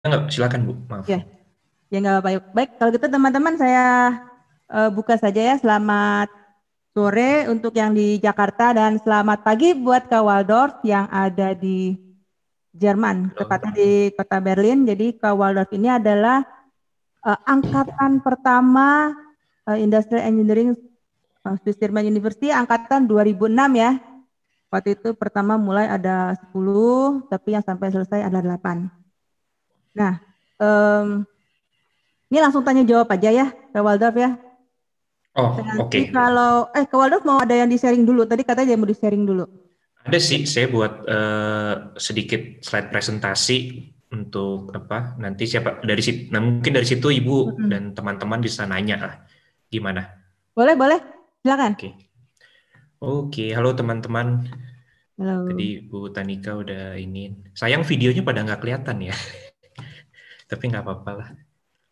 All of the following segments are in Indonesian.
Enggak, silakan Bu, maaf. Ya, ya nggak apa-apa. Baik, kalau gitu teman-teman saya buka saja ya. Selamat sore untuk yang di Jakarta dan selamat pagi buat Kak Waldorf yang ada di Jerman, Halo. tepatnya di kota Berlin. Jadi Kak Waldorf ini adalah angkatan pertama Industrial Engineering Swiss German University angkatan 2006 ya. Waktu itu pertama mulai ada 10, tapi yang sampai selesai ada 8. Nah, em, ini langsung tanya jawab aja ya, Kak Waldorf ya. Oh, Nanti oke. kalau, Kak Waldorf mau ada yang di-sharing dulu. Tadi katanya dia mau di-sharing dulu. Ada sih, saya buat sedikit slide presentasi untuk apa? Nanti siapa dari situ, nah mungkin dari situ Ibu Mm-mm. dan teman-teman bisa nanya lah, gimana? Boleh, boleh. Silakan. Oke. Oke, halo teman-teman. Halo. Tadi Bu Tanika udah ini. Sayang videonya pada nggak kelihatan ya, tapi nggak apa-apa lah.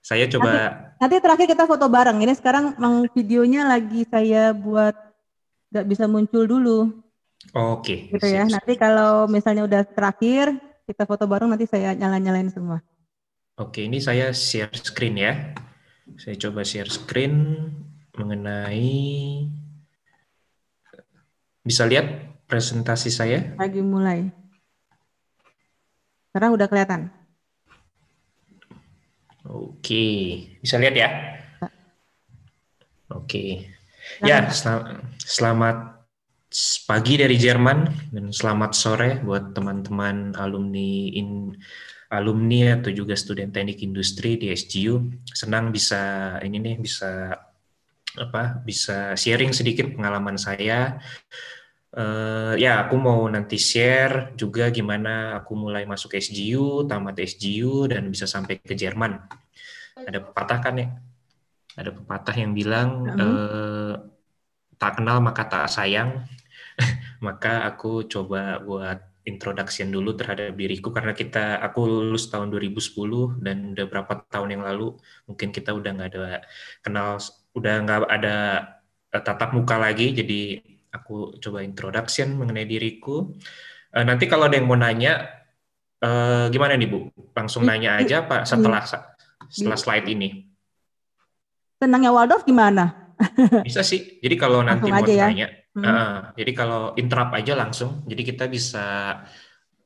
Saya coba. Nanti, nanti terakhir kita foto bareng. Ini sekarang videonya lagi saya buat nggak bisa muncul dulu, Oke, gitu ya. siap, siap. Nanti kalau misalnya udah terakhir, kita foto bareng. Nanti saya nyalain semua. Oke, ini saya share screen ya. Saya coba share screen mengenai. Bisa lihat presentasi saya? Lagi mulai. Sekarang udah kelihatan. Oke, bisa lihat ya? Oke. Silakan, Ya, Kak. selamat pagi dari Jerman dan selamat sore buat teman-teman alumni atau juga student teknik industri di SGU. Senang bisa ini nih bisa sharing sedikit pengalaman saya. Ya, aku mau nanti share juga gimana aku mulai masuk SGU, tamat SGU, dan bisa sampai ke Jerman. Ada pepatah kan ya? Ada pepatah yang bilang, Mm. tak kenal maka tak sayang. Maka aku coba buat introduction dulu terhadap diriku, karena aku lulus tahun 2010, dan udah berapa tahun yang lalu, mungkin kita udah nggak ada kenal, udah nggak ada tatap muka lagi, jadi aku coba introduction mengenai diriku. Nanti kalau ada yang mau nanya, gimana nih Bu? Langsung Di, nanya di, aja Pak di, setelah slide ini? Senangnya Waldorf gimana? Bisa sih. Jadi kalau nanti Langsung mau aja ya. nanya, Hmm. jadi kalau interrupt aja langsung, jadi kita bisa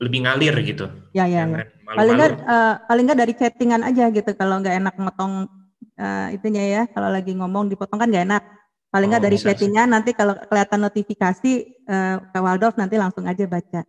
lebih ngalir gitu. Ya, ya, ya. Jangan Paling malu-malu. nggak paling nggak dari chattingan aja gitu. Kalau nggak enak motong itunya ya. Kalau lagi ngomong dipotong kan nggak enak. Paling Oh, nggak dari bisa sih. chattingan nanti kalau kelihatan notifikasi Kak Waldorf nanti langsung aja baca.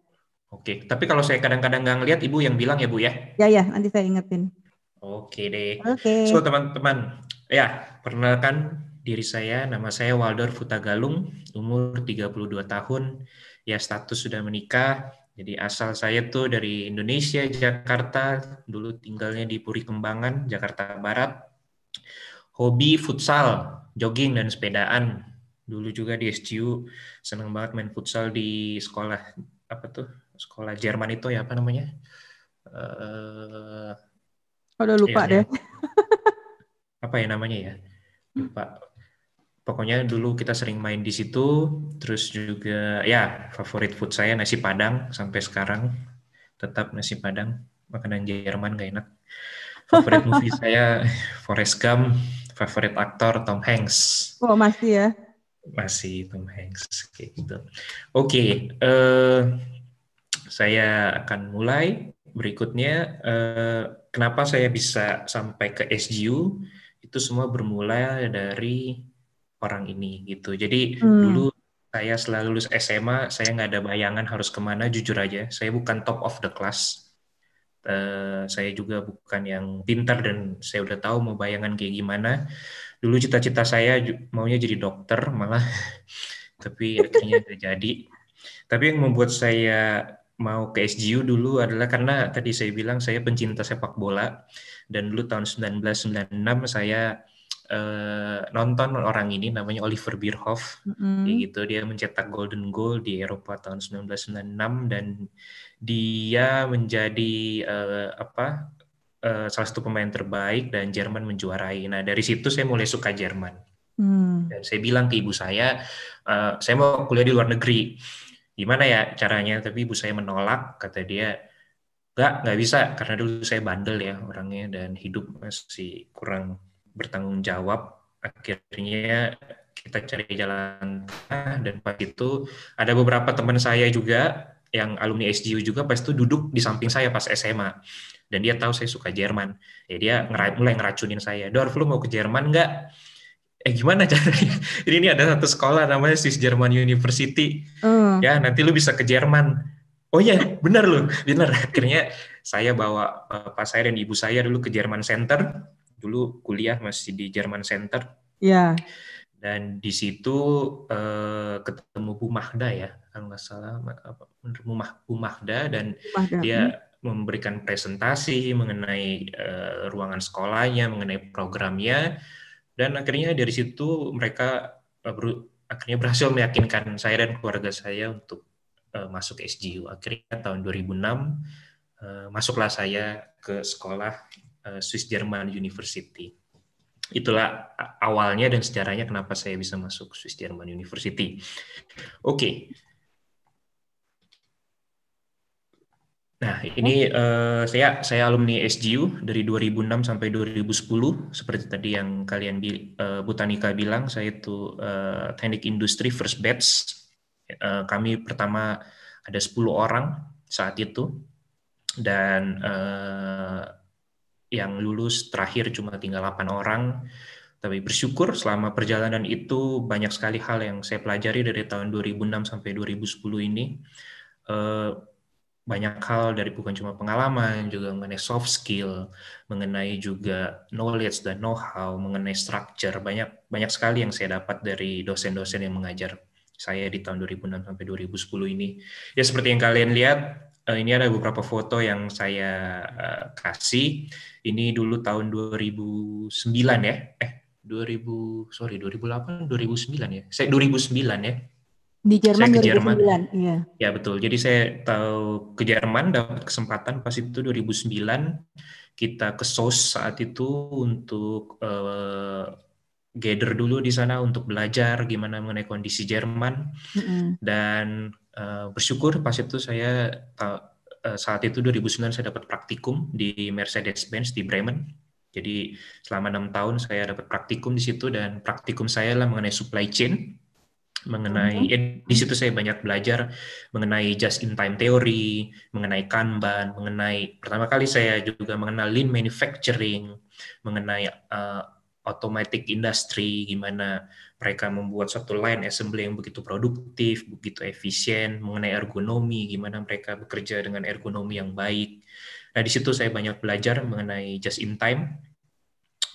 Oke. Tapi kalau saya kadang-kadang nggak ngeliat, Ibu yang bilang ya Bu ya. Ya, ya, nanti saya ingetin. Oke deh. Oke. So teman-teman, ya perkenalkan diri saya, nama saya Waldor Futagalung, umur 32 tahun, ya status sudah menikah. Jadi asal saya tuh dari Indonesia, Jakarta, dulu tinggalnya di Puri Kembangan, Jakarta Barat. Hobi futsal, jogging dan sepedaan. Dulu juga di SGU senang banget main futsal di sekolah, apa tuh? Sekolah Jerman itu ya, apa namanya? Eh Udah lupa yang deh. apa ya namanya ya? Lupa. Pokoknya dulu kita sering main di situ, terus juga ya favorit food saya nasi Padang sampai sekarang, tetap nasi Padang, makanan Jerman gak enak. Favorit movie saya Forrest Gump, favorit aktor Tom Hanks. Oh, masih ya. Masih Tom Hanks kayak gitu. Oke, eh, saya akan mulai berikutnya. Kenapa saya bisa sampai ke SGU? Itu semua bermula dari orang ini gitu. Jadi dulu Hmm. saya setelah lulus SMA, saya nggak ada bayangan harus kemana. Jujur aja, saya bukan top of the class. Saya juga bukan yang pintar, dan saya udah tahu mau bayangan kayak gimana. Dulu cita-cita saya maunya jadi dokter malah, tapi akhirnya nggak jadi. Tapi yang membuat saya mau ke SGU dulu adalah karena tadi saya bilang saya pencinta sepak bola, dan dulu tahun 1996 saya nonton orang ini namanya Oliver Bierhoff. Kayak Mm-mm. gitu, dia mencetak golden goal di Eropa tahun 1996, dan dia menjadi salah satu pemain terbaik dan Jerman menjuarai. Nah, dari situ saya mulai suka Jerman. Hmm. Dan saya bilang ke ibu saya mau kuliah di luar negeri. Gimana ya caranya? Tapi ibu saya menolak, kata dia, Nggak bisa, karena dulu saya bandel ya orangnya dan hidup masih kurang bertanggung jawab. Akhirnya kita cari jalan tengah, dan pas itu ada beberapa teman saya juga yang alumni SGU juga pas itu duduk di samping saya pas SMA. Dan dia tahu saya suka Jerman. Ya dia mulai ngeracunin saya. Dorf, lu mau ke Jerman nggak? Gimana caranya? Jadi ini ada satu sekolah namanya Swiss German University. Ya, nanti lu bisa ke Jerman. Oh iya, benar loh, benar. Akhirnya saya bawa bapak saya dan ibu saya dulu ke Jerman Center. Dulu kuliah masih di Jerman Center. Ya. Dan di situ ketemu Bu Mahda ya, kalau nggak salah, Bu Mahda, dan dia memberikan presentasi mengenai ruangan sekolahnya, mengenai programnya. Dan akhirnya dari situ mereka akhirnya berhasil meyakinkan saya dan keluarga saya untuk masuk SGU. Akhirnya tahun 2006 masuklah saya ke sekolah Swiss German University. Itulah awalnya dan sejarahnya kenapa saya bisa masuk Swiss German University. Oke. Nah, ini saya alumni SGU dari 2006 sampai 2010. Seperti tadi yang kalian Bu Tanika bilang, saya itu teknik industri first batch. Kami pertama ada 10 orang saat itu, dan yang lulus terakhir cuma tinggal 8 orang. Tapi bersyukur selama perjalanan itu banyak sekali hal yang saya pelajari dari tahun 2006 sampai 2010 ini. Banyak hal dari bukan cuma pengalaman, juga mengenai soft skill, mengenai juga knowledge dan know-how, mengenai structure. Banyak sekali yang saya dapat dari dosen-dosen yang mengajar saya di tahun 2006 sampai 2010 ini. Ya seperti yang kalian lihat, ini ada beberapa foto yang saya kasih. Ini dulu tahun 2009 ya. 2008, 2009 ya. Saya 2009 ya. Di Jerman saya ke 2009, Jerman. iya. Ya betul. Jadi saya tahu ke Jerman, dapat kesempatan pas itu 2009 kita ke SOS saat itu untuk gather dulu di sana untuk belajar gimana mengenai kondisi Jerman. Dan bersyukur pas itu saya saat itu 2009 saya dapat praktikum di Mercedes-Benz di Bremen. Jadi selama 6 tahun saya dapat praktikum di situ, dan praktikum saya lah mengenai supply chain. Di situ saya banyak belajar mengenai just in time theory, mengenai Kanban, pertama kali saya juga mengenal lean manufacturing, mengenai automatic industry, gimana mereka membuat satu line assembly yang begitu produktif, begitu efisien, mengenai ergonomi, gimana mereka bekerja dengan ergonomi yang baik. Nah, di situ saya banyak belajar mengenai just in time.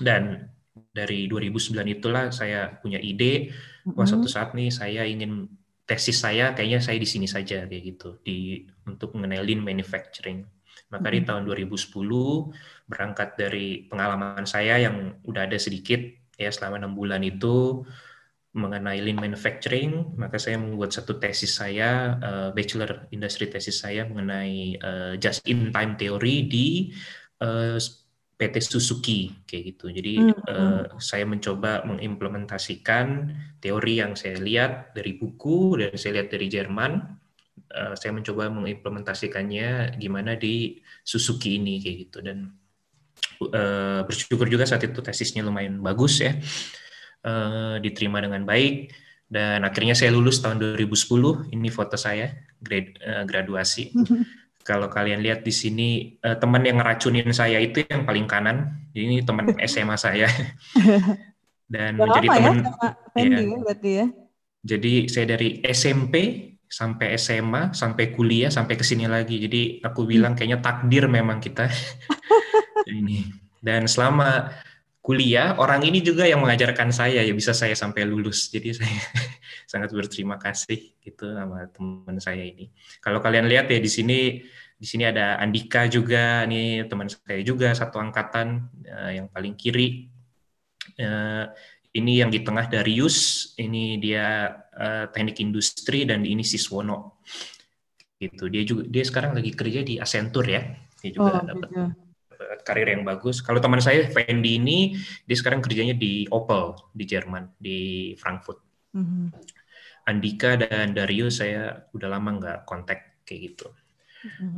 Dan dari 2009 itulah saya punya ide, wah suatu saat nih saya ingin tesis saya kayaknya saya di sini saja kayak gitu, untuk mengenai lean manufacturing. Maka di tahun 2010 berangkat dari pengalaman saya yang udah ada sedikit ya selama 6 bulan itu mengenai lean manufacturing, maka saya membuat satu tesis saya, bachelor industry tesis saya mengenai just in time theory di PT Suzuki kayak gitu. Jadi saya mencoba mengimplementasikan teori yang saya lihat dari buku dan saya lihat dari Jerman. Saya mencoba mengimplementasikannya gimana di Suzuki ini kayak gitu, dan bersyukur juga saat itu tesisnya lumayan bagus ya, diterima dengan baik, dan akhirnya saya lulus tahun 2010. Ini foto saya graduasi. Kalau kalian lihat di sini, teman yang ngeracunin saya itu yang paling kanan. Ini teman SMA saya. Dan menjadi teman ya, berarti ya. Jadi saya dari SMP sampai SMA, sampai kuliah, sampai ke sini lagi. Jadi aku bilang kayaknya takdir memang kita ini. Dan selama kuliah, orang ini juga yang mengajarkan saya, ya bisa saya sampai lulus. Jadi saya sangat berterima kasih gitu sama teman saya ini. Kalau kalian lihat ya di sini ada Andika juga, nih teman saya juga satu angkatan, yang paling kiri. Ini yang di tengah Darius, ini dia teknik industri, dan ini Siswono. Gitu. Dia sekarang lagi kerja di Accenture ya. Dia juga dapat karir yang bagus. Kalau teman saya Fendi ini, dia sekarang kerjanya di Opel di Jerman, di Frankfurt. Andika dan Darius saya udah lama nggak kontak kayak gitu.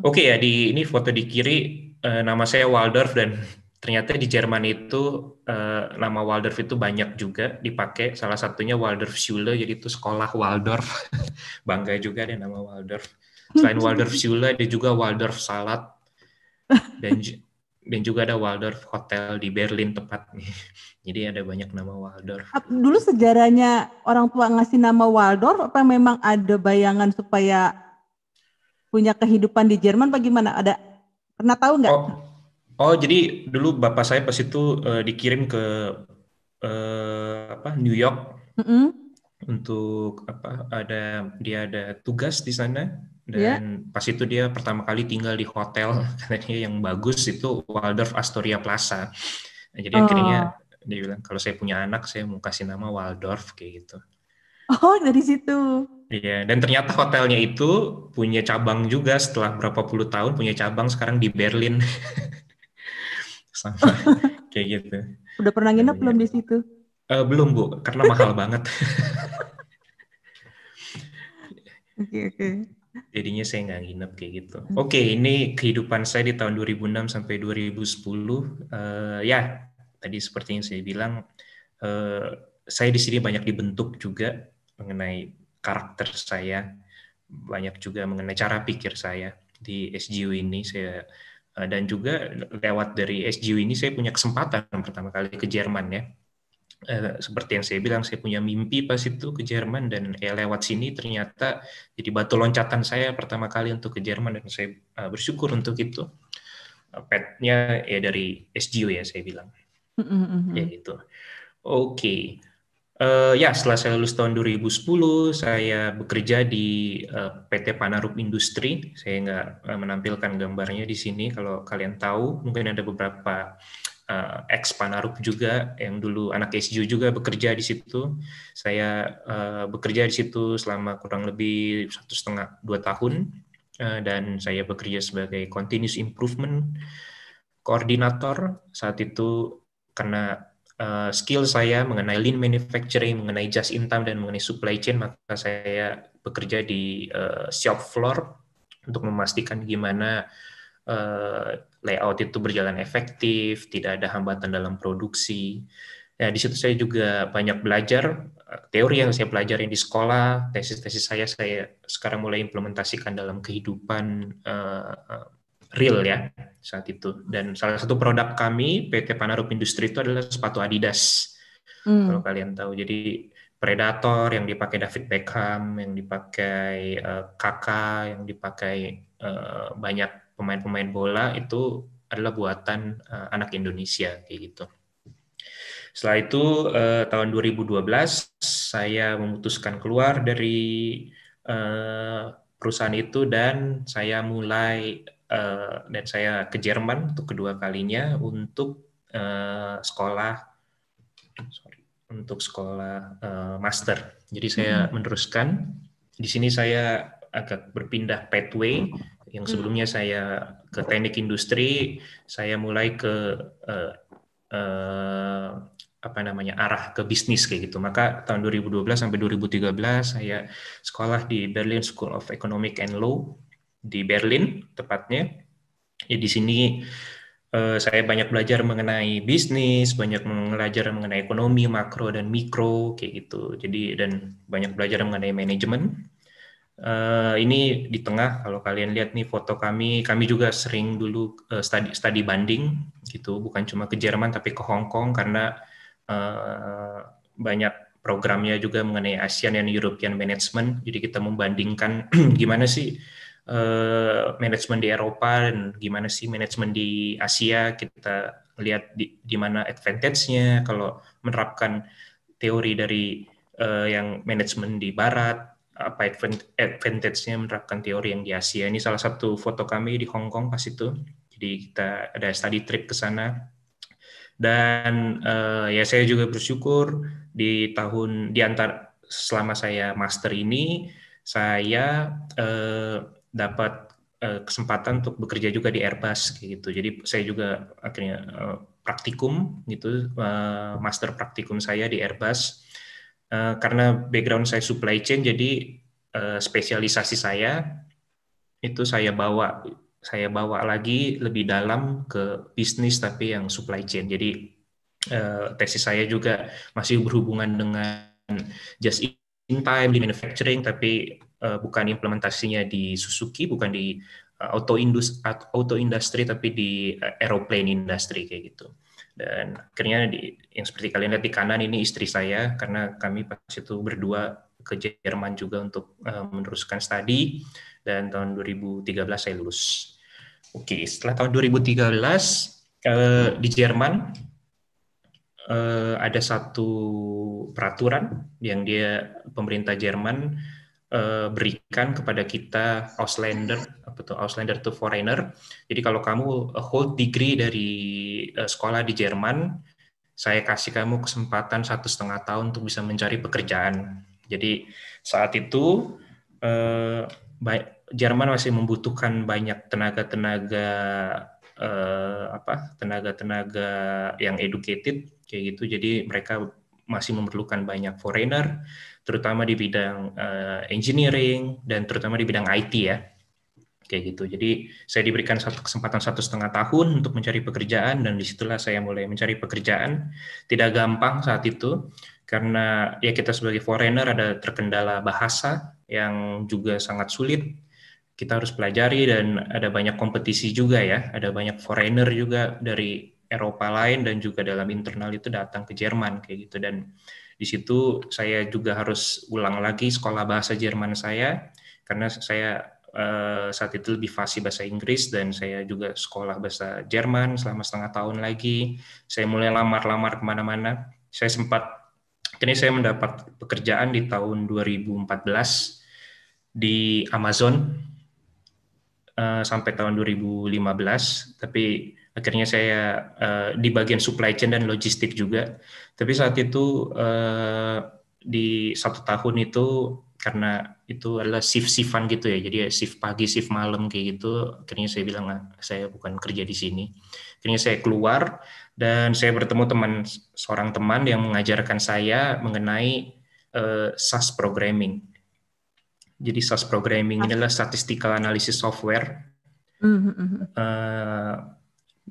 Oke ya, di ini foto di kiri nama saya Waldorf, dan ternyata di Jerman itu nama Waldorf itu banyak juga dipakai. Salah satunya Waldorfschule, jadi itu sekolah Waldorf. Bangga juga ada nama Waldorf. Selain Waldorfschule ada juga Waldorf Salad, dan dan juga ada Waldorf Hotel di Berlin tepatnya. Jadi ada banyak nama Waldorf. Dulu sejarahnya orang tua ngasih nama Waldorf, apa memang ada bayangan supaya punya kehidupan di Jerman bagaimana? Ada pernah tahu nggak? Oh, jadi dulu bapak saya pas itu dikirim ke New York untuk dia ada tugas di sana, dan pas itu dia pertama kali tinggal di hotel katanya yang bagus itu Waldorf Astoria Plaza. Nah, jadi akhirnya dia bilang kalau saya punya anak saya mau kasih nama Waldorf kayak gitu. Oh, dari situ. Iya, dan ternyata hotelnya itu punya cabang juga setelah berapa puluh tahun, punya cabang sekarang di Berlin. Sama kayak gitu. Udah pernah nginep belum di situ? Belum, Bu, karena mahal banget. Oke. Jadinya saya nggak nginep kayak gitu. Oke, ini kehidupan saya di tahun 2006 sampai 2010. Ya, tadi seperti yang saya bilang, saya di sini banyak dibentuk juga mengenai karakter saya, banyak juga mengenai cara pikir saya di SGU ini. Dan juga lewat dari SGU ini saya punya kesempatan pertama kali ke Jerman ya. Seperti yang saya bilang, saya punya mimpi pas itu ke Jerman, dan lewat sini ternyata jadi batu loncatan saya pertama kali untuk ke Jerman, dan saya bersyukur untuk itu. Petnya ya dari SGU ya saya bilang. Ya gitu. Oke. Ya, setelah saya lulus tahun 2010, saya bekerja di PT Panarup Industri. Saya nggak menampilkan gambarnya di sini. Kalau kalian tahu, mungkin ada beberapa ex Panarup juga yang dulu anak SGU juga bekerja di situ. Saya bekerja di situ selama kurang lebih 1,5-2 tahun, dan saya bekerja sebagai continuous improvement koordinator saat itu. Karena skill saya mengenai lean manufacturing, mengenai just in time, dan mengenai supply chain, maka saya bekerja di shop floor untuk memastikan gimana layout itu berjalan efektif, tidak ada hambatan dalam produksi. Nah, di situ saya juga banyak belajar teori yang saya pelajari di sekolah, tesis-tesis saya sekarang mulai implementasikan dalam kehidupan real ya saat itu. Dan salah satu produk kami PT Panarup Industri itu adalah sepatu Adidas. Kalau kalian tahu, jadi Predator yang dipakai David Beckham, yang dipakai Kakak, yang dipakai banyak pemain-pemain bola, itu adalah buatan anak Indonesia kayak gitu. Setelah itu tahun 2012 saya memutuskan keluar dari perusahaan itu, dan saya mulai dan saya ke Jerman untuk kedua kalinya untuk sekolah master. Jadi saya meneruskan. Di sini saya agak berpindah pathway. Yang sebelumnya saya ke teknik industri, saya mulai ke arah ke bisnis kayak gitu. Maka tahun 2012 sampai 2013 saya sekolah di Berlin School of Economic and Law di Berlin tepatnya. Ya, di sini saya banyak belajar mengenai bisnis, banyak belajar mengenai ekonomi makro dan mikro kayak gitu. Jadi dan banyak belajar mengenai manajemen. Ini di tengah, kalau kalian lihat nih foto kami juga sering dulu study banding gitu, bukan cuma ke Jerman tapi ke Hong Kong, karena banyak programnya juga mengenai ASEAN dan European Management. Jadi kita membandingkan gimana sih manajemen di Eropa dan gimana sih manajemen di Asia. Kita lihat di mana advantage-nya kalau menerapkan teori dari yang manajemen di Barat, apa advantage-nya menerapkan teori yang di Asia. Ini salah satu foto kami di Hong Kong pas itu. Jadi kita ada study trip ke sana. Dan ya saya juga bersyukur selama saya master ini saya dapat kesempatan untuk bekerja juga di Airbus kayak gitu. Jadi saya juga akhirnya praktikum gitu, master praktikum saya di Airbus. Karena background saya supply chain, jadi spesialisasi saya itu saya bawa lagi lebih dalam ke bisnis tapi yang supply chain. Jadi tesis saya juga masih berhubungan dengan just in time di manufacturing, tapi bukan implementasinya di Suzuki, bukan di auto industry, tapi di aeroplane industry kayak gitu. Dan akhirnya yang seperti kalian lihat di kanan ini istri saya, karena kami pas itu berdua ke Jerman juga untuk meneruskan studi, dan tahun 2013 saya lulus. Oke, setelah tahun 2013 di Jerman ada satu peraturan yang pemerintah Jerman berikan kepada kita Auslander, apa tuh Auslander to foreigner. Jadi kalau kamu hold degree dari sekolah di Jerman, saya kasih kamu kesempatan 1,5 tahun untuk bisa mencari pekerjaan. Jadi saat itu Jerman masih membutuhkan banyak tenaga-tenaga tenaga-tenaga yang educated kayak gitu. Jadi mereka masih memerlukan banyak foreigner, terutama di bidang engineering dan terutama di bidang IT ya, kayak gitu. Jadi saya diberikan kesempatan 1,5 tahun untuk mencari pekerjaan, dan disitulah saya mulai mencari pekerjaan. Tidak gampang saat itu karena ya kita sebagai foreigner ada terkendala bahasa yang juga sangat sulit. Kita harus pelajari dan ada banyak kompetisi juga ya, ada banyak foreigner juga dari Eropa lain dan juga dalam internal itu datang ke Jerman kayak gitu. Dan di situ saya juga harus ulang lagi sekolah bahasa Jerman saya, karena saya saat itu lebih fasih bahasa Inggris, dan saya juga sekolah bahasa Jerman selama 0,5 tahun lagi. Saya mulai lamar-lamar kemana-mana. Ini saya mendapat pekerjaan di tahun 2014 di Amazon sampai tahun 2015, tapi akhirnya saya di bagian supply chain dan logistik juga. Tapi saat itu di 1 tahun itu, karena itu adalah shift-shiftan gitu ya, jadi shift pagi, shift malam kayak gitu, akhirnya saya bilang saya bukan kerja di sini. Akhirnya saya keluar dan saya bertemu seorang teman yang mengajarkan saya mengenai SAS programming. Jadi SAS programming ini adalah statistical analysis software.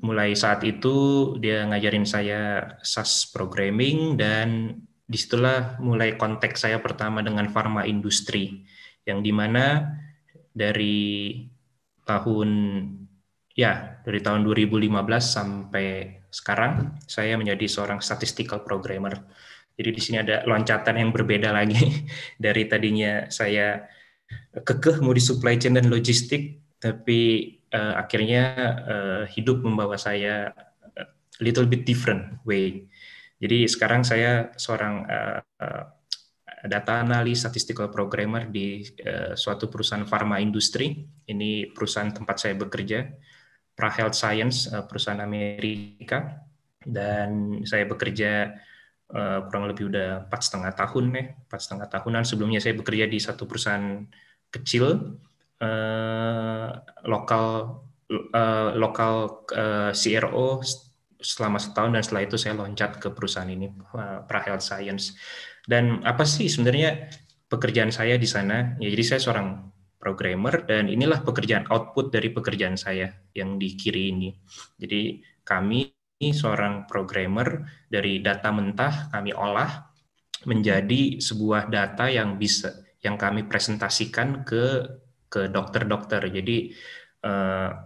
Mulai saat itu dia ngajarin saya SAS programming, dan disitulah mulai kontak saya pertama dengan pharma industri, yang dimana dari tahun 2015 sampai sekarang saya menjadi seorang statistical programmer. Jadi di sini ada loncatan yang berbeda lagi dari tadinya saya kekeh mau di supply chain dan logistik, tapi akhirnya hidup membawa saya little bit different way. Jadi sekarang saya seorang data analis, statistical programmer di suatu perusahaan pharma industri. Ini perusahaan tempat saya bekerja, PraHealth Science, perusahaan Amerika, dan saya bekerja kurang lebih udah 4,5 tahun nih, 4,5 tahunan. Sebelumnya saya bekerja di satu perusahaan kecil lokal CRO selama 1 tahun, dan setelah itu saya loncat ke perusahaan ini, PraHealth Science. Dan apa sih sebenarnya pekerjaan saya di sana? Ya, jadi saya seorang programmer, dan inilah pekerjaan output dari pekerjaan saya yang di kiri ini. Jadi kami seorang programmer, dari data mentah kami olah menjadi sebuah data yang kami presentasikan ke dokter-dokter. Jadi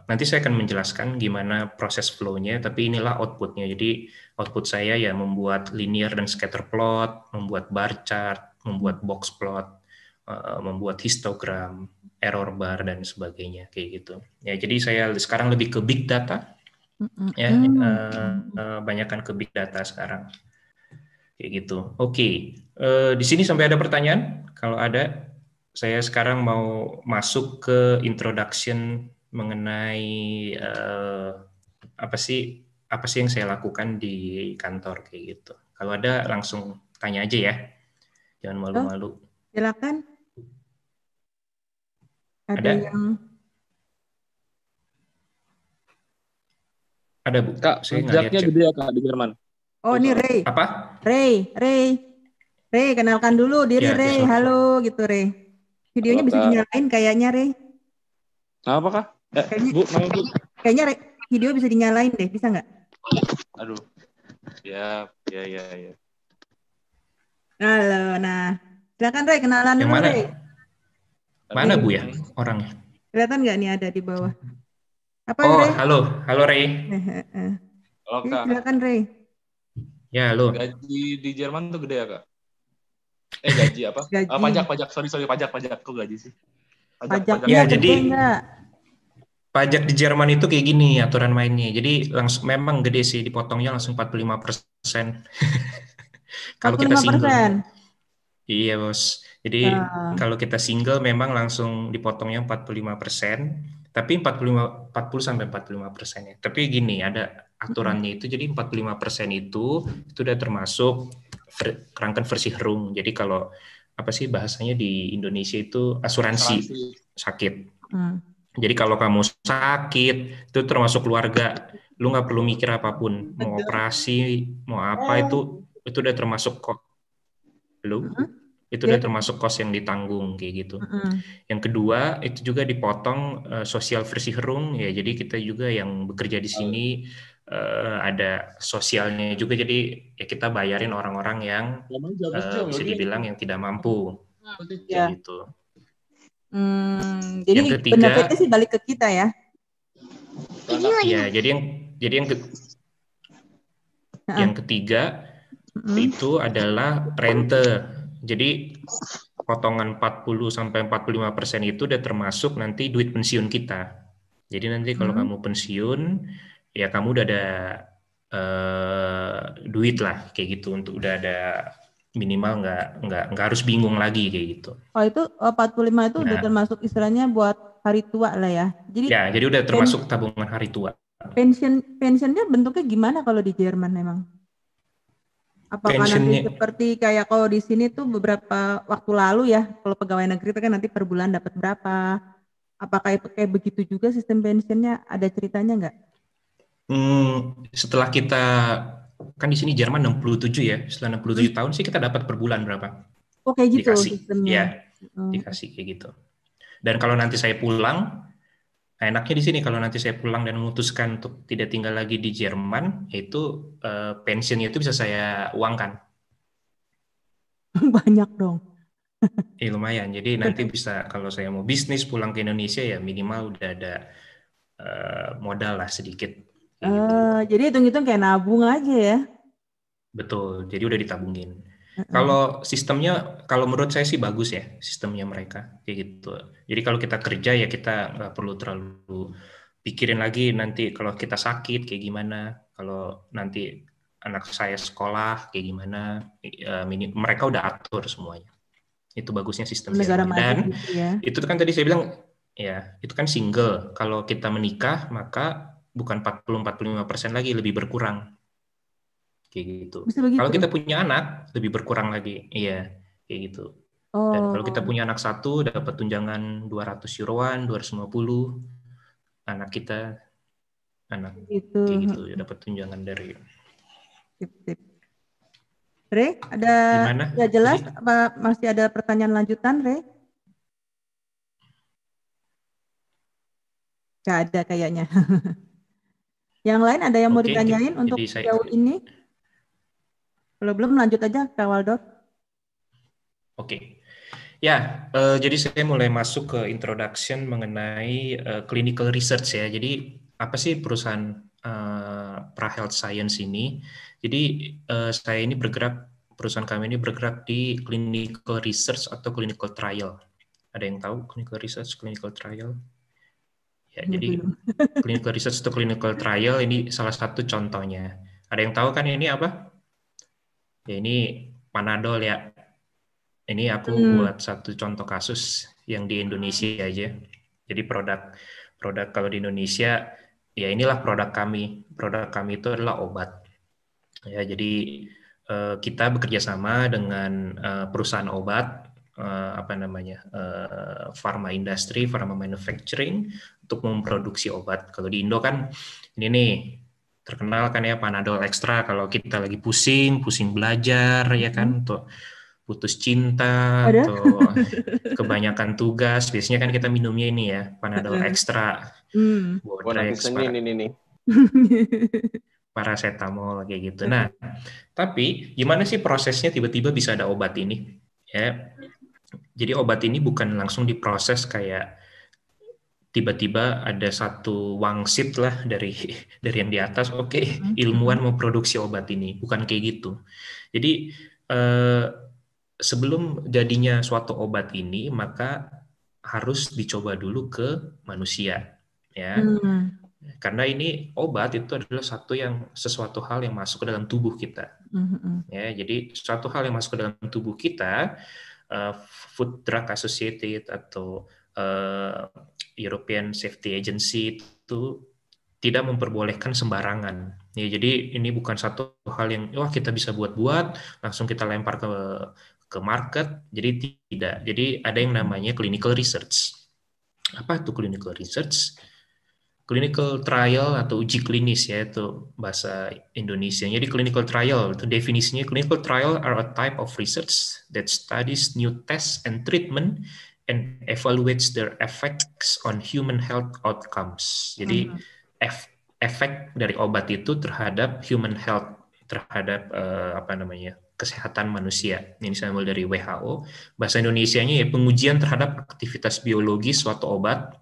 nanti saya akan menjelaskan gimana proses flow-nya, tapi inilah output-nya. Jadi output saya ya membuat linear dan scatter plot, membuat bar chart, membuat box plot, membuat histogram, error bar, dan sebagainya kayak gitu. Ya, jadi saya sekarang lebih ke big data. Ya, banyakkan ke big data sekarang kayak gitu. Oke, di sini sampai ada pertanyaan? Kalau ada, saya sekarang mau masuk ke introduction mengenai apa sih yang saya lakukan di kantor kayak gitu. Kalau ada langsung tanya aja ya, jangan malu-malu. Silakan. Ada yang ada Bu? Kak, saya nggak lihat chat. gede ya Kak di Jerman. Oh, ini Ray. Apa? Ray, kenalkan dulu diri, Ya, Ray. Halo gitu, Ray. Videonya Halo, bisa Kak. dinyalain kayaknya, Ray. Nah, apakah? Kayaknya, Bu, nama Bu. kayaknya video bisa dinyalain deh, bisa nggak? Aduh. Ya. Halo, nah. Silakan Rey, kenalan Yang dulu mana? Rey. Mana Nih, Bu ya orangnya? kelihatan nggak nih ada di bawah? Apa Oh, Rey? halo Ray. Halo, Jadi Kak. silakan Rey. Ya, halo. Gaji di Jerman tuh gede ya, Kak? Gaji apa? Gaji, Pajak. Sorry, pajak. Kok gaji sih? pajaknya Ya, gede jadi nggak? pajak di Jerman itu kayak gini aturan mainnya. Jadi langsung memang gede sih, dipotongnya langsung 45% kalau kita single. 45%. Iya, Bos. Jadi Nah, kalau kita single memang langsung dipotongnya 45%, tapi 40 sampai 45% ya. Tapi gini, ada aturannya itu, jadi 45% itu udah termasuk kerangka versi Herung. Jadi kalau apa sih bahasanya di Indonesia itu asuransi sakit. Jadi kalau kamu sakit itu termasuk keluarga, lu nggak perlu mikir apapun, mau operasi, mau apa itu udah termasuk kok. Lu itu udah termasuk kos yang ditanggung kayak gitu. Yang kedua itu juga dipotong sosial versi Herung ya, jadi kita juga yang bekerja di sini ada sosialnya juga, jadi ya kita bayarin orang-orang yang bisa dibilang yang tidak mampu kayak gitu. Jadi Yang ketiga, benefitnya sih balik ke kita ya. Iya, yang ketiga itu adalah rente. Jadi potongan 40 sampai 45% itu udah termasuk nanti duit pensiun kita. Jadi nanti kalau kamu pensiun, ya kamu udah ada duit lah kayak gitu, untuk udah ada minimal nggak harus bingung lagi kayak gitu. Oh itu 45 itu udah termasuk istilahnya buat hari tua lah ya. Jadi udah termasuk tabungan hari tua. Pensiunnya bentuknya gimana kalau di Jerman memang? Apakah nanti seperti kayak kalau di sini tuh beberapa waktu lalu ya, kalau pegawai negeri itu kan nanti per bulan dapat berapa? Apakah kayak begitu juga sistem pensiunnya? Ada ceritanya nggak? Setelah kita kan di sini Jerman 67 ya, setelah 67 tahun sih kita dapat per bulan berapa? Oh kayak gitu dikasih, sistemnya. Ya, dikasih kayak gitu. Dan kalau nanti saya pulang, enaknya di sini kalau nanti saya pulang dan memutuskan untuk tidak tinggal lagi di Jerman, itu pensiunnya itu bisa saya uangkan. Banyak dong. Lumayan. Jadi nanti bisa kalau saya mau bisnis pulang ke Indonesia ya minimal udah ada modal lah sedikit. Gitu. Jadi hitung-hitung kayak nabung aja ya? Betul. Jadi udah ditabungin. Kalau sistemnya, kalau menurut saya sih bagus ya sistemnya mereka kayak gitu. Jadi kalau kita kerja ya kita nggak perlu terlalu pikirin lagi nanti kalau kita sakit kayak gimana, kalau nanti anak saya sekolah kayak gimana, mereka udah atur semuanya. Itu bagusnya sistem negara Jerman. Dan gitu ya. Itu kan tadi saya bilang ya itu kan single. Kalau kita menikah maka bukan 40-45% lagi, lebih berkurang. Kayak gitu. Kalau kita punya anak lebih berkurang lagi. Iya, kayak gitu. Dan kalau kita punya anak satu dapat tunjangan 200 euroan, 250. Anak kita gitu. Kayak gitu ya, dapat tunjangan dari. Sip. Re, ada nggak jelas? Apa masih ada pertanyaan lanjutan, Re? Nggak ada kayaknya. Yang lain ada yang mau ditanyain untuk jauh ini? Kalau belum lanjut aja, Kak Waldorf. Oke. Ya, jadi saya mulai masuk ke introduction mengenai clinical research ya. Jadi apa sih perusahaan pra-health science ini? Jadi saya ini perusahaan kami ini bergerak di clinical research atau clinical trial. Ada yang tahu clinical research, clinical trial? Ya, jadi clinical research atau clinical trial ini salah satu contohnya. Ada yang tahu kan ini apa? Ya ini Panadol ya. Ini aku buat satu contoh kasus yang di Indonesia aja. Jadi produk kalau di Indonesia ya inilah produk kami. Produk kami itu adalah obat. Ya, jadi kita bekerja sama dengan perusahaan obat, pharma industry, pharma manufacturing untuk memproduksi obat. Kalau di Indo kan ini nih terkenal kan ya Panadol Extra kalau kita lagi pusing belajar ya kan, untuk putus cinta Ada? atau kebanyakan tugas, biasanya kan kita minumnya ini ya, Panadol Extra, Wah, nanti Bodrex, Senin ini nih. paracetamol kayak gitu. Nah, tapi gimana sih prosesnya tiba-tiba bisa ada obat ini? Ya, jadi obat ini bukan langsung diproses kayak tiba-tiba ada satu wangsit lah dari yang di atas, oke, ilmuwan mau produksi obat ini, bukan kayak gitu. Jadi sebelum jadinya suatu obat ini, maka harus dicoba dulu ke manusia, ya. Karena ini obat itu adalah sesuatu hal yang masuk ke dalam tubuh kita. Ya, jadi suatu hal yang masuk ke dalam tubuh kita, Food Drug Associated atau European Safety Agency itu tidak memperbolehkan sembarangan. Ya, jadi ini bukan satu hal yang wah kita bisa buat-buat langsung kita lempar ke market. Jadi tidak. Jadi ada yang namanya clinical research. Apa itu clinical research? Clinical trial atau uji klinis ya, itu bahasa Indonesia. Jadi clinical trial itu definisinya, clinical trial are a type of research that studies new tests and treatment and evaluates their effects on human health outcomes. Jadi efek dari obat itu terhadap human health, terhadap kesehatan manusia. Ini saya ambil dari WHO. Bahasa Indonesianya ya pengujian terhadap aktivitas biologis suatu obat,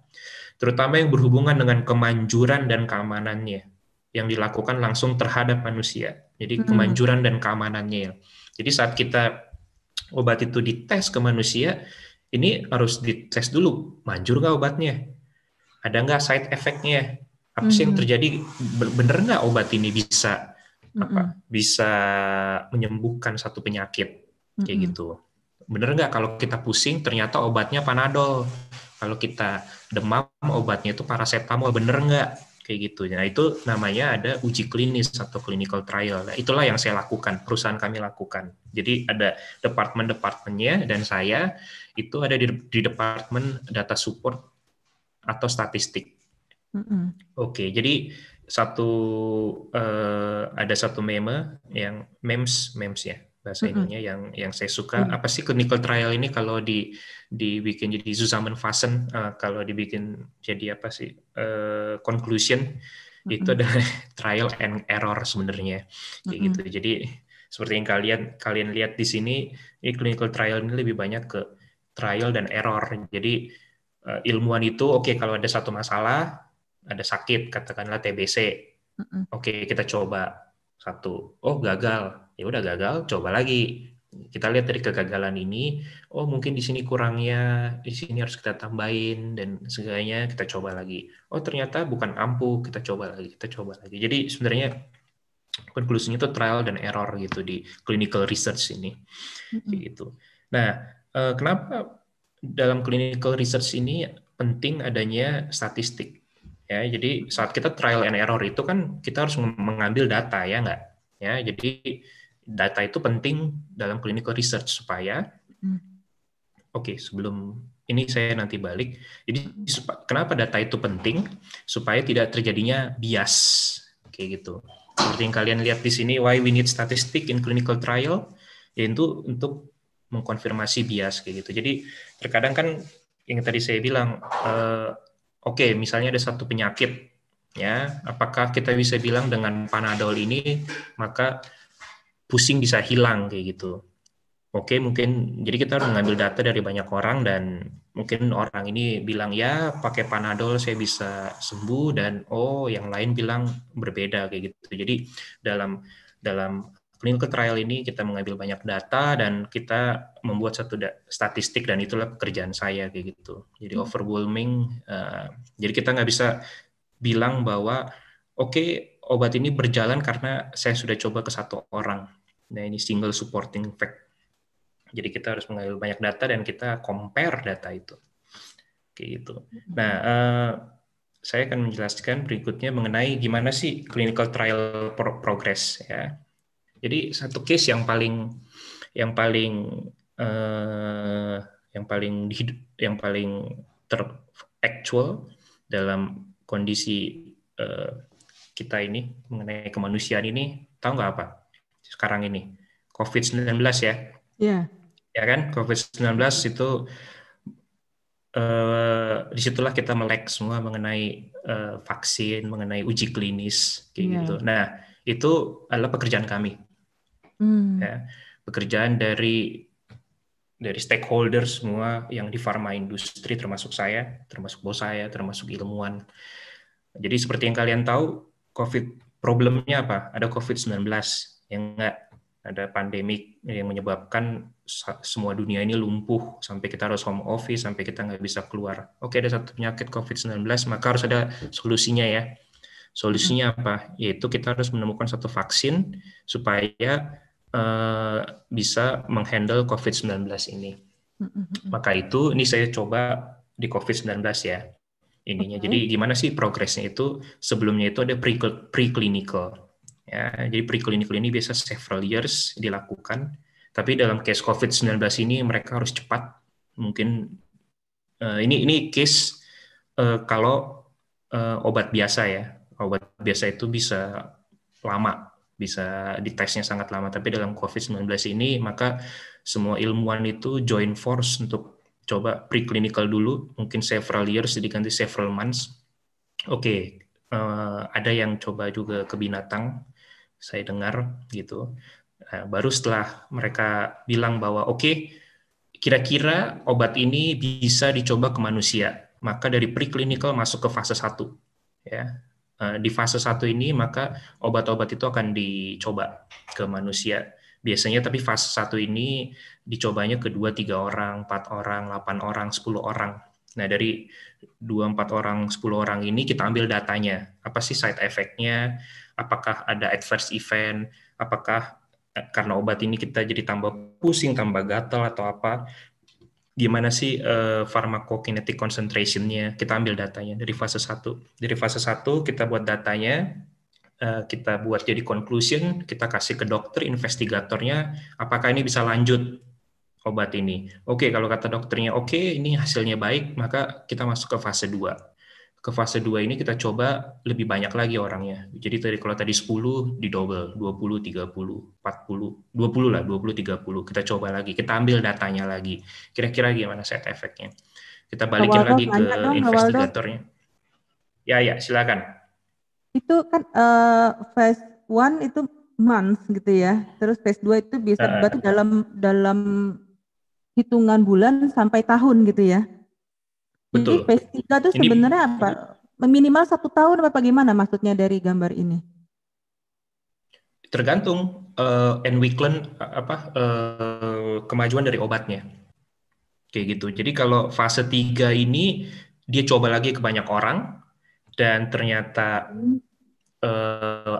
terutama yang berhubungan dengan kemanjuran dan keamanannya, yang dilakukan langsung terhadap manusia. Jadi kemanjuran dan keamanannya. Jadi saat kita obat itu dites ke manusia, ini harus dites dulu, manjur nggak obatnya? Ada nggak side effect-nya? Apa sih yang terjadi? Bener nggak obat ini bisa menyembuhkan satu penyakit? Kayak gitu. Bener nggak kalau kita pusing ternyata obatnya Panadol? Kalau kita demam obatnya itu paracetamol, bener nggak? Kayak gitu. Nah itu namanya ada uji klinis atau clinical trial. Nah, itulah yang saya lakukan, perusahaan kami lakukan. Jadi ada departemen-departemennya dan saya itu ada di departemen data support atau statistik. Oke, jadi ada satu memes ya bahasa ininya yang saya suka. Apa sih clinical trial ini kalau dibikin jadi Zusammenfassen, kalau dibikin jadi apa sih conclusion itu adalah trial and error sebenarnya kayak gitu. Jadi seperti yang kalian lihat di sini, ini clinical trial ini lebih banyak ke trial dan error. Jadi ilmuwan itu kalau ada satu masalah, ada sakit, katakanlah TBC. Oke, kita coba satu. Oh, gagal. Ya udah gagal, coba lagi. Kita lihat dari kegagalan ini, oh mungkin di sini kurangnya, di sini harus kita tambahin dan segalanya kita coba lagi. Oh, ternyata bukan ampuh, kita coba lagi. Jadi sebenarnya konklusinya itu trial dan error gitu di clinical research ini. Gitu. Nah, kenapa dalam clinical research ini penting adanya statistik? Ya, jadi saat kita trial and error itu kan kita harus mengambil data ya nggak? Ya, jadi data itu penting dalam clinical research supaya sebelum ini saya nanti balik. Jadi kenapa data itu penting? Supaya tidak terjadinya bias kayak gitu. Seperti yang kalian lihat di sini, why we need statistic in clinical trial, yaitu untuk mengkonfirmasi bias kayak gitu. Jadi terkadang kan yang tadi saya bilang, misalnya ada satu penyakit, ya, apakah kita bisa bilang dengan Panadol ini maka pusing bisa hilang kayak gitu? Mungkin jadi kita harus mengambil data dari banyak orang dan mungkin orang ini bilang ya pakai Panadol saya bisa sembuh dan yang lain bilang berbeda kayak gitu. Jadi dalam clinical trial ini kita mengambil banyak data dan kita membuat satu statistik dan itulah pekerjaan saya kayak gitu. Jadi overwhelming. Jadi kita nggak bisa bilang bahwa obat ini berjalan karena saya sudah coba ke satu orang. Nah ini single supporting fact. Jadi kita harus mengambil banyak data dan kita compare data itu. Kayak gitu. Nah, saya akan menjelaskan berikutnya mengenai gimana sih clinical trial progress ya. Jadi satu case yang paling actual dalam kondisi kita ini mengenai kemanusiaan ini, tahu nggak apa? Sekarang ini COVID-19 ya. Iya. ya kan? COVID-19 itu disitulah kita melek semua mengenai vaksin, mengenai uji klinis, kayak gitu. Iya. Nah, itu adalah pekerjaan kami, ya. Pekerjaan dari stakeholder semua yang di pharma industri, termasuk saya, termasuk bos saya, termasuk ilmuwan. Jadi seperti yang kalian tahu, problemnya apa? Ada COVID-19, yang enggak ada pandemik yang menyebabkan semua dunia ini lumpuh, sampai kita harus home office, sampai kita nggak bisa keluar. Oke, ada satu penyakit COVID-19, maka harus ada solusinya ya. Solusinya apa? Yaitu kita harus menemukan satu vaksin supaya bisa menghandle COVID-19 ini. Maka ini saya coba di COVID-19 ya. Ininya. Jadi gimana sih progresnya itu? Sebelumnya itu ada preclinical. Ya, jadi preclinical ini biasa several years dilakukan. Tapi dalam case COVID-19 ini mereka harus cepat. Mungkin ini case kalau obat biasa ya. Obat biasa itu bisa lama, bisa ditesnya sangat lama. Tapi dalam COVID-19 ini maka semua ilmuwan itu join force untuk coba preclinical dulu, mungkin several years diganti several months. Oke, ada yang coba juga ke binatang, saya dengar gitu. Baru setelah mereka bilang bahwa oke, kira-kira obat ini bisa dicoba ke manusia, maka dari preclinical masuk ke fase 1. Ya. Di fase 1 ini maka obat-obat itu akan dicoba ke manusia. Biasanya tapi fase 1 ini dicobanya ke 2-3 orang, 4 orang, 8 orang, 10 orang. Nah, dari 2-4 orang, 10 orang ini kita ambil datanya. Apa sih side effect-nya? Apakah ada adverse event? Apakah karena obat ini kita jadi tambah pusing, tambah gatal atau apa? Gimana sih pharmacokinetic concentration-nya? Kita ambil datanya dari fase 1. Dari fase 1 kita buat datanya, kita buat jadi conclusion, kita kasih ke dokter, investigatornya, apakah ini bisa lanjut obat ini. Oke, kalau kata dokternya oke, ini hasilnya baik, maka kita masuk ke fase 2. Ke fase 2 ini kita coba lebih banyak lagi orangnya. Jadi kalau tadi 10 di double, 20, 30, 40, 20 lah, 20, 30. Kita coba lagi, kita ambil datanya lagi. Kira-kira gimana side effect-nya. Kita balikin lagi ke investigatornya. Ya, silakan. Itu kan phase 1 itu months gitu ya. Terus phase 2 itu bisa berarti dalam hitungan bulan sampai tahun gitu ya. Betul. Jadi phase 3 itu sebenarnya apa? Minimal 1 tahun apa bagaimana maksudnya dari gambar ini? Tergantung kemajuan dari obatnya. Kayak gitu. Jadi kalau fase 3 ini dia coba lagi ke banyak orang dan ternyata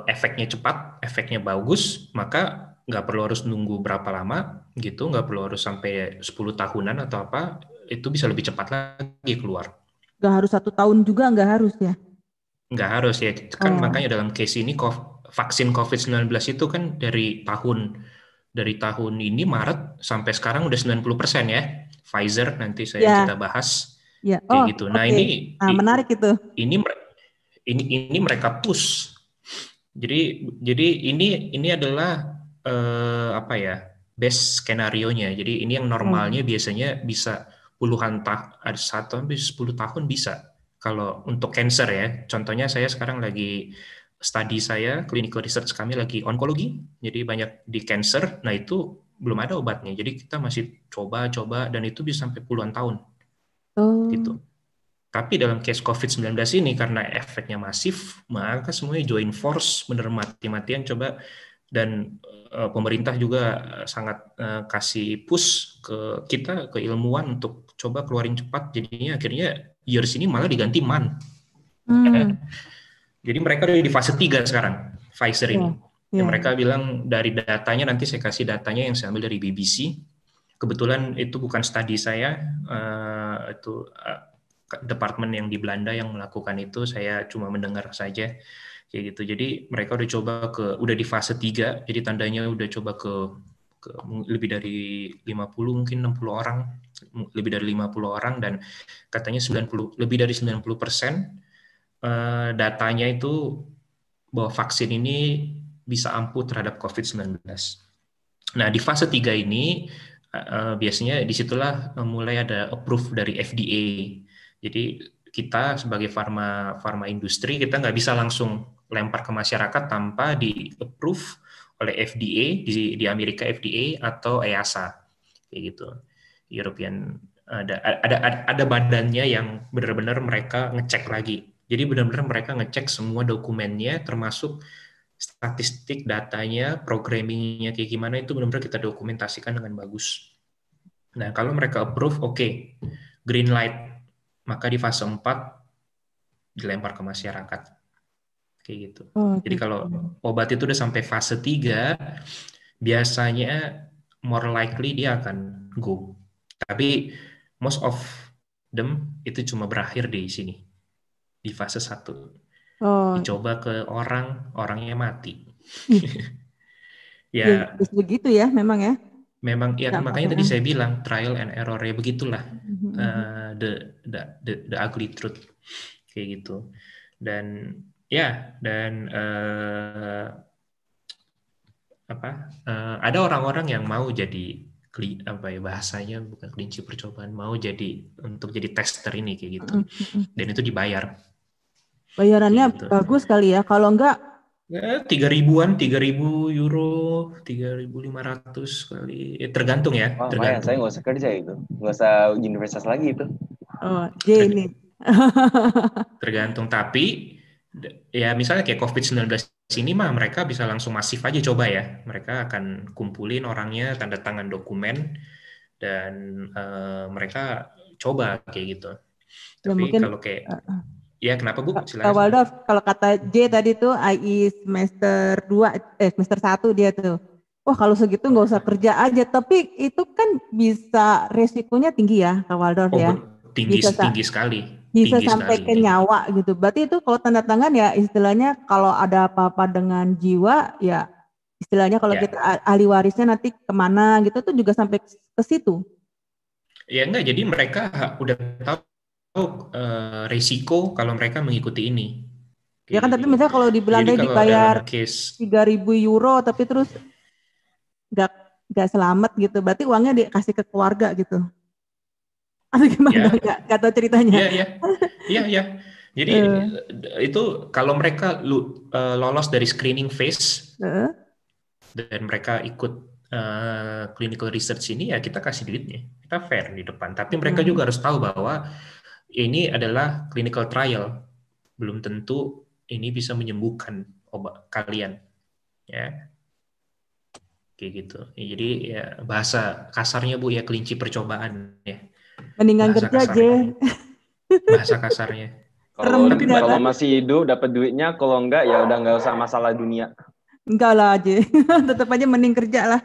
efeknya cepat, efeknya bagus, maka nggak perlu harus nunggu berapa lama gitu, nggak perlu harus sampai 10 tahunan atau apa, itu bisa lebih cepat lagi keluar. Nggak harus 1 tahun juga, nggak harus ya? Nggak harus ya, kan makanya dalam case ini vaksin COVID-19 itu kan dari tahun ini Maret sampai sekarang udah 90% ya. Pfizer nanti kita bahas. Ya. Kayak gitu. Nah, ini menarik itu. Ini mereka push. Jadi ini adalah best skenario-nya. Jadi ini yang normalnya biasanya bisa puluhan tahun, ada 1 sampai 10 tahun bisa. Kalau untuk cancer ya, contohnya saya sekarang lagi studi saya, clinical research kami lagi onkologi, jadi banyak di cancer. Nah, itu belum ada obatnya. Jadi kita masih coba dan itu bisa sampai puluhan tahun. Gitu. Tapi dalam case COVID-19 ini karena efeknya masif, maka semuanya join force, bener mati-matian coba, dan pemerintah juga sangat kasih push ke kita, ke ilmuwan untuk coba keluarin cepat. Jadinya akhirnya years ini malah diganti month. Jadi mereka udah di fase 3 sekarang, Pfizer ini. Yang mereka bilang dari datanya, nanti saya kasih datanya yang saya ambil dari BBC. Kebetulan itu bukan studi saya, itu departemen yang di Belanda yang melakukan itu, saya cuma mendengar saja kayak gitu. Jadi mereka udah di fase 3, jadi tandanya udah coba ke lebih dari 50, mungkin 60 orang, lebih dari 50 orang, dan katanya lebih dari 90% datanya itu bahwa vaksin ini bisa ampuh terhadap COVID-19. Nah, di fase 3 ini biasanya disitulah mulai ada approve dari FDA. Jadi kita sebagai farma industri, kita nggak bisa langsung lempar ke masyarakat tanpa di approve oleh FDA di Amerika, FDA atau EASA kayak gitu. European, ada badannya yang benar-benar mereka ngecek lagi. Jadi benar-benar mereka ngecek semua dokumennya, termasuk statistik datanya, programmingnya kayak gimana, itu benar-benar kita dokumentasikan dengan bagus. Nah, kalau mereka approve, oke, green light, maka di fase 4 dilempar ke masyarakat. Kayak gitu. Oh, Jadi gitu. kalau obat itu udah sampai fase 3, biasanya more likely dia akan go. Tapi most of them itu cuma berakhir di sini, di fase 1. Oh, Dicoba ke orangnya mati. ya Ya, begitu ya, memang ya. memang ya, Nggak makanya tadi apa-apa. saya bilang trial and error, ya begitulah Mhm. the ugly truth kayak gitu. Dan ada orang-orang yang mau jadi bahasanya bukan kelinci percobaan, mau untuk jadi tester ini kayak gitu, Mhm. dan itu dibayar kayak Bayarannya gitu. bagus kali ya. Kalau enggak, Ya, 3.000 euro, 3.500 kali, tergantung ya, Wah, lumayan, saya tergantung. nggak usah kerja itu. Nggak usah universitas lagi itu. oh, J ini. Tergantung, tapi ya misalnya kayak COVID-19 ini mah mereka bisa langsung masif aja coba ya. Mereka akan kumpulin orangnya, tanda tangan dokumen, dan mereka coba kayak gitu. Ya Tapi mungkin kalau kayak, ya kenapa Bu? Kak Silakan. Waldorf, kalau kata J tadi tuh IE semester 2, semester 1 dia tuh. Wah kalau segitu nggak usah kerja aja, tapi itu kan bisa resikonya tinggi ya Kak Waldorf Oh, ya. tinggi Bisa tinggi sekali, bisa tinggi sampai sekali. ke nyawa gitu. Berarti itu kalau tanda tangan ya istilahnya kalau ada apa-apa dengan jiwa ya istilahnya kalau Ya. kita ahli warisnya nanti kemana gitu tuh juga sampai ke situ. Ya enggak, jadi mereka udah tahu risiko kalau mereka mengikuti ini. Ya kan tapi Kayak misalnya kalau di Jadi Belanda kalau dibayar dalam case 3.000 euro tapi terus nggak nggak selamat gitu, berarti uangnya dikasih ke keluarga gitu. Atau gimana? ya, Nggak tahu ceritanya. ya. Jadi itu kalau mereka lolos dari screening phase dan mereka ikut clinical research ini, ya kita kasih duitnya, kita fair di depan. Tapi mereka juga harus tahu bahwa ini adalah clinical trial, belum tentu ini bisa menyembuhkan obat kalian, ya kayak gitu. Ya, jadi ya bahasa kasarnya Bu ya, kelinci percobaan ya. Mendingan Bahasa kerja aja. kasarnya. Bahasa kasarnya. Kalau Serem juga kalau kan? masih hidup dapat duitnya, kalau enggak ya udah nggak usah masalah dunia. Enggak lah aja. Tetap aja mending kerja lah.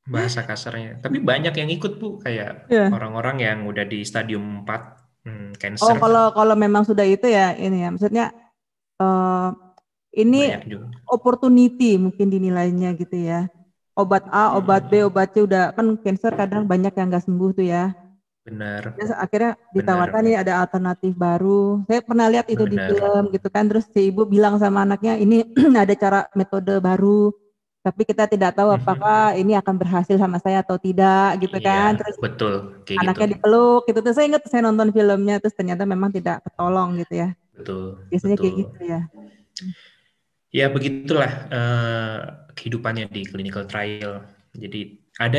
Bahasa kasarnya. Tapi banyak yang ikut Bu, kayak Ya. orang-orang yang udah di stadium 4 Oh cancer, kalau memang sudah itu ya ini ya. Maksudnya ini banyak juga. opportunity mungkin dinilainya gitu ya. Obat A, obat B, obat C udah kan cancer kadang banyak yang nggak sembuh tuh ya. Benar. Terus akhirnya Benar. ditawarkan nih ada alternatif baru. Saya pernah lihat itu di Benar. film gitu kan. Terus si ibu bilang sama anaknya ini ada cara metode baru. Tapi kita tidak tahu apakah ini akan berhasil sama saya atau tidak gitu kan. Iya, Terus betul kayak anaknya gitu. dipeluk gitu. Terus saya ingat saya nonton filmnya terus ternyata memang tidak ketolong gitu ya. Betul. Biasanya kayak Betul. gitu ya. Ya begitulah kehidupannya di clinical trial. Jadi ada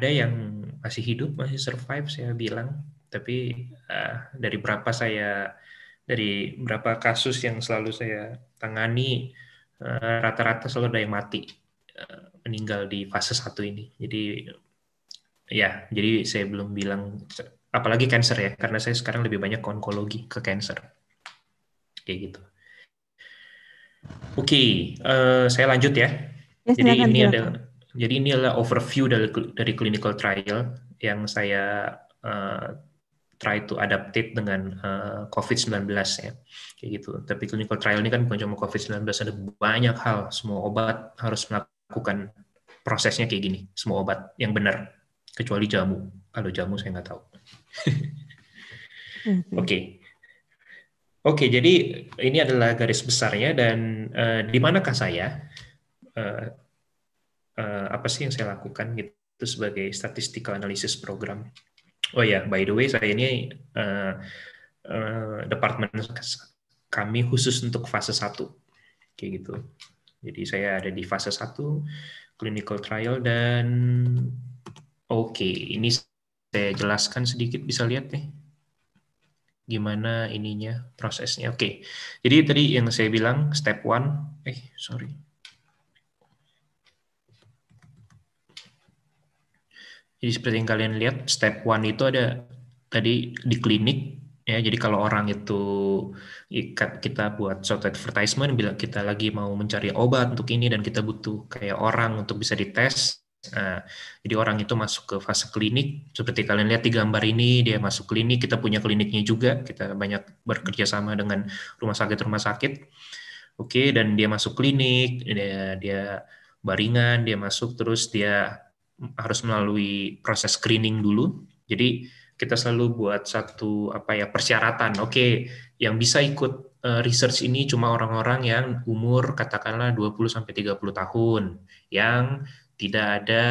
yang masih hidup, masih survive saya bilang. Tapi dari berapa kasus yang selalu saya tangani, rata-rata selalu ada yang mati, meninggal di fase 1 ini. Jadi saya belum bilang, apalagi cancer ya, karena saya sekarang lebih banyak onkologi ke cancer. Kayak gitu. Oke, saya lanjut ya. Ya silakan, Jadi ini adalah overview dari clinical trial yang saya try to adaptate dengan COVID-19 ya. Kayak gitu. Tapi clinical trial ini kan bukan cuma COVID-19, ada banyak hal. Semua obat harus melakukan prosesnya kayak gini. Semua obat yang benar, kecuali jamu. Kalau jamu saya nggak tahu. Oke, jadi ini adalah garis besarnya, dan di manakah saya, apa sih yang saya lakukan gitu. itu sebagai statistical analysis program. Oh ya, by the way, saya ini departemen kami khusus untuk fase 1, kayak gitu. Jadi saya ada di fase 1, clinical trial, dan oke, ini saya jelaskan sedikit, bisa lihat nih gimana ininya, prosesnya. Oke, jadi tadi yang saya bilang step 1, sorry. Jadi seperti yang kalian lihat, step 1 itu ada tadi di klinik, ya. Jadi kalau orang itu kita buat suatu advertisement, bilang kita lagi mau mencari obat untuk ini dan kita butuh kayak orang untuk bisa dites. Nah, jadi orang itu masuk ke fase klinik. Seperti kalian lihat di gambar ini, dia masuk klinik. Kita punya kliniknya juga. Kita banyak bekerja sama dengan rumah sakit. Oke, dan dia masuk klinik, dia baringan, dia masuk, terus dia harus melalui proses screening dulu. Jadi kita selalu buat satu persyaratan. Oke, yang bisa ikut research ini cuma orang-orang yang umur katakanlah 20-30 tahun, yang tidak ada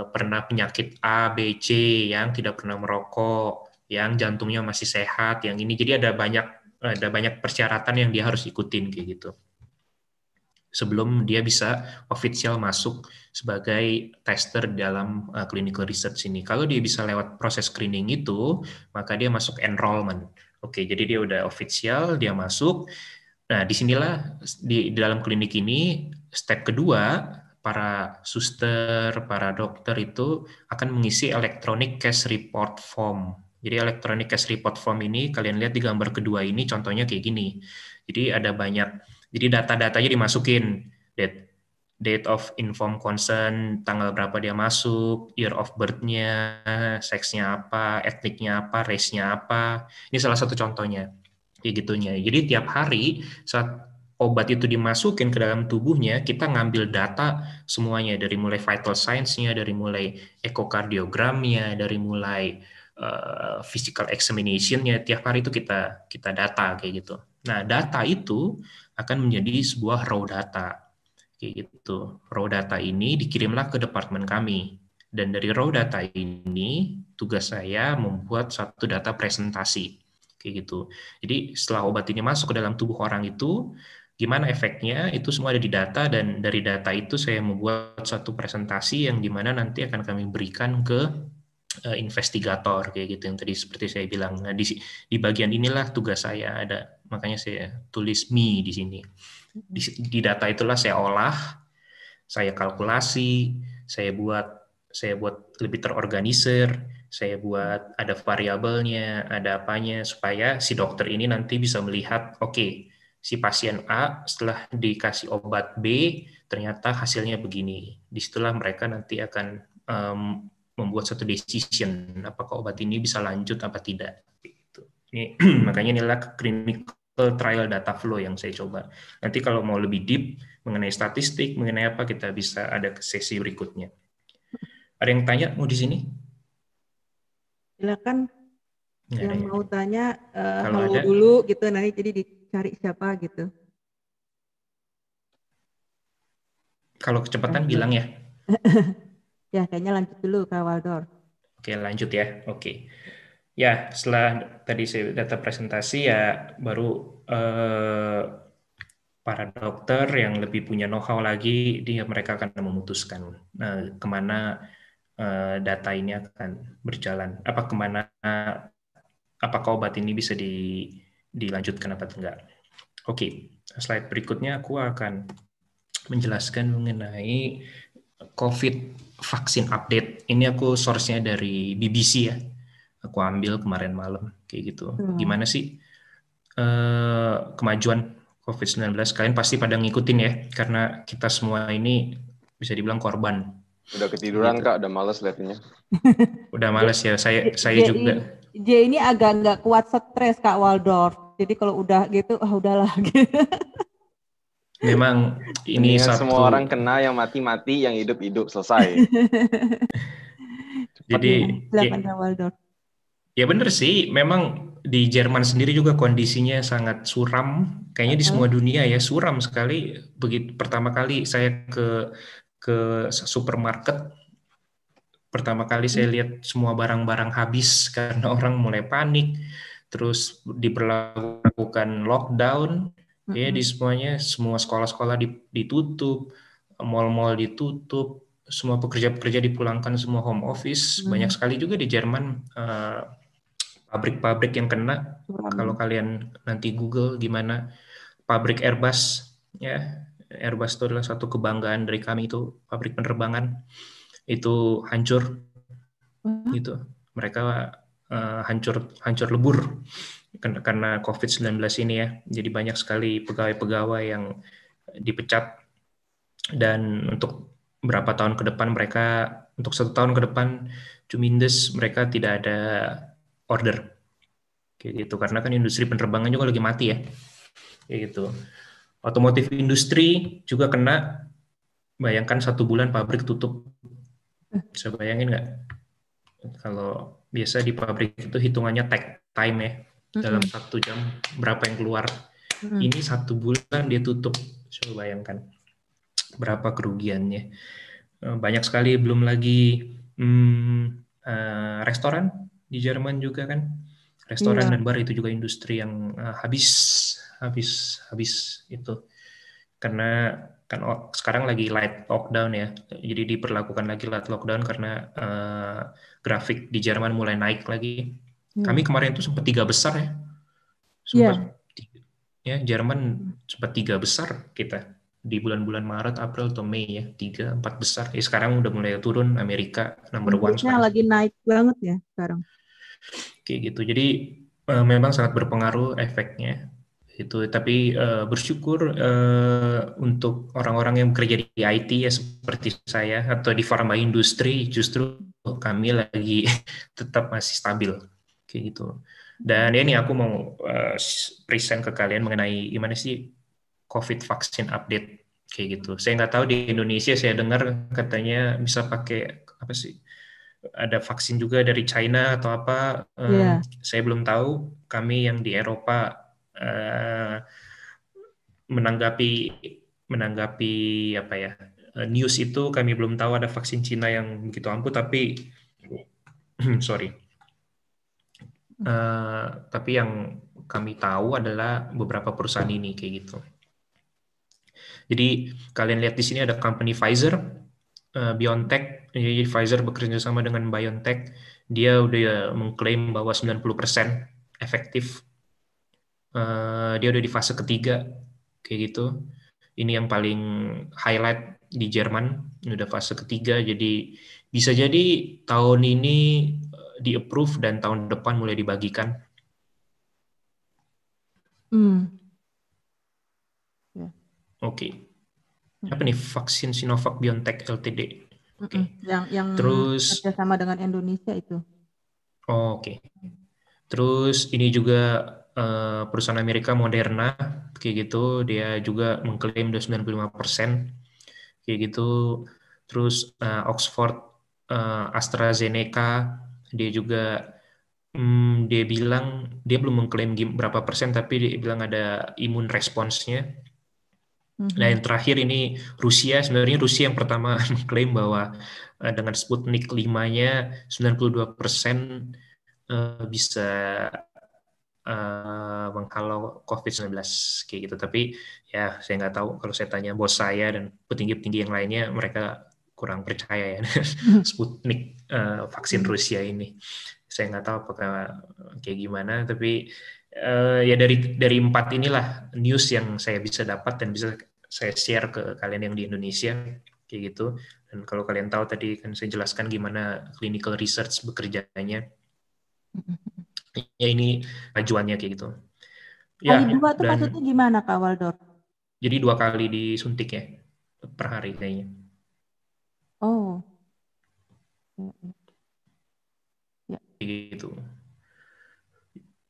pernah penyakit A, B, C, yang tidak pernah merokok, yang jantungnya masih sehat, yang ini. Jadi ada banyak persyaratan yang dia harus ikutin kayak gitu, sebelum dia bisa official masuk sebagai tester dalam clinical research ini. Kalau dia bisa lewat proses screening itu, maka dia masuk enrollment. Oke, jadi dia udah official, dia masuk. Nah, disinilah di dalam klinik ini, step kedua, para suster, para dokter itu akan mengisi electronic case report form. Jadi electronic case report form ini, kalian lihat di gambar kedua ini, contohnya kayak gini. Jadi ada banyak, jadi data-datanya dimasukin, date of informed consent, tanggal berapa dia masuk, year of birth-nya, seksnya apa, etniknya apa, race-nya apa. Ini salah satu contohnya, kayak gitunya. Jadi tiap hari saat obat itu dimasukin ke dalam tubuhnya, kita ngambil data semuanya, dari mulai vital signs-nya, dari mulai ekokardiogramnya, dari mulai physical examination-nya, tiap hari itu kita data kayak gitu. Nah, data itu akan menjadi sebuah raw data. Kayak gitu. Raw data ini dikirimlah ke departemen kami. Dan dari raw data ini, tugas saya membuat satu data presentasi. Kayak gitu. Jadi setelah obat ini masuk ke dalam tubuh orang itu, gimana efeknya, itu semua ada di data, dan dari data itu saya membuat satu presentasi yang dimana nanti akan kami berikan ke investigator, kayak gitu, yang tadi seperti saya bilang. Nah, di bagian inilah tugas saya ada, makanya saya tulis me di sini. Di data itulah saya olah, saya kalkulasi, saya buat lebih terorganisir, saya buat ada variabelnya, ada apanya, supaya si dokter ini nanti bisa melihat, oke, si pasien A setelah dikasih obat B ternyata hasilnya begini. Disitulah mereka nanti akan membuat satu decision, apakah obat ini bisa lanjut apa tidak. Gitu. Ini makanya inilah clinical trial data flow yang saya coba. Nanti kalau mau lebih deep mengenai statistik, mengenai apa, kita bisa ada ke sesi berikutnya. Ada yang tanya mau di sini? Silakan. Nggak yang ada, mau tanya kalau halo ada, dulu gitu, nanti jadi dicari siapa gitu. kalau kecepatan bilang ya. Ya, kayaknya lanjut dulu Kak Waldor. Oke, lanjut ya. Oke. Ya, setelah tadi saya data presentasi, ya baru para dokter yang lebih punya know-how lagi, mereka akan memutuskan kemana data ini akan berjalan. Apakah obat ini bisa dilanjutkan apa enggak. Oke, slide berikutnya aku akan menjelaskan mengenai COVID vaksin update. Ini aku source-nya dari BBC ya. Aku ambil kemarin malam, kayak gitu. Gimana sih kemajuan COVID-19? Kalian pasti pada ngikutin ya, karena kita semua ini bisa dibilang korban. Udah ketiduran gitu. Kak, udah males liatinnya. Udah males ya, saya juga. J ini agak nggak kuat stres Kak Waldorf. Jadi kalau udah gitu, udahlah. Memang ini satu. Semua orang kena, yang mati-mati, yang hidup-hidup, selesai. Jadi silakan Kak Waldorf. Ya benar sih, memang di Jerman sendiri juga kondisinya sangat suram. Kayaknya di semua dunia ya, suram sekali. Begitu pertama kali saya ke supermarket, Pertama kali saya lihat semua barang-barang habis karena orang mulai panik, terus diberlakukan lockdown, ya di semuanya, semua sekolah-sekolah ditutup, mal-mal ditutup, semua pekerja-pekerja dipulangkan, semua home office. Banyak sekali juga di Jerman pabrik-pabrik yang kena. Kalau kalian nanti Google gimana pabrik Airbus, ya Airbus itu adalah satu kebanggaan dari kami, itu pabrik penerbangan, itu hancur gitu. Mereka hancur lebur karena COVID-19 ini ya. Jadi banyak sekali pegawai-pegawai yang dipecat, dan untuk berapa tahun ke depan mereka, untuk 1 tahun ke depan cumindes mereka tidak ada order kayak gitu, karena kan industri penerbangan juga lagi mati ya kayak gitu. Otomotif industri juga kena. Bayangkan 1 bulan pabrik tutup. Bisa bayangin nggak? Kalau biasa di pabrik itu hitungannya tag time ya, dalam 1 jam berapa yang keluar. Ini 1 bulan dia tutup. Coba bayangkan berapa kerugiannya. Banyak sekali, belum lagi restoran di Jerman juga kan. Restoran dan bar itu juga industri yang habis itu. Karena kan sekarang lagi light lockdown ya, jadi diperlakukan lagi light lockdown karena grafik di Jerman mulai naik lagi. Kami kemarin itu sempat 3 besar ya, ya Jerman sempat 3 besar kita di bulan-bulan Maret, April atau Mei ya, 3-4 besar. Sekarang udah mulai turun. Amerika number 1 sekarang. Lagi naik banget ya sekarang. Kayak gitu. Jadi memang sangat berpengaruh efeknya itu. Tapi bersyukur untuk orang-orang yang bekerja di IT ya seperti saya atau di pharma industri, justru kami lagi tetap masih stabil kayak gitu. Dan ini aku mau present ke kalian mengenai gimana sih COVID vaksin update kayak gitu. Saya nggak tahu di Indonesia, saya dengar katanya bisa pakai apa sih? Ada vaksin juga dari China atau apa? Saya belum tahu. Kami yang di Eropa menanggapi apa ya, news itu, kami belum tahu ada vaksin Cina yang begitu ampuh. Tapi sorry. Tapi yang kami tahu adalah beberapa perusahaan ini kayak gitu. Jadi kalian lihat di sini ada company Pfizer, BioNTech. Jadi Pfizer bekerja sama dengan BioNTech. Dia udah mengklaim bahwa 90% efektif. Dia udah di fase ketiga kayak gitu. Ini yang paling highlight di Jerman, ini udah fase ketiga. Jadi bisa jadi tahun ini di-approve dan tahun depan mulai dibagikan. Oke. Apa nih vaksin Sinovac BioNTech Ltd? Yang terus kerjasama dengan Indonesia itu. Oke. Terus ini juga perusahaan Amerika Moderna kayak gitu, dia juga mengklaim udah 95% kayak gitu. Terus Oxford AstraZeneca, dia juga dia bilang dia belum mengklaim berapa persen, tapi dia bilang ada imun responsnya. Nah, yang terakhir ini Rusia. Sebenarnya Rusia yang pertama mengklaim bahwa dengan Sputnik 5-nya 92% bisa menghalau COVID-19 kayak gitu. Tapi ya saya nggak tahu, kalau saya tanya bos saya dan petinggi-petinggi yang lainnya, mereka kurang percaya ya Sputnik vaksin Rusia ini. Saya nggak tahu apakah kayak gimana, tapi ya dari 4 inilah news yang saya bisa dapat dan bisa saya share ke kalian yang di Indonesia kayak gitu. Dan kalau kalian tahu tadi kan saya jelaskan gimana clinical research bekerjanya. Ya ini ajuannya kayak gitu. Ya, kali 2 tuh maksudnya gimana Kak Waldorf? Jadi 2 kali disuntik ya per hari kayaknya. Oh. Ya. Gitu.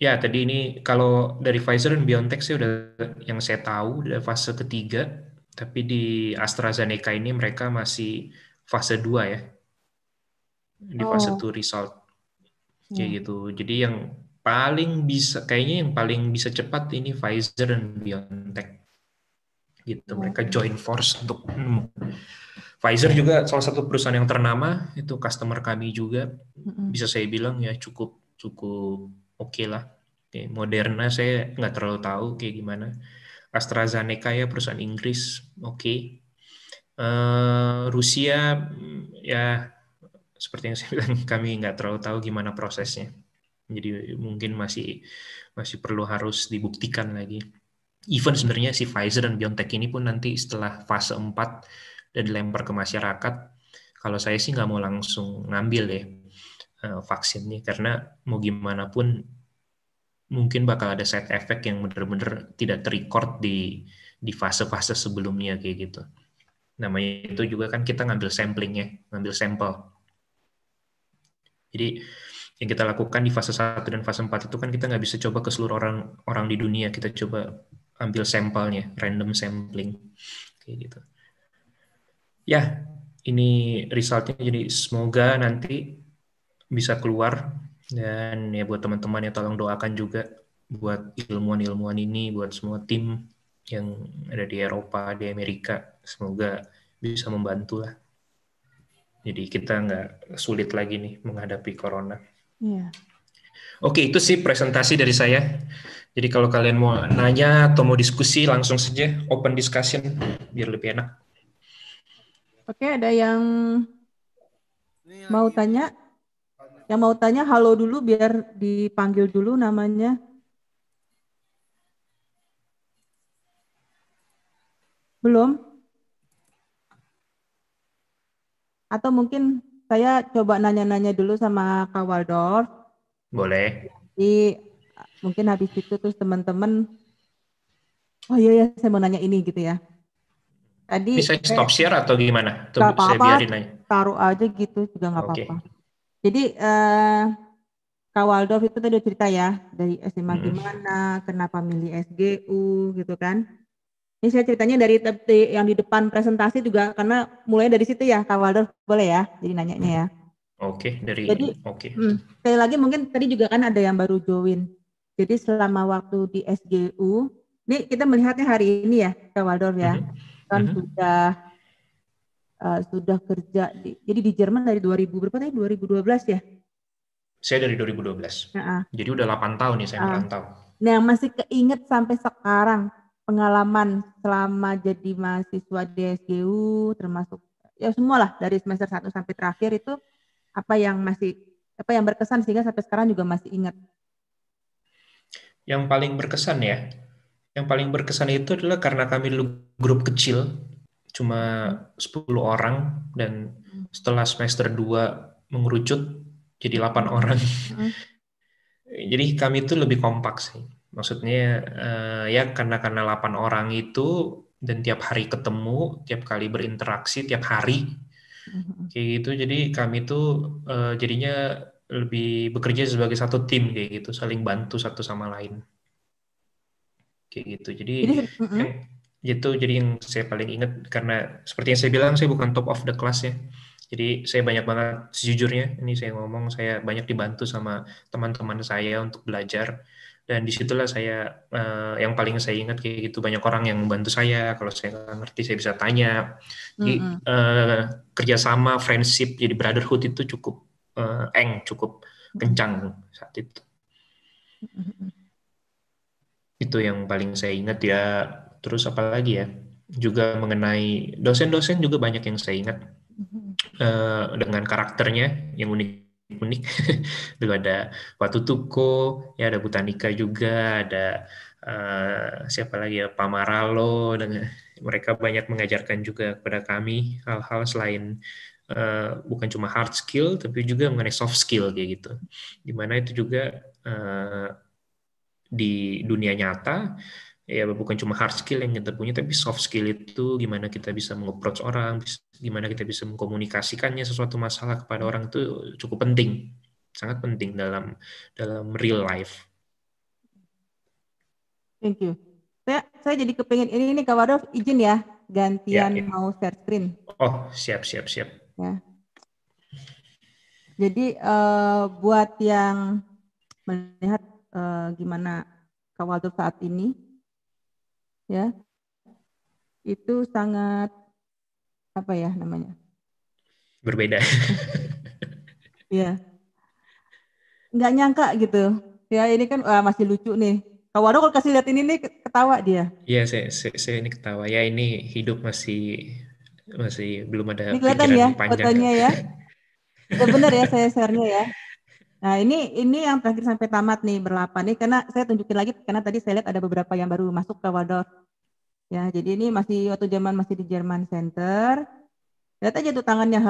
Ya, tadi ini kalau dari Pfizer dan BioNTech sih udah, yang saya tahu udah fase ketiga, tapi di AstraZeneca ini mereka masih fase 2 ya. Di fase 2 result. Kayak gitu. Jadi yang paling bisa, kayaknya yang paling bisa cepat ini Pfizer dan BioNTech. Gitu. Mereka join force untuk Pfizer juga salah satu perusahaan yang ternama, itu customer kami juga. Mm-mm. Bisa saya bilang ya cukup cukup oke lah. Oke, Moderna saya nggak terlalu tahu kayak gimana. AstraZeneca ya perusahaan Inggris, oke. Rusia ya seperti yang saya bilang kami nggak terlalu tahu gimana prosesnya. Jadi mungkin masih masih perlu harus dibuktikan lagi. Even sebenarnya si Pfizer dan BioNTech ini pun nanti setelah fase 4 dan dilempar ke masyarakat, kalau saya sih nggak mau langsung ngambil ya vaksinnya, karena mau gimana pun mungkin bakal ada side effect yang benar-benar tidak terrecord di fase-fase sebelumnya kayak gitu. Namanya itu juga kan kita ngambil samplingnya, ngambil sampel. Jadi yang kita lakukan di fase 1 dan fase 4 itu kan kita nggak bisa coba ke seluruh orang di dunia, kita coba ambil sampelnya, random sampling kayak gitu. Ya, ini resultnya, jadi semoga nanti bisa keluar, dan ya buat teman-teman ya tolong doakan juga buat ilmuwan-ilmuwan ini, buat semua tim yang ada di Eropa, di Amerika, semoga bisa membantu lah. Jadi kita nggak sulit lagi nih menghadapi corona. Iya. Oke, itu sih presentasi dari saya. Jadi kalau kalian mau nanya atau mau diskusi, langsung saja open discussion biar lebih enak. Oke, ada yang mau tanya? Yang mau tanya halo dulu biar dipanggil dulu namanya. Belum? Atau mungkin saya coba nanya-nanya dulu sama Kak Waldorf. Boleh. Jadi mungkin habis itu terus teman-teman, oh iya ya saya mau nanya ini gitu ya. Tadi Bisa stop share atau gimana? Atau nggak saya apa-apa, biarin aja? taruh aja gitu juga nggak Oke. apa-apa. Jadi Kak Waldorf itu tadi udah cerita ya dari SMA gimana, kenapa milih SGU gitu kan. Ini saya ceritanya dari yang di depan presentasi juga karena mulai dari situ ya Kak Waldorf, boleh ya? Jadi nanyanya ya. Oke, Jadi oke. sekali lagi mungkin tadi juga kan ada yang baru join. Jadi selama waktu di SGU, ini kita melihatnya hari ini ya Kak Waldorf ya, kan sudah kerja jadi di Jerman dari 2000 berapa tadi 2012 ya? Saya dari 2012. Nah, Jadi udah 8 tahun nih saya merantau. Nah, masih keinget sampai sekarang pengalaman selama jadi mahasiswa di SGU termasuk ya semualah dari semester 1 sampai terakhir itu apa yang berkesan sehingga sampai sekarang juga masih ingat. Yang paling berkesan ya, yang paling berkesan itu adalah karena kami dulu grup kecil, cuma 10 orang, dan setelah semester 2 mengerucut jadi 8 orang. Jadi kami itu lebih kompak sih. Maksudnya ya karena 8 orang itu dan tiap hari ketemu, tiap kali berinteraksi, tiap hari kayak gitu. Jadi kami itu jadinya lebih bekerja sebagai satu tim kayak gitu, saling bantu satu sama lain. Kayak gitu. Jadi yang jadi yang saya paling ingat, karena seperti yang saya bilang saya bukan top of the class ya. Jadi saya banyak banget, sejujurnya ini saya ngomong, saya banyak dibantu sama teman-teman saya untuk belajar, dan disitulah saya yang paling saya ingat kayak gitu, banyak orang yang membantu saya, kalau saya nggak ngerti saya bisa tanya. Jadi kerjasama, friendship, jadi brotherhood itu cukup cukup kencang saat itu. Itu yang paling saya ingat ya. Terus apa lagi ya, juga mengenai dosen-dosen juga banyak yang saya ingat dengan karakternya yang unik-unik. Dulu ada Watu Tuko, ya ada Botanika juga, ada siapa lagi ya, Pamaralo, dan mereka banyak mengajarkan juga kepada kami hal-hal selain bukan cuma hard skill tapi juga mengenai soft skill kayak gitu. Dimana itu juga di dunia nyata ya bukan cuma hard skill yang kita punya, tapi soft skill itu gimana kita bisa meng-approach orang, gimana kita bisa mengkomunikasikannya sesuatu masalah kepada orang, itu cukup penting, sangat penting dalam real life. Thank you. Saya jadi kepengen ini nih Kak Waldorf, izin ya gantian Ya. mau share screen. Oh, siap. Ya. Jadi buat yang melihat gimana Kak Waldorf saat ini, ya itu sangat apa ya namanya? Berbeda. Iya, nggak nyangka gitu. Ya ini kan masih lucu nih. Kak Wado kalau kasih lihat ini nih ketawa dia. Iya, saya ini ketawa. Ya ini hidup masih masih belum Ini ada kelihatan ya pikiran panjang. fotonya ya. Ya benar ya saya share-nya ya. Nah ini yang terakhir sampai tamat nih berlapan nih karena saya tunjukin lagi karena tadi saya lihat ada beberapa yang baru masuk ke Waldorf. Ya jadi ini masih waktu zaman masih di German Center. Lihat aja tuh tangannya.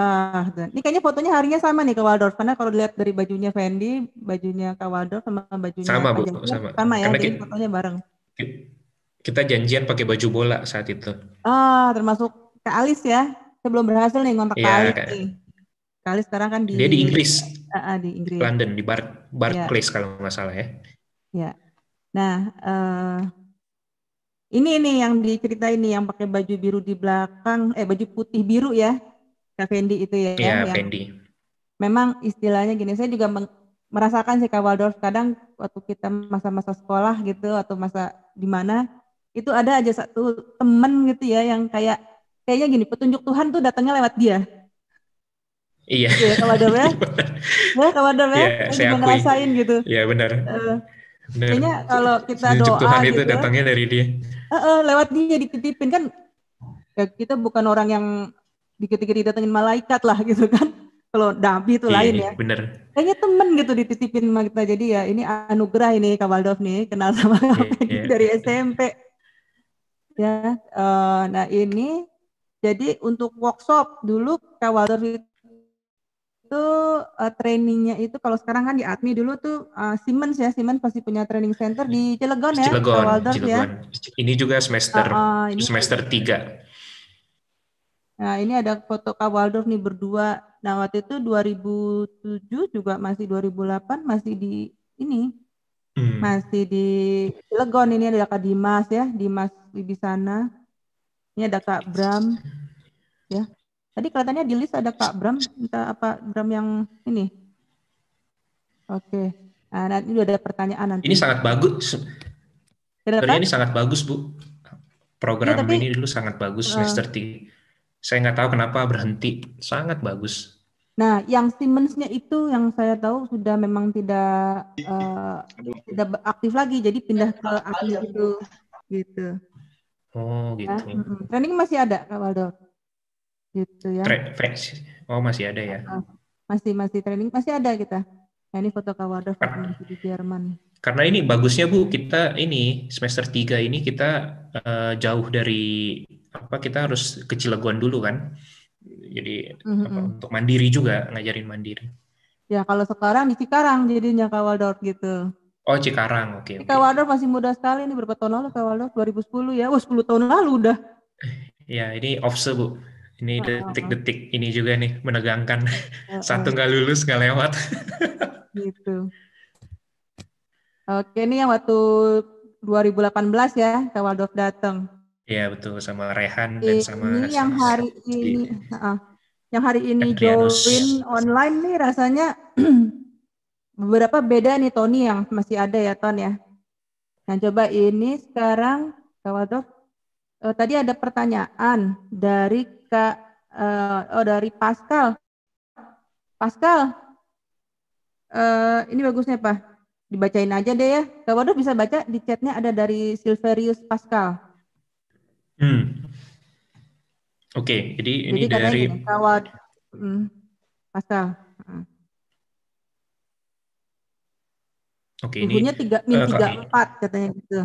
Ini kayaknya fotonya harinya sama nih ke Waldorf karena kalau dilihat dari bajunya Fendi, bajunya Kak Waldorf sama bajunya Sama, Pak Bu, Jajah sama. sama ya. Karena Jadi fotonya bareng. kita janjian pakai baju bola saat itu. Termasuk Kak Alis ya. Saya belum berhasil nih ngontak Kak Iya, Alis nih. Kak Alis sekarang kan dia di Inggris, di Inggris. London, di Ya, Barclays kalau nggak salah ya. ya. Nah, ini nih yang diceritain nih yang pakai baju biru di belakang, baju putih biru ya, Kak Fendi itu ya, Iya, yang Fendi. memang istilahnya gini, saya juga merasakan sih Kak Waldorf kadang waktu kita masa-masa sekolah gitu atau masa di mana itu ada aja satu temen gitu ya yang kayaknya gini petunjuk Tuhan tuh datangnya lewat dia. Iya. Gitu ya Kak Waldorf ya. Ya Kak Waldorf ya, Iya, saya saya juga akui. ngerasain gitu. Iya, benar. Benar. Kayaknya kalau kita Petunjuk doa Tuhan itu gitu, datangnya dari dia. lewat dia dititipin kan. Ya, kita bukan orang yang dikit-dikit didatengin malaikat lah gitu kan. Kalau nabi itu lain Iya, ya. benar. Kayaknya temen gitu dititipin sama kita. Jadi ya ini anugerah ini Kak Waldorf nih kenal sama Kak Fendi Iya. dari SMP. Ya, nah ini jadi untuk workshop dulu Kak Waldorf itu trainingnya itu kalau sekarang kan di ATMI dulu tuh Siemens ya, Siemens pasti punya training center di Cilegon ya, Kak Cilegon, Waldorf ya. Cilegon. Ini juga semester Ini semester 3. Nah, ini ada foto Kak Waldorf nih berdua. Nah, waktu itu 2007 juga masih 2008 masih di ini, masih di Cilegon. Ini ada Kak Dimas ya, Dimas di sana. Ini ada Kak Bram ya. Tadi kelihatannya di list ada Kak Bram, entah apa Bram yang ini. Oke. Nah, nanti udah ada pertanyaan nanti. Ini sangat bagus. Kenapa? Ini sangat bagus, Bu. Program Ya, tapi, ini dulu sangat bagus semester 3. Saya nggak tahu kenapa berhenti. Sangat bagus. Nah, yang Siemens-nya itu yang saya tahu sudah memang tidak aktif lagi, jadi pindah ke ATMI gitu. Oh, gitu. Ya. Training masih ada Kak Waldorf, gitu ya. Oh, masih ada ya. Masih training masih ada kita. Nah, ini foto Kak Waldorf masih di Jerman. Karena ini bagusnya Bu, kita ini semester 3 ini kita jauh dari kita harus ke Cilegon dulu kan. Jadi untuk mandiri juga, ngajarin mandiri. Ya, kalau sekarang di Cikarang jadinya Kak Waldorf gitu. Oh, Cikarang, oke. Kak Waldorf masih muda sekali ini berapa tahun lalu Kak Waldorf 2010 ya. 10 tahun lalu udah. Ya, ini offse Bu. Ini detik-detik ini juga nih menegangkan. Satu nggak lulus, nggak lewat. Gitu. Oke, ini yang waktu 2018 ya, Kak Waldorf datang. Iya betul, sama Rehan dan sama ini yang hari ini, yang hari ini join online nih rasanya beberapa beda nih Tony yang masih ada ya Ton ya. Nah coba ini sekarang Kak Waldorf, tadi ada pertanyaan dari dari Pascal. Pascal, ini bagusnya Pak. Dibacain aja deh ya. Kak Waldorf bisa baca di chatnya ada dari Silverius Pascal. Oke, jadi ini dari gini, Kak Waldorf Pascal. Oke, suhunya ini 3-4 katanya gitu.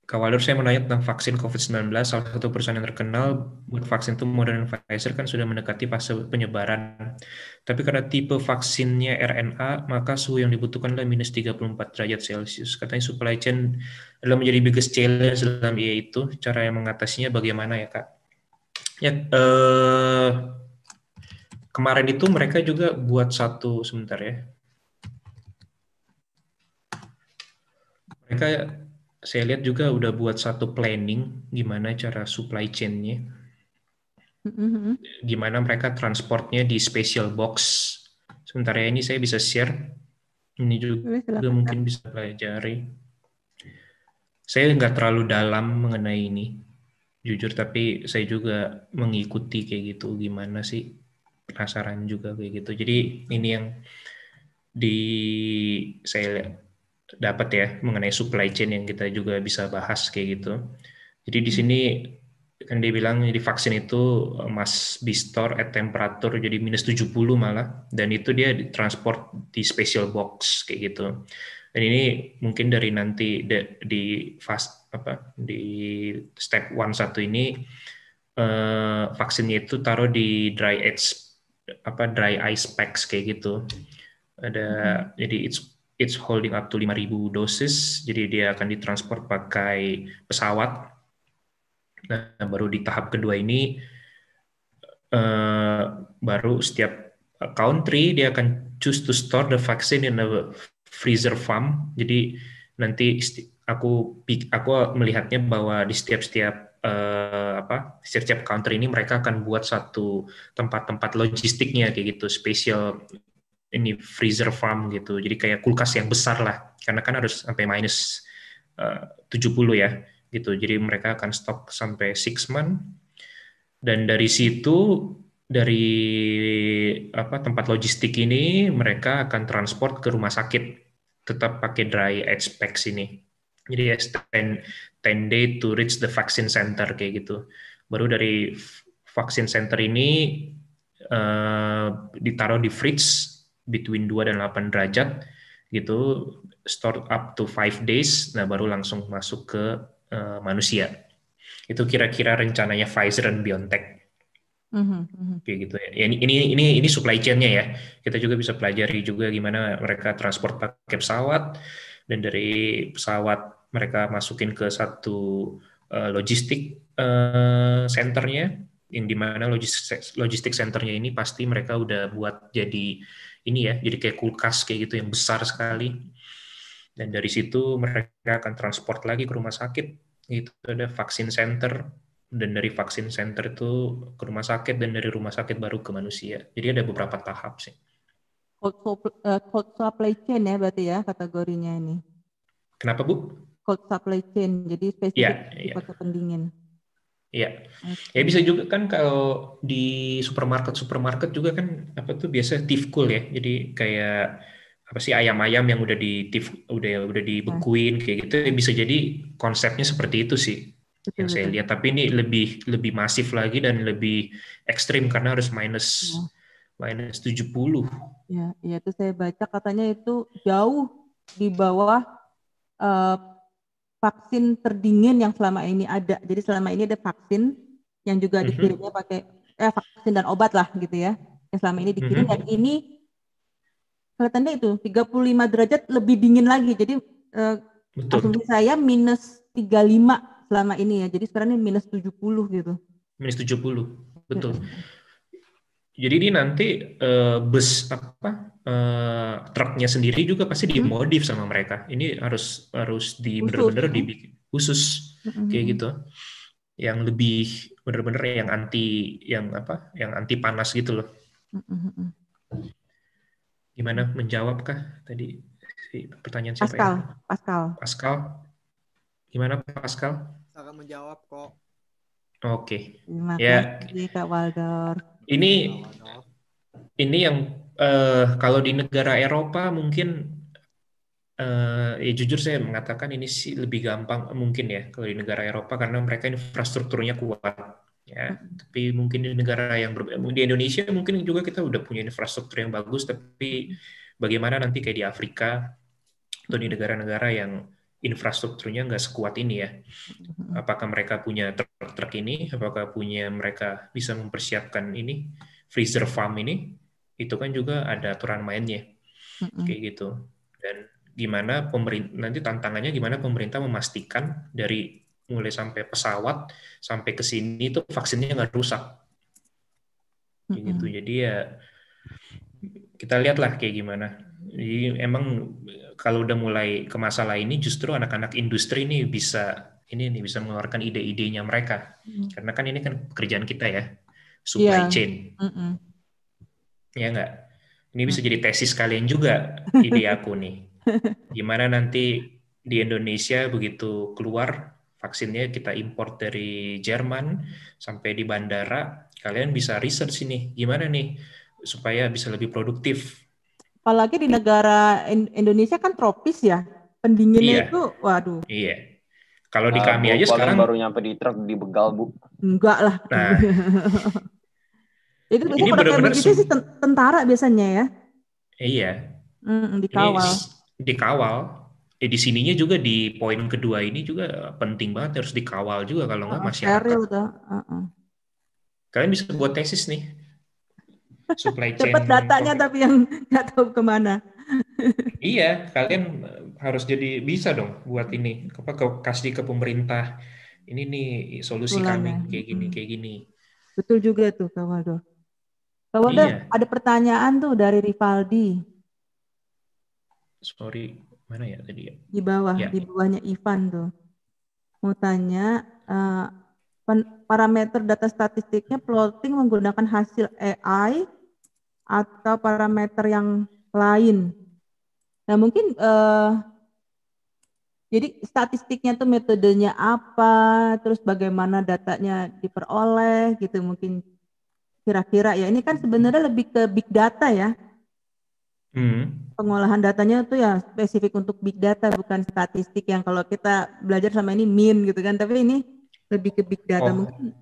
Kak Waldorf, saya mau nanya tentang vaksin COVID-19. Salah satu perusahaan yang terkenal buat vaksin itu Moderna dan Pfizer kan sudah mendekati fase penyebaran. Tapi karena tipe vaksinnya RNA, maka suhu yang dibutuhkan adalah minus 34 derajat Celcius. Katanya supply chain adalah menjadi biggest challenge dalam itu. Cara yang mengatasinya bagaimana ya Kak? Ya, kemarin itu mereka juga buat satu, sebentar ya. Mereka saya lihat juga udah buat satu planning gimana cara supply chain-nya. Gimana mereka transportnya di special box. Sementara ini saya bisa share. Ini juga mungkin bisa pelajari. Saya nggak terlalu dalam mengenai ini. jujur, tapi saya juga mengikuti kayak gitu, gimana sih, penasaran juga kayak gitu. Jadi ini yang saya dapat ya mengenai supply chain yang kita juga bisa bahas kayak gitu. Jadi di sini kan dia bilang di vaksin itu must be stored at temperature jadi -70 malah, dan itu dia ditransport di special box kayak gitu. Dan ini mungkin dari nanti di step 1 ini vaksinnya itu taruh di dry ice packs kayak gitu. Jadi it's holding up to 5.000 dosis. Jadi dia akan ditransport pakai pesawat. Nah, baru di tahap kedua ini baru setiap country dia akan choose to store the vaccine in a freezer farm. Jadi nanti aku melihatnya bahwa di setiap country ini mereka akan buat satu tempat-tempat logistiknya kayak gitu, spesial ini freezer farm gitu. Jadi kayak kulkas yang besar lah, karena kan harus sampai -70 ya gitu. Jadi mereka akan stok sampai 6 month. Dan dari situ, dari tempat logistik ini mereka akan transport ke rumah sakit, tetap pakai dry ice packs ini. Jadi 10 day to reach the vaccine center kayak gitu. Baru dari vaksin center ini ditaruh di fridge between 2 dan 8 derajat gitu, store up to 5 days. Nah, baru langsung masuk ke manusia. Itu kira-kira rencananya Pfizer dan BioNTech. Kayak gitu ya. Ini supply chain-nya ya. Kita juga bisa pelajari juga gimana mereka transport pakai pesawat, dan dari pesawat mereka masukin ke satu logistik centernya, yang dimana logistik centernya ini pasti mereka udah buat jadi ini ya, jadi kayak kulkas kayak gitu yang besar sekali. Dan dari situ mereka akan transport lagi ke rumah sakit. Itu ada vaksin center, dan dari vaksin center itu ke rumah sakit, dan dari rumah sakit baru ke manusia. Jadi ada beberapa tahap sih. Cold supply chain ya berarti ya kategorinya ini. Kenapa, Bu? Cold supply chain, jadi spesifik pakai pendingin. Iya. Ya bisa juga kan kalau di supermarket juga kan biasa Tifcool ya. Jadi kayak ayam-ayam yang udah dibekuin kayak gitu. Ya bisa jadi konsepnya seperti itu sih. Yang saya lihat, tapi ini lebih masif lagi dan lebih ekstrim karena harus -70. Ya, itu saya baca katanya itu jauh di bawah vaksin terdingin yang selama ini ada. Jadi selama ini ada vaksin yang juga dikirimnya pakai vaksin dan obat lah gitu ya. Yang selama ini dikirim, dan ini kelihatannya itu 35 derajat lebih dingin lagi. Jadi asumsi saya -35 selama ini ya. Jadi sekarang ini -70 gitu. -70, betul. Jadi ini nanti truknya sendiri juga pasti dimodif sama mereka. Ini harus benar-benar dibikin khusus kayak gitu, yang lebih benar-benar yang anti panas gitu loh. Gimana, menjawabkah tadi pertanyaan siapa ya? Pascal. Gimana Pascal? Akan menjawab kok. Oke. Terima kasih Kak Waldor. Ini yang kalau di negara Eropa mungkin ya jujur saya mengatakan ini sih lebih gampang mungkin ya kalau di negara Eropa, karena mereka infrastrukturnya kuat ya. Tapi mungkin di negara yang di Indonesia mungkin juga kita udah punya infrastruktur yang bagus, tapi bagaimana nanti kayak di Afrika atau di negara-negara yang infrastrukturnya nggak sekuat ini ya. Apakah mereka punya truk ini? Apakah mereka bisa mempersiapkan ini freezer farm ini? Itu kan juga ada aturan mainnya kayak gitu. Dan gimana nanti tantangannya gimana pemerintah memastikan dari mulai sampai pesawat sampai ke sini itu vaksinnya nggak rusak kayak gitu. Jadi ya kita lihatlah kayak gimana. Jadi emang kalau udah mulai ke masalah ini, justru anak-anak industri ini bisa mengeluarkan ide-idenya mereka, karena kan ini kan pekerjaan kita ya, supply chain. Ya nggak? Ini bisa jadi tesis kalian juga, ide aku nih. Gimana nanti di Indonesia begitu keluar vaksinnya kita import dari Jerman sampai di bandara, kalian bisa research ini gimana nih supaya bisa lebih produktif. Apalagi di negara Indonesia kan tropis ya, pendinginnya Iya, itu, waduh, iya. Kalau di kami Bu, aja paling sekarang, baru nyampe di truk dibegal, Bu. enggak lah. nah Itu biasanya ini kalau kayak benar-benar begitu sih tentara biasanya ya, iya. Ini dikawal. dikawal. Di sininya juga di poin kedua ini juga penting banget harus dikawal juga kalau nggak Steril masyarakat. tuh. Kalian bisa buat tesis nih, supply Dapat chain datanya tapi yang nggak tahu kemana. Iya, kalian harus jadi bisa dong buat ini. Kasih ke pemerintah. Ini nih solusi kami Tulannya. kayak gini, kayak gini. Betul juga tuh Kak Waldo. Kak Waldo, Iya, ada pertanyaan tuh dari Rivaldi sorry, mana ya tadi ya? di bawah, Ya, di bawahnya Ivan tuh. Mau tanya, parameter data statistiknya plotting menggunakan hasil AI atau parameter yang lain. Nah mungkin jadi statistiknya tuh metodenya apa, terus bagaimana datanya diperoleh gitu mungkin kira-kira ya. Ini kan sebenarnya lebih ke big data ya. Pengolahan datanya tuh ya spesifik untuk big data bukan statistik yang kalau kita belajar sama ini mean gitu kan. Tapi ini lebih ke big data oh, mungkin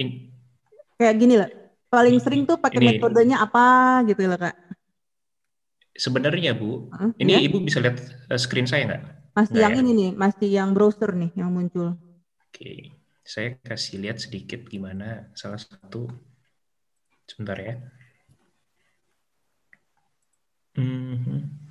in- kayak gini lah. Paling sering tuh pakai ini metodenya apa gitu loh Kak. sebenarnya Bu, Ya, ini Ibu bisa lihat screen saya nggak? masih Nggak yang ya? ini nih, masih yang browser nih yang muncul. Oke, saya kasih lihat sedikit gimana salah satu. Sebentar ya. Mhm.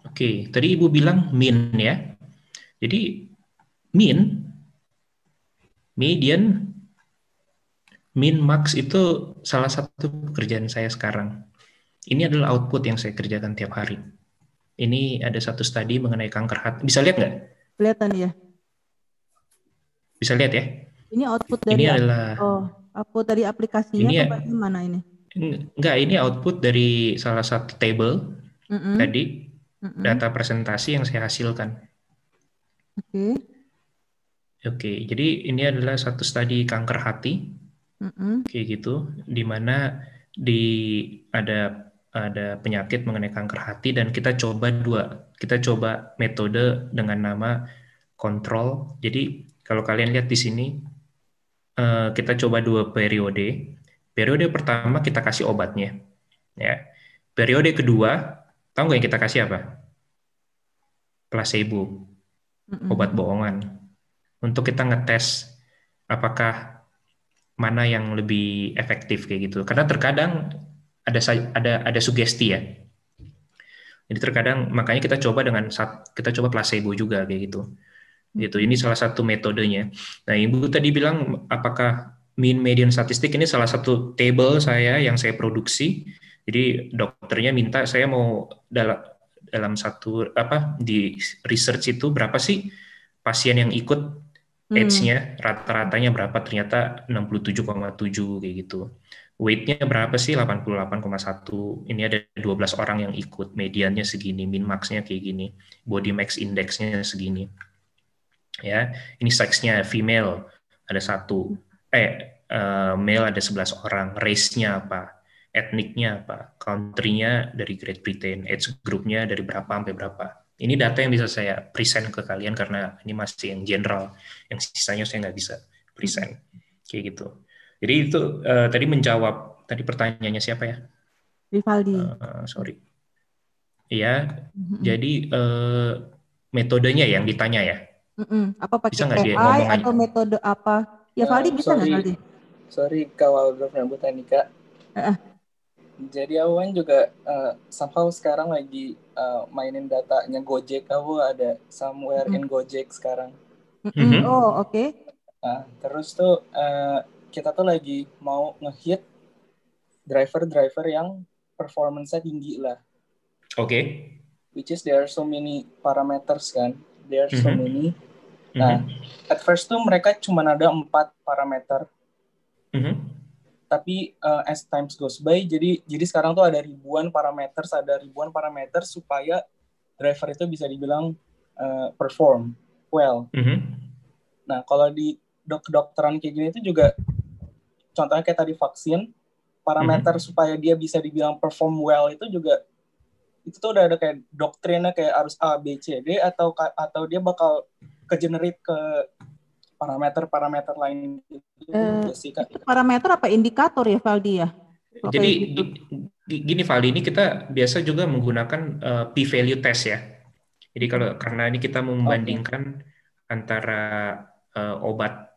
Oke, tadi Ibu bilang mean ya. Jadi mean, median, min, max itu salah satu pekerjaan saya sekarang. Ini adalah output yang saya kerjakan tiap hari. Ini ada satu studi mengenai kanker hati. Bisa lihat nggak? Kelihatan ya. Bisa lihat ya? Ini output Ini dari adalah, output dari aplikasinya ini atau ya, bagaimana ini? enggak, ini output dari salah satu table Mm-mm, tadi, mm-mm. data presentasi yang saya hasilkan. Oke. Oke, jadi ini adalah satu studi kanker hati, Mm-mm. kayak gitu, di mana ada penyakit mengenai kanker hati dan kita coba metode dengan nama kontrol. Jadi kalau kalian lihat di sini, kita coba 2 periode. Periode pertama kita kasih obatnya, ya. Periode kedua, tahu nggak yang kita kasih apa? Placebo, obat Mm-mm. bohongan. Untuk kita ngetes apakah mana yang lebih efektif kayak gitu. Karena terkadang ada sugesti ya. Jadi terkadang makanya kita coba placebo juga kayak gitu. Gitu. Ini salah satu metodenya. Nah, Ibu tadi bilang apakah mean median statistik ini salah satu table saya yang saya produksi. Jadi dokternya minta saya mau dalam satu di research itu berapa sih pasien yang ikut age-nya, rata-ratanya berapa, ternyata 67,7 kayak gitu. Weight-nya berapa sih? 88,1. Ini ada 12 orang yang ikut, mediannya segini, min max-nya kayak gini, body mass index-nya segini. Ya, ini sex-nya female ada satu, male ada 11 orang, race-nya apa, etniknya apa, country-nya dari Great Britain, age group-nya dari berapa sampai berapa. Ini data yang bisa saya present ke kalian karena ini masih yang general, yang sisanya saya nggak bisa present, kayak gitu. Jadi itu tadi menjawab tadi pertanyaannya siapa ya? Rivaldi. Sorry. Iya, jadi metodenya yang ditanya ya. Apa Bisa pakai nggak dia AI ngomong aja? atau metode apa? Ya Valdi bisa nggak Valdi? Sorry Kawal Bu Tanika. Jadi aku kan juga somehow sekarang lagi mainin datanya Gojek. Aku ada somewhere in Gojek sekarang. Oh oke. Nah, terus tuh kita tuh lagi mau ngehit driver-driver yang performance-nya tinggi lah. Oke. Which is there are so many parameters kan. There are so many. Nah, at first tuh mereka cuma ada 4 parameter. Tapi as times goes by, jadi sekarang tuh ada ribuan parameter supaya driver itu bisa dibilang perform well. Nah, kalau di kedokteran kayak gini itu juga, contohnya kayak tadi vaksin, parameter supaya dia bisa dibilang perform well itu juga, itu tuh udah ada kayak doktrinnya kayak harus A, B, C, D, atau dia bakal ke-generate ke parameter-parameter lain gitu sih, Kak. Itu parameter apa indikator ya, Valdi ya? Jadi gini Valdi, ini kita biasa juga menggunakan p-value test ya. Jadi karena ini kita membandingkan antara obat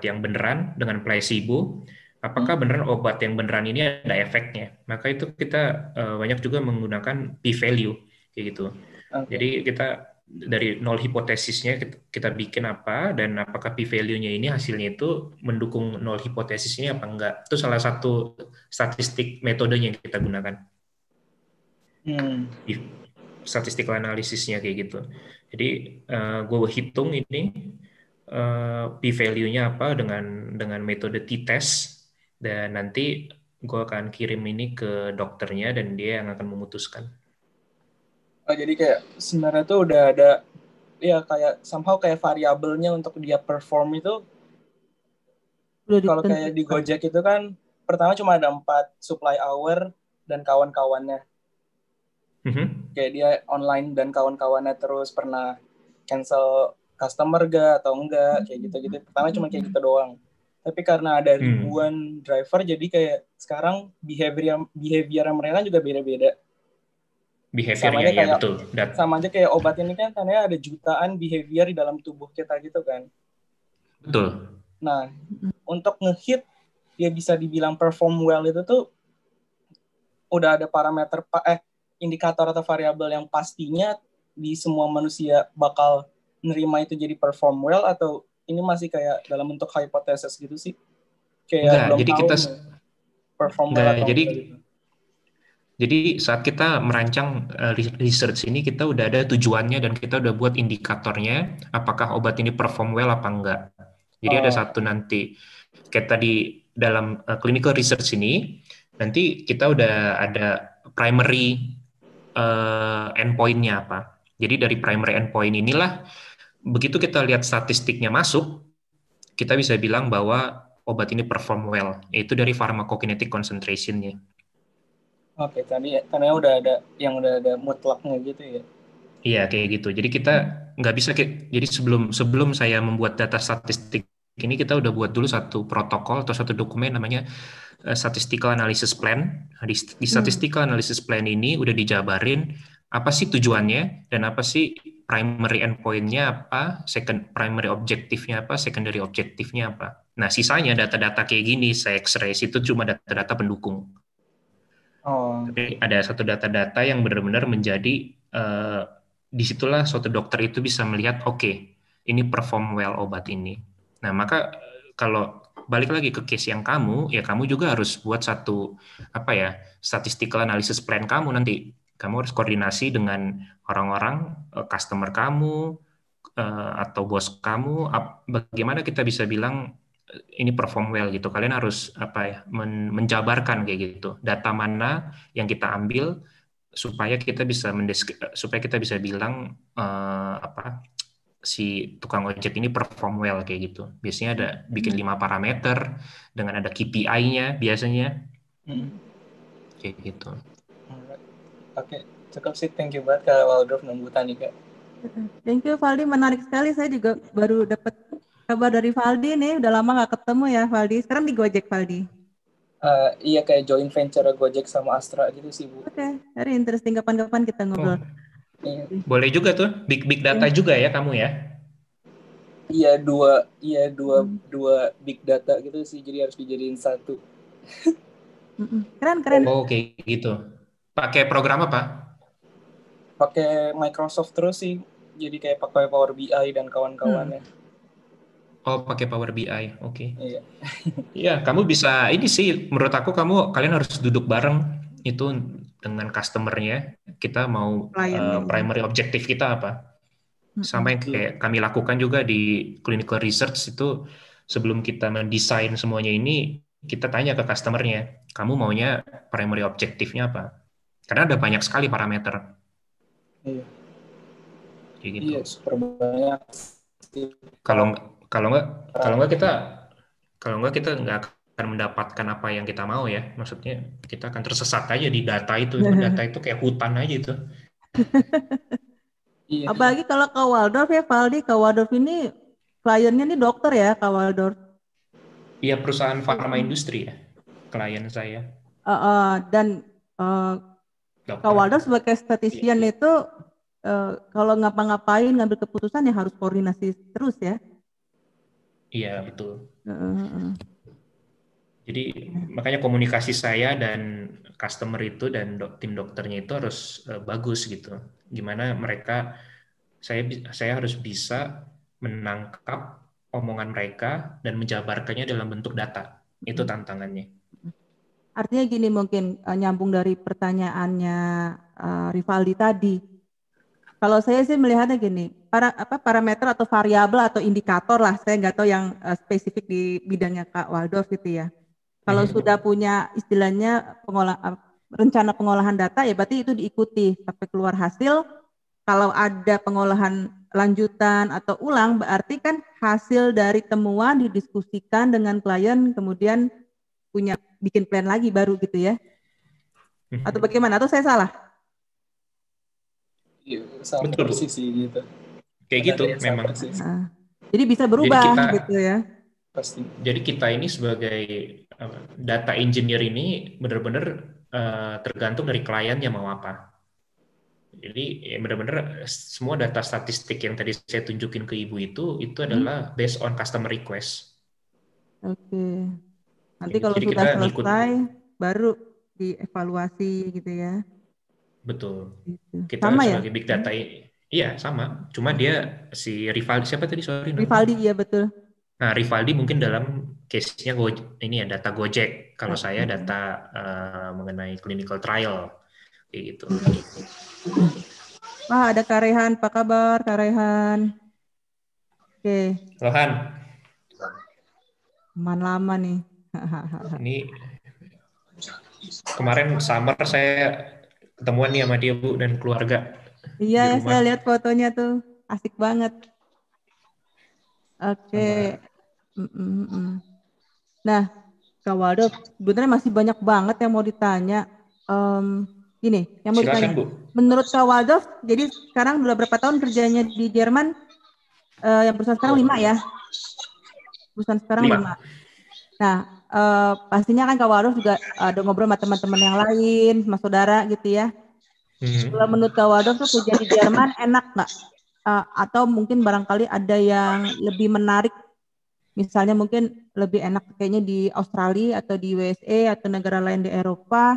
yang beneran dengan placebo, apakah beneran obat yang beneran ini ada efeknya. Maka itu kita banyak juga menggunakan p-value kayak gitu. Jadi kita dari nol hipotesisnya kita bikin apa, dan apakah p-value-nya ini hasilnya itu mendukung nol hipotesisnya apa enggak. Itu salah satu statistik metodenya yang kita gunakan. Statistical analisisnya kayak gitu. Jadi gue hitung ini p-value-nya apa dengan metode t-test, dan nanti gue akan kirim ini ke dokternya dan dia yang akan memutuskan. Jadi kayak sebenarnya tuh udah ada ya kayak somehow kayak variabelnya untuk dia perform itu. Kalau kayak di Gojek itu kan pertama cuma ada 4 supply hour dan kawan-kawannya. Kayak dia online dan kawan-kawannya terus pernah cancel customer gak atau enggak, kayak gitu-gitu. Pertama cuma kayak gitu doang. Tapi karena ada ribuan driver, jadi kayak sekarang behavior mereka juga beda-beda. Behaviornya ya betul. Sama aja kayak obat ini kan ternyata ada jutaan behavior di dalam tubuh kita gitu kan. Betul. Nah, untuk ngehit dia bisa dibilang perform well itu tuh udah ada parameter indikator atau variabel yang pastinya di semua manusia bakal nerima itu jadi perform well, atau ini masih kayak dalam bentuk hipotesis gitu sih? Kayak belum jadi tahu kita perform well atau enggak gitu. Jadi saat kita merancang research ini, kita udah ada tujuannya dan kita udah buat indikatornya apakah obat ini perform well apa enggak. Jadi ada satu nanti kayak tadi dalam clinical research ini, nanti kita udah ada primary endpoint-nya apa. Jadi dari primary endpoint inilah, begitu kita lihat statistiknya masuk, kita bisa bilang bahwa obat ini perform well, yaitu dari pharmacokinetic concentration-nya. Oke, karena udah ada mutlaknya gitu ya. Iya, kayak gitu. Jadi kita nggak bisa, jadi sebelum saya membuat data statistik ini, kita udah buat dulu satu protokol atau satu dokumen namanya statistical analysis plan. Di statistical analysis plan ini udah dijabarin apa sih tujuannya dan apa sih primary endpoint-nya apa, primary objektifnya apa, secondary objektifnya apa. Nah, sisanya data-data kayak gini, saya X-ray, itu cuma data-data pendukung. Tapi ada satu data-data yang benar-benar menjadi disitulah suatu dokter itu bisa melihat, oke, ini perform well obat ini. Nah, maka kalau balik lagi ke case yang kamu, ya kamu juga harus buat satu statistical analysis plan kamu nanti. Kamu harus koordinasi dengan orang-orang, customer kamu atau bos kamu. Bagaimana kita bisa bilang ini perform well gitu. Kalian harus menjabarkan kayak gitu. Data mana yang kita ambil supaya kita bisa bilang si tukang ojek ini perform well kayak gitu. Biasanya ada bikin 5 parameter dengan ada KPI-nya biasanya. Kayak gitu. Oke, cukup sih. Thank you banget Kak Waldorf dan Bu Tanika. Thank you Valdi, menarik sekali. Saya juga baru dapat kabar dari Valdi nih, udah lama nggak ketemu ya Valdi. Sekarang di Gojek Valdi. Iya, kayak joint venture Gojek sama Astra gitu sih Bu. Oke, very interesting. Kapan-kapan kita ngobrol. Boleh juga tuh, big data juga ya kamu ya? Iya, dua big data gitu sih, jadi harus dijadiin satu. Keren. Oh, kayak gitu. Pakai program apa? Pakai Microsoft terus sih, jadi kayak pakai Power BI dan kawan-kawannya. Oh, pakai Power BI, oke. Iya. Iya, kamu bisa, ini sih menurut aku kalian harus duduk bareng itu dengan customer-nya. Kita mau primary objektif kita apa? Sama yang kayak kami lakukan juga di clinical research itu, sebelum kita mendesain semuanya ini, kita tanya ke customer-nya, kamu maunya primary objektifnya apa? Karena ada banyak sekali parameter. Iya. Kayak gitu. Iya, super banyak. Kalau nggak kita nggak akan mendapatkan apa yang kita mau ya. Maksudnya kita akan tersesat aja di data itu. Data itu kayak hutan aja itu. Iya. Apalagi kalau Kak Waldorf ya, Valdi, Kak Waldorf ini kliennya nih dokter ya, Kak Waldorf. Iya, perusahaan farma industri ya, klien saya. Dan Kak Waldorf sebagai statistician itu kalau ngapa-ngapain ngambil keputusan ya harus koordinasi terus ya. Iya, betul. Jadi makanya komunikasi saya dan customer itu dan tim dokternya itu harus bagus gitu. Gimana saya harus bisa menangkap omongan mereka dan menjabarkannya dalam bentuk data. Itu tantangannya. Artinya gini, mungkin nyambung dari pertanyaannya Rivaldi tadi. Kalau saya sih melihatnya gini, parameter atau variabel atau indikator lah, saya nggak tahu yang spesifik di bidangnya Kak Waldorf gitu ya. Kalau sudah punya istilahnya rencana pengolahan data, ya berarti itu diikuti sampai keluar hasil. Kalau ada pengolahan lanjutan atau ulang, berarti kan hasil dari temuan didiskusikan dengan klien, kemudian bikin plan lagi baru gitu ya. Atau bagaimana? Atau saya salah? Iya, sama persis sih gitu. Kayak gitu memang. Jadi bisa berubah gitu ya. Pasti. Jadi kita ini sebagai data engineer ini benar-benar tergantung dari kliennya mau apa. Jadi ya benar-benar semua data statistik yang tadi saya tunjukin ke ibu itu adalah based on customer request. Oke. Nanti kalau jadi sudah selesai baru dievaluasi gitu ya. Betul. Gitu. Kita sama sebagai ya? big data iya sama. Cuma dia si Rivaldi siapa tadi sorry namanya? Rivaldi iya betul. Nah, Rivaldi mungkin dalam case-nya ini ya data Gojek. Kalau saya data mengenai clinical trial kayak gitu. Wah, ada Kak Rehan. Apa kabar Kak Rehan? Oke. Lohan. Teman lama nih. Ini kemarin summer saya ketemuan nih sama dia Bu dan keluarga. Iya, saya lihat fotonya tuh. Asik banget. Oke. Nah, Kak Waldo, sebenarnya masih banyak banget yang mau ditanya. Ini, yang mau Silakan, ditanya. Bu. Menurut Kak Waldo, jadi sekarang udah berapa tahun kerjanya di Jerman? Yang perusahaan sekarang 5 ya? Perusahaan sekarang 5. Nah, pastinya kan Kak Waldo juga ada ngobrol sama teman-teman yang lain, sama saudara gitu ya. Kalau menurut Kak Waldo tuh kerja di Jerman enak nggak? Atau mungkin barangkali ada yang lebih menarik, misalnya mungkin lebih enak kayaknya di Australia atau di USA atau negara lain di Eropa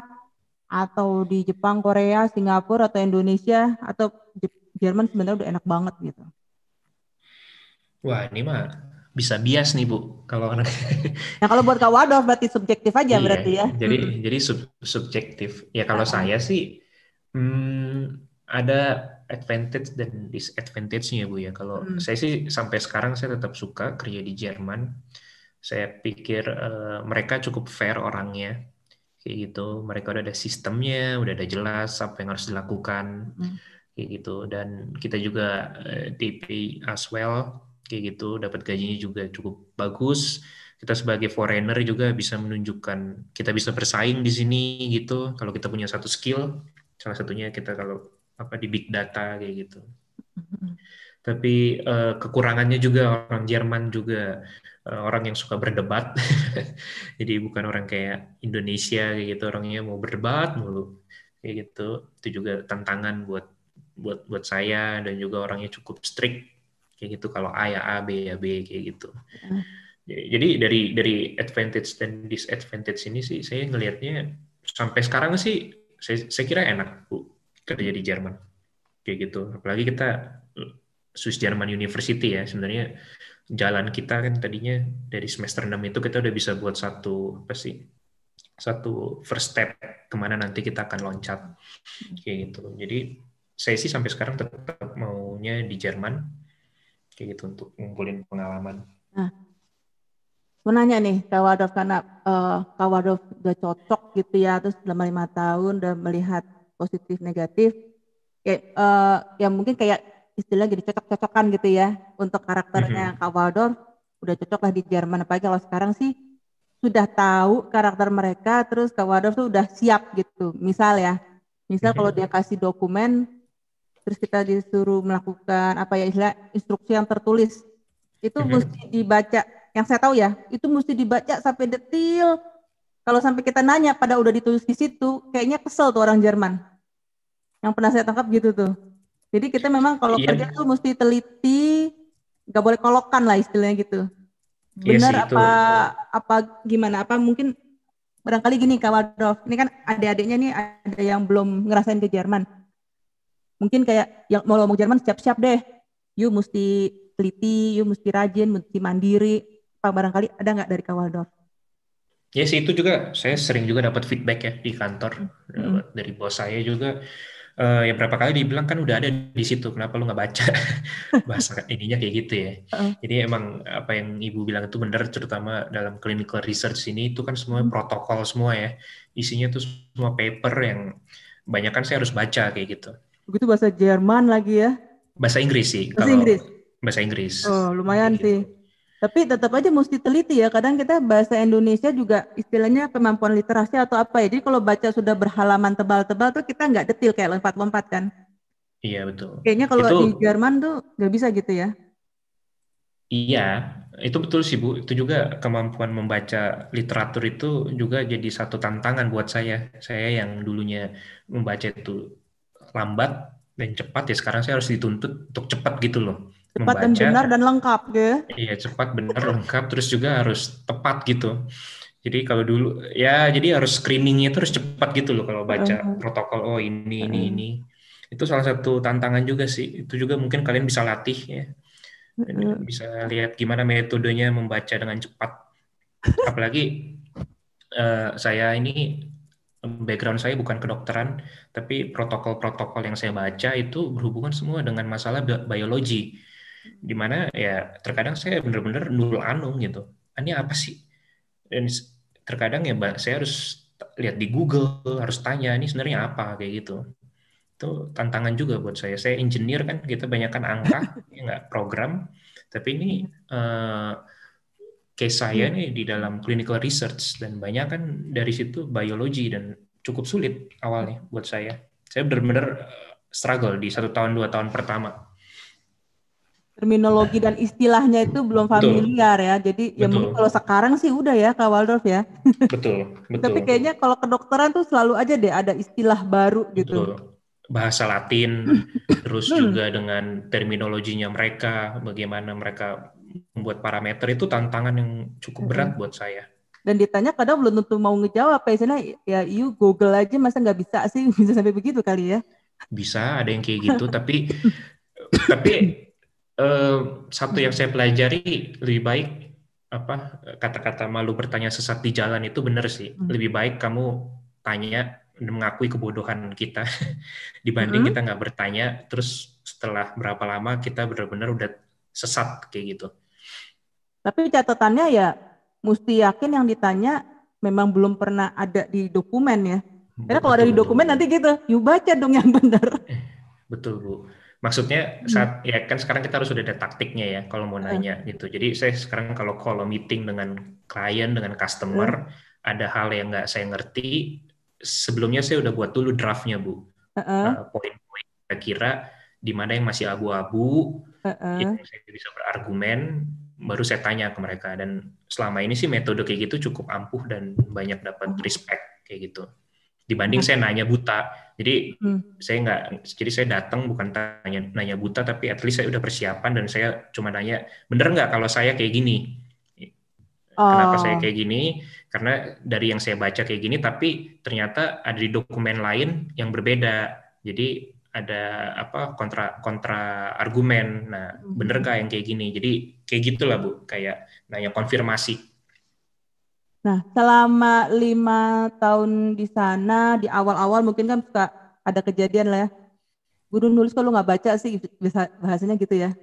atau di Jepang, Korea, Singapura atau Indonesia atau Jerman sebenarnya udah enak banget gitu. Wah, ini mah bisa bias nih Bu kalau Nah, kalau buat Kak Waldo berarti subjektif aja berarti ya. Jadi subjektif. Ya kalau saya sih ada advantage dan disadvantage-nya Bu ya. Kalau saya sih sampai sekarang saya tetap suka kerja di Jerman. Saya pikir mereka cukup fair orangnya. Kayak gitu. Mereka udah ada sistemnya, udah ada jelas apa yang harus dilakukan. Kayak gitu. Dan kita juga they pay as well. Kayak gitu, dapat gajinya juga cukup bagus. Kita sebagai foreigner juga bisa menunjukkan kita bisa bersaing di sini gitu. Kalau kita punya satu skill, salah satunya kita kalau di big data kayak gitu. Tapi kekurangannya juga orang Jerman juga orang yang suka berdebat. Jadi bukan orang kayak Indonesia kayak gitu, orangnya mau berdebat mulu kayak gitu. Itu juga tantangan buat saya dan juga orangnya cukup strict kayak gitu. Kalau A ya A, B ya B kayak gitu. Jadi dari advantage dan disadvantage ini sih saya ngelihatnya sampai sekarang sih saya kira enak Bu kerja di Jerman kayak gitu. Apalagi kita Swiss German University ya, sebenarnya jalan kita kan tadinya dari semester 6 itu kita udah bisa buat satu first step kemana nanti kita akan loncat kayak gitu. Jadi saya sih sampai sekarang tetap maunya di Jerman kayak gitu untuk ngumpulin pengalaman. Nah, Mau nanya nih, Kak Waldorf, karena Kak Waldorf udah cocok gitu ya, terus selama 5 tahun udah melihat positif negatif, kayak ya mungkin kayak istilah jadi cocok-cocokan gitu ya untuk karakternya Kak Waldorf udah cocok lah di Jerman. Apalagi kalau sekarang sih sudah tahu karakter mereka, terus Kak Waldorf tuh udah siap gitu. Misal kalau dia kasih dokumen, terus kita disuruh melakukan apa ya istilah instruksi yang tertulis, itu mesti dibaca. Yang saya tahu ya, itu mesti dibaca sampai detil. Kalau sampai kita nanya pada udah ditulis di situ, kayaknya kesel tuh orang Jerman. Yang pernah saya tangkap gitu tuh. Jadi kita memang kalau kerja tuh mesti teliti, nggak boleh kolokan lah istilahnya gitu. Benar Iya sih, apa gimana? Apa mungkin barangkali gini Kak Waldorf, ini kan adik-adiknya nih ada yang belum ngerasain ke Jerman. Mungkin kayak yang mau ngomong Jerman siap-siap deh. You mesti teliti, you mesti rajin, mesti mandiri. Apa barangkali ada nggak dari Kak Waldorf? Ya sih, itu juga saya sering juga dapat feedback ya di kantor dari bos saya juga. Ya berapa kali dibilang kan udah ada di situ, kenapa lu nggak baca bahasa ininya kayak gitu ya. Jadi emang apa yang ibu bilang itu benar, terutama dalam clinical research ini itu kan semua protokol semua ya, isinya tuh semua paper yang banyak kan saya harus baca kayak gitu. Begitu bahasa Jerman lagi ya? Bahasa Inggris sih. Bahasa Inggris? Bahasa Inggris. Oh lumayan sih. Tapi tetap aja mesti teliti ya. Kadang kita bahasa Indonesia juga istilahnya kemampuan literasi atau apa ya. Jadi kalau baca sudah berhalaman tebal-tebal tuh kita nggak detil kayak lompat-lompat kan. Iya betul. Kayaknya kalau di Jerman tuh nggak bisa gitu ya. Iya, itu betul sih Bu. Itu juga kemampuan membaca literatur itu juga jadi satu tantangan buat saya. Saya yang dulunya membaca itu lambat dan cepat, ya sekarang saya harus dituntut untuk cepat gitu loh. Cepat dan benar dan lengkap ya. Iya, cepat, benar, lengkap, terus juga harus tepat gitu. Jadi kalau dulu, ya jadi harus screeningnya itu harus cepat gitu loh kalau baca protokol, oh ini. Itu salah satu tantangan juga sih. Itu juga mungkin kalian bisa latih ya. Dan bisa lihat gimana metodenya membaca dengan cepat. Apalagi saya ini, background saya bukan kedokteran, tapi protokol-protokol yang saya baca itu berhubungan semua dengan masalah biologi. Dimana ya terkadang saya benar-benar nul anung gitu. Ini apa sih? Dan terkadang ya saya harus lihat di Google, harus tanya ini sebenarnya apa kayak gitu. Itu tantangan juga buat saya. Saya engineer kan, kita banyakkan angka, ya nggak program. Tapi ini case saya nih di dalam clinical research dan banyak kan dari situ biologi dan cukup sulit awalnya buat saya. Saya benar-benar struggle di 1 tahun 2 tahun pertama. Terminologi dan istilahnya itu belum familiar ya. Jadi ya mungkin kalau sekarang sih udah ya Kak Waldorf ya. Betul. Tapi kayaknya kalau kedokteran tuh selalu aja deh ada istilah baru gitu. Bahasa Latin, terus juga dengan terminologinya mereka, bagaimana mereka membuat parameter, itu tantangan yang cukup berat buat saya. Dan ditanya kadang belum tentu mau ngejawab, ya you Google aja masa nggak bisa sih, bisa sampai begitu kali ya? Bisa, ada yang kayak gitu, tapi satu yang saya pelajari, lebih baik kata-kata malu bertanya sesat di jalan itu benar sih. Lebih baik kamu tanya dan mengakui kebodohan kita dibanding kita nggak bertanya terus setelah berapa lama kita benar-benar udah sesat kayak gitu. Tapi catatannya ya mesti yakin yang ditanya memang belum pernah ada di dokumen ya. Karena kalau ada di dokumen nanti gitu, you baca dong yang benar. Betul Bu. Maksudnya saat ya kan sekarang kita harus sudah ada taktiknya ya kalau mau nanya gitu. Jadi saya sekarang kalau meeting dengan klien, dengan customer, ada hal yang nggak saya ngerti, sebelumnya saya udah buat dulu draftnya Bu. Poin-poin kira-kira di mana yang masih abu-abu, yang saya bisa berargumen, baru saya tanya ke mereka. Dan selama ini sih metode kayak gitu cukup ampuh dan banyak dapat respect kayak gitu. Dibanding saya nanya buta. Jadi saya datang bukan nanya buta, tapi at least saya udah persiapan dan saya cuma nanya, bener nggak kalau saya kayak gini? Kenapa saya kayak gini? Karena dari yang saya baca kayak gini, tapi ternyata ada di dokumen lain yang berbeda. Jadi ada kontra argumen. Nah, bener nggak yang kayak gini? Jadi kayak gitulah Bu, kayak nanya konfirmasi. Nah, selama 5 tahun di sana, di awal-awal mungkin kan suka ada kejadian lah ya. Guru nulis kalau nggak baca sih, bahasanya gitu ya.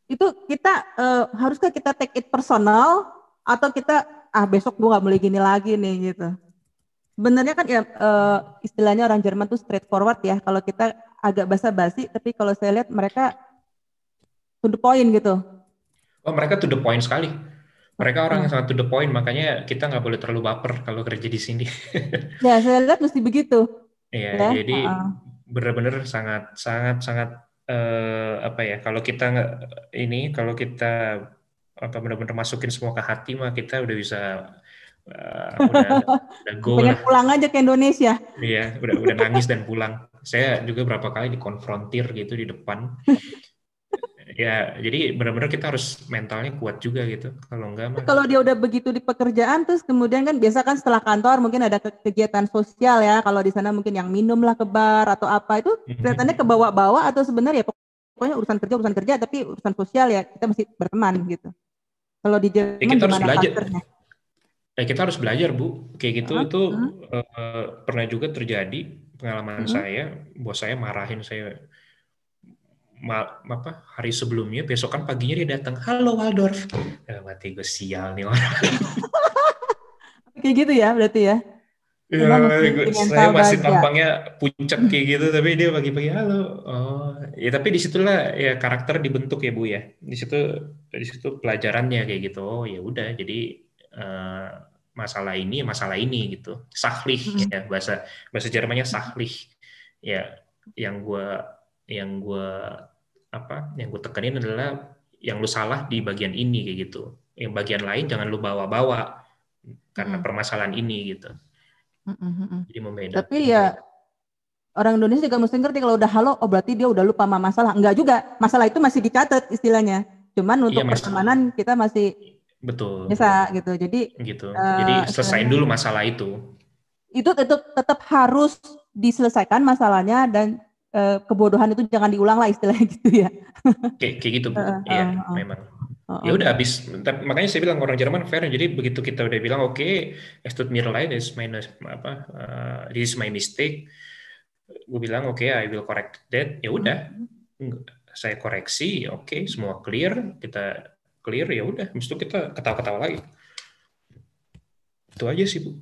Itu kita, haruskah kita take it personal atau kita besok gue nggak boleh gini lagi nih gitu. Sebenarnya kan ya istilahnya orang Jerman tuh straightforward ya. Kalau kita agak basa-basi, tapi kalau saya lihat mereka to the point gitu. Oh, mereka to the point sekali. Mereka orang yang sangat to the point, makanya kita nggak boleh terlalu baper kalau kerja di sini. Ya, saya lihat mesti begitu. Iya, Ya? jadi benar-benar sangat apa ya? Kalau kita kalau kita benar-benar masukin semua ke hati, mah kita udah bisa udah go pengen lah. pulang aja ke Indonesia. Iya, udah nangis dan pulang. Saya juga berapa kali dikonfrontir gitu di depan. Ya, jadi benar-benar kita harus mentalnya kuat juga gitu. Kalau enggak mah. Kalau dia udah begitu di pekerjaan, terus kemudian kan biasa kan setelah kantor mungkin ada kegiatan sosial ya. Kalau di sana mungkin yang minum lah ke bar atau apa itu kelihatannya ke bawah-bawah atau sebenarnya ya pokoknya urusan kerja tapi urusan sosial ya kita masih berteman gitu. Kalau di Jerman kita harus belajar. Kita harus belajar, Bu. Kayak gitu itu pernah juga terjadi pengalaman saya. Bos saya marahin saya hari sebelumnya, besok kan paginya dia datang, halo Waldorf. Mati gue, sial nih orang. Kayak gitu ya berarti ya. Ya, saya masih tampangnya puncak kayak gitu, tapi dia pagi-pagi halo. Oh, ya tapi disitulah ya karakter dibentuk ya Bu ya. Di situ pelajarannya kayak gitu. Oh ya udah, jadi masalah ini gitu. Sachlich ya, bahasa Jermannya sachlich. Ya, yang gue tekenin adalah yang lu salah di bagian ini kayak gitu. Yang bagian lain jangan lu bawa-bawa karena permasalahan ini gitu. Jadi membedakan. Tapi ya orang Indonesia juga mesti ngerti kalau udah halo, oh berarti dia udah lupa sama masalah. Enggak juga, masalah itu masih dicatat istilahnya. Cuman untuk pertemanan kita masih bisa gitu. Jadi selesaiin dulu masalah itu. Itu tetap harus diselesaikan masalahnya dan kebodohan itu jangan diulang lah istilahnya gitu ya. Kayak gitu Bu. Iya, memang. Ya udah habis, makanya saya bilang orang Jerman fair. Jadi begitu kita udah bilang oke, es tut mir leid, this is my mistake. Gue bilang oke, I will correct that. Ya udah, saya koreksi, oke, semua clear, kita clear, ya udah. Habis itu kita ketawa-ketawa lagi. Itu aja sih Bu.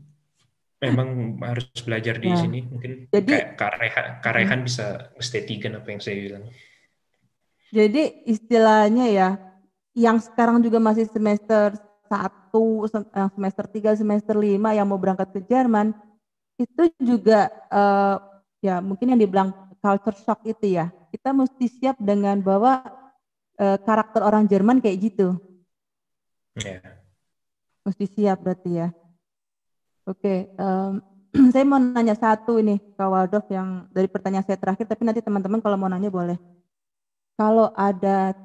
Memang harus belajar di sini. Mungkin jadi, kayak Kak Rehan bisa estetikan apa yang saya bilang. Jadi istilahnya ya, yang sekarang juga masih semester 1, semester 3, semester 5 yang mau berangkat ke Jerman, itu juga ya mungkin yang dibilang culture shock itu ya. Kita mesti siap dengan bahwa karakter orang Jerman kayak gitu. Mesti siap berarti ya. Oke, saya mau nanya satu ini Kak Waldorf yang dari pertanyaan saya terakhir, tapi nanti teman-teman kalau mau nanya boleh. Kalau ada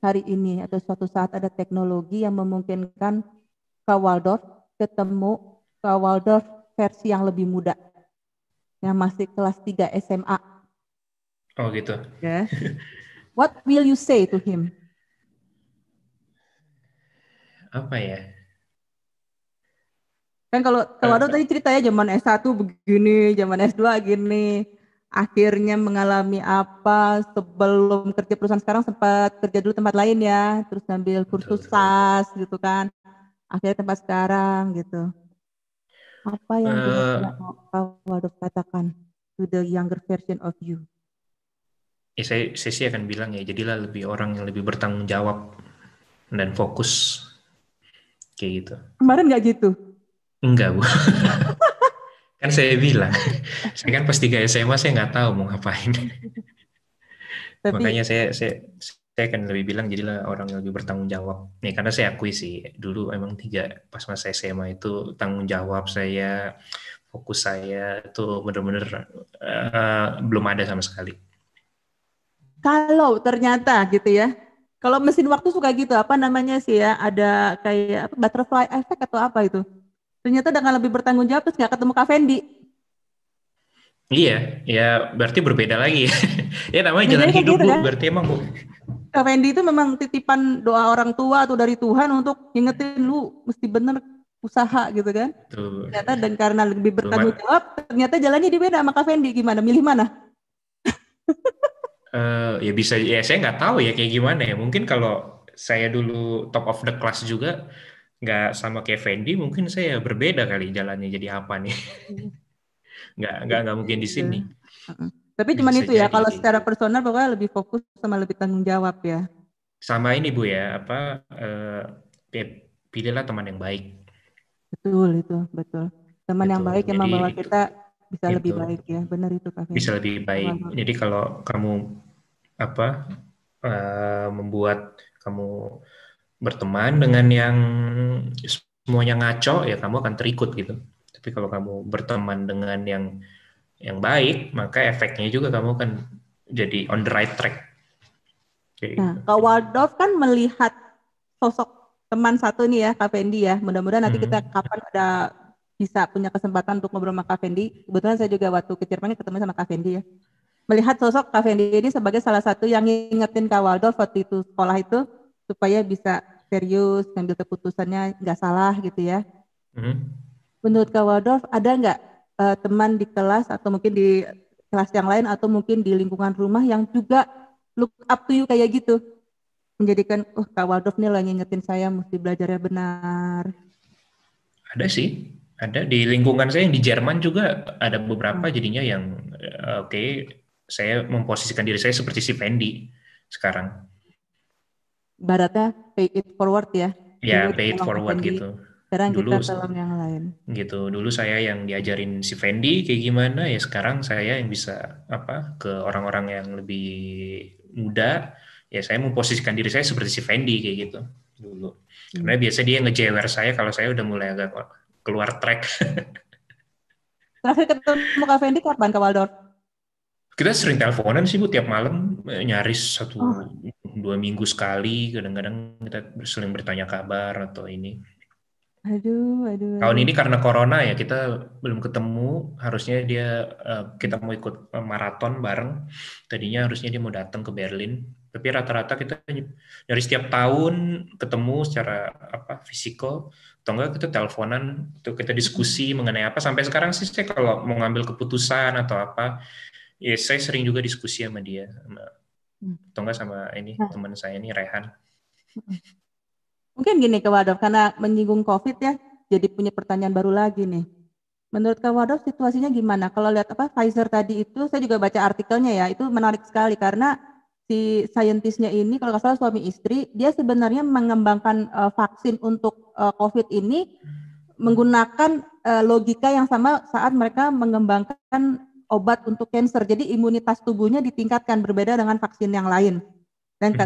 hari ini atau suatu saat ada teknologi yang memungkinkan Kak Waldorf ketemu Kak Waldorf versi yang lebih muda, yang masih kelas 3 SMA. Oh gitu. Yeah. What will you say to him? Apa ya? Kan kalau Waldorf tadi cerita ya zaman S1 begini, zaman S2 gini, akhirnya mengalami apa sebelum kerja perusahaan, sekarang sempat kerja dulu tempat lain ya, terus ngambil kursus SAS gitu kan, akhirnya tempat sekarang gitu. Apa yang bisa Waldorf katakan to the younger version of you? Ya, saya sih akan bilang ya, jadilah orang yang lebih bertanggung jawab dan fokus kayak gitu. Kemarin nggak gitu? Enggak Bu. Kan saya bilang, saya kan pas 3 SMA saya nggak tahu mau ngapain. Tapi, makanya saya akan lebih bilang jadilah orang yang lebih bertanggung jawab. Nih karena saya akui sih dulu emang pas masa SMA itu tanggung jawab saya, fokus saya itu benar-benar belum ada sama sekali. Kalau ternyata gitu ya, kalau mesin waktu suka gitu, apa namanya sih ya, ada kayak butterfly effect atau apa itu? Ternyata dengan lebih bertanggung jawab terus nggak ketemu Kak Fendi. Iya, ya berarti berbeda lagi. Ya namanya jalan hidup gitu, Bu, kan? Berarti emang Bu. Kak Fendi itu memang titipan doa orang tua atau dari Tuhan untuk ngingetin lu mesti bener usaha gitu kan. Tuh. Ternyata dan karena lebih bertanggung jawab, ternyata jalannya di beda sama Kak Fendi. Gimana, milih mana? Ya bisa, ya saya nggak tahu ya kayak gimana ya. Mungkin kalau saya dulu top of the class juga, nggak sama kayak Fendi, mungkin saya berbeda kali jalannya jadi apa nih. Nggak mungkin di sini. Tapi cuman Bisa itu ya, jadi. kalau secara personal pokoknya lebih fokus sama lebih tanggung jawab ya. Sama ini Bu ya, pilihlah teman yang baik. Betul itu, betul. Teman yang Gitu. baik yang Jadi membawa kita bisa lebih gitu. baik ya, benar itu Kak Fendi. Bisa lebih baik. Jadi kalau kamu membuat kamu berteman dengan yang semuanya ngaco, ya kamu akan terikut gitu. Tapi kalau kamu berteman dengan yang baik, maka efeknya juga kamu akan jadi on the right track. Nah, Kak Waldorf kan melihat sosok teman satu nih ya, Kak Fendi ya. Mudah-mudahan nanti kita kapan ada bisa punya kesempatan untuk ngobrol sama Kak Fendi. Kebetulan saya juga waktu ke Jerman ketemu sama Kak Fendi ya. Melihat sosok Kak Fendi ini sebagai salah satu yang ngingetin Kak Waldorf waktu itu sekolah itu supaya bisa serius, ngambil keputusannya nggak salah gitu ya. Menurut Kak Waldorf, ada nggak teman di kelas atau mungkin di kelas yang lain atau mungkin di lingkungan rumah yang juga look up to you kayak gitu? Menjadikan, Kak Waldorf nih lagi ngingetin saya mesti belajarnya benar. Ada sih, ada di lingkungan saya yang di Jerman juga ada beberapa jadinya yang saya memposisikan diri saya seperti si Fendi sekarang. Baratnya pay it forward ya. Ya, pay it forward gitu. Sekarang dulu, kita tolong yang lain. Gitu. Dulu saya yang diajarin si Fendi kayak gimana, ya sekarang saya yang bisa ke orang-orang yang lebih muda, ya saya memposisikan diri saya seperti si Fendi kayak gitu dulu. Karena biasa dia ngejewer saya kalau saya udah mulai agak keluar track. Terakhir ketemu Kak Fendi kapan, Kak Waldorf? Kita sering teleponan sih Bu, tiap malam, nyaris 1-2 minggu sekali, kadang-kadang kita sering bertanya kabar atau ini. Aduh. Tahun ini karena corona ya kita belum ketemu, harusnya kita mau ikut maraton bareng, tadinya harusnya dia mau datang ke Berlin, tapi rata-rata kita dari setiap tahun ketemu secara fisikal, atau enggak kita teleponan, atau kita diskusi mengenai apa. Sampai sekarang sih saya kalau mau ngambil keputusan atau apa, ya saya sering juga diskusi sama dia, atau enggak sama teman saya ini Rehan. Mungkin gini Kak Waldorf, karena menyinggung COVID ya, jadi punya pertanyaan baru lagi nih. Menurut Kak Waldorf situasinya gimana? Kalau lihat Pfizer tadi itu, saya juga baca artikelnya ya, itu menarik sekali karena si saintisnya ini, kalau nggak salah suami istri, dia sebenarnya mengembangkan vaksin untuk COVID ini menggunakan logika yang sama saat mereka mengembangkan obat untuk kanker. Jadi imunitas tubuhnya ditingkatkan, berbeda dengan vaksin yang lain. Dan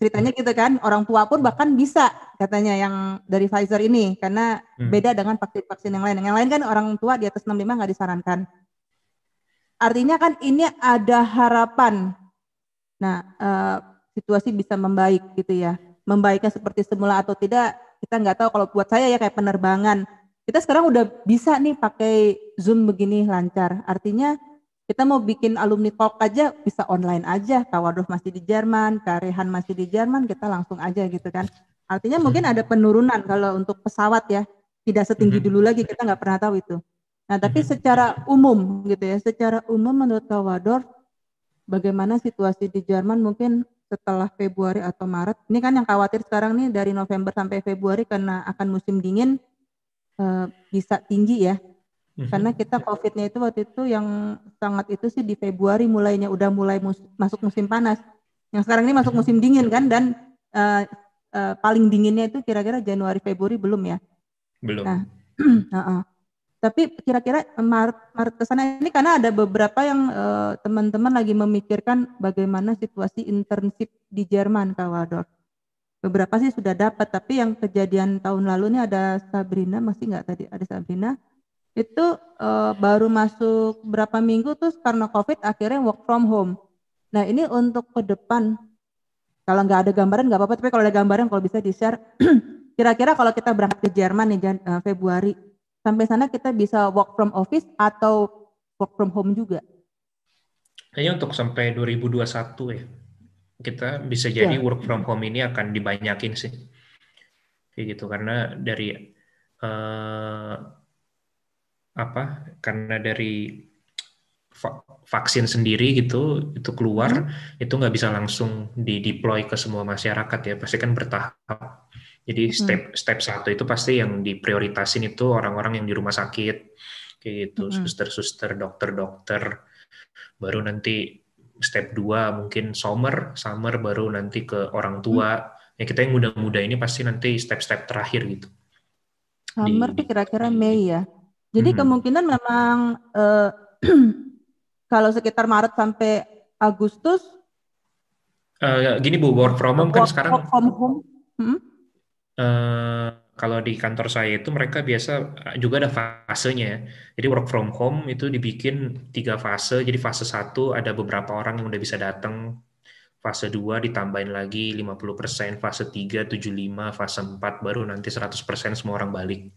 ceritanya gitu kan, orang tua pun bahkan bisa katanya yang dari Pfizer ini, karena beda dengan vaksin-vaksin yang lain. Yang lain kan orang tua di atas 65 nggak disarankan. Artinya kan ini ada harapan. Nah, situasi bisa membaik gitu ya. Membaiknya seperti semula atau tidak, kita nggak tahu. Kalau buat saya ya kayak penerbangan. Kita sekarang udah bisa nih pakai Zoom begini lancar. Artinya kita mau bikin alumni talk aja bisa online aja. Kak Waldorf masih di Jerman, Kak Rehan masih di Jerman, kita langsung aja gitu kan. Artinya mungkin ada penurunan kalau untuk pesawat ya, tidak setinggi dulu lagi, kita nggak pernah tahu itu. Nah tapi secara umum gitu ya, secara umum menurut Kak Waldorf, bagaimana situasi di Jerman mungkin setelah Februari atau Maret? Ini kan yang khawatir sekarang nih dari November sampai Februari karena akan musim dingin bisa tinggi ya. Karena kita COVID-nya itu waktu itu yang sangat itu sih di Februari mulainya, udah mulai masuk musim panas. Yang sekarang ini masuk musim dingin kan, dan paling dinginnya itu kira-kira Januari Februari belum ya? Belum. Nah, tapi kira-kira Maret ke sana ini karena ada beberapa yang teman-teman lagi memikirkan bagaimana situasi internship di Jerman, Kak Waldorf. Beberapa sih sudah dapat, tapi yang kejadian tahun lalu ini ada Sabrina, masih nggak tadi? Ada Sabrina. Itu baru masuk berapa minggu terus karena COVID akhirnya work from home. Nah ini untuk ke depan, kalau nggak ada gambaran nggak apa-apa, tapi kalau ada gambaran kalau bisa di-share, kira-kira kalau kita berangkat ke Jerman nih Februari, sampai sana kita bisa work from office atau work from home juga? Kayaknya untuk sampai 2021 ya, kita bisa jadi work from home ini akan dibanyakin sih. Kayak gitu, karena dari karena dari vaksin sendiri gitu itu keluar, itu nggak bisa langsung di-deploy ke semua masyarakat ya, pasti kan bertahap. Jadi step 1 itu pasti yang diprioritasin itu orang-orang yang di rumah sakit, kayak gitu, suster-suster, dokter-dokter. Baru nanti step 2 mungkin summer baru nanti ke orang tua. Ya kita yang muda-muda ini pasti nanti step-step terakhir gitu. Summer tuh kira-kira Mei ya. Jadi kemungkinan memang kalau sekitar Maret sampai Agustus. Gini Bu, work from home kan sekarang. Work from home. Kalau di kantor saya itu mereka biasa juga ada fasenya. Jadi work from home itu dibikin 3 fase. Jadi fase 1 ada beberapa orang yang udah bisa datang. Fase 2 ditambahin lagi 50%, fase 3 75, fase 4 baru nanti 100% semua orang balik.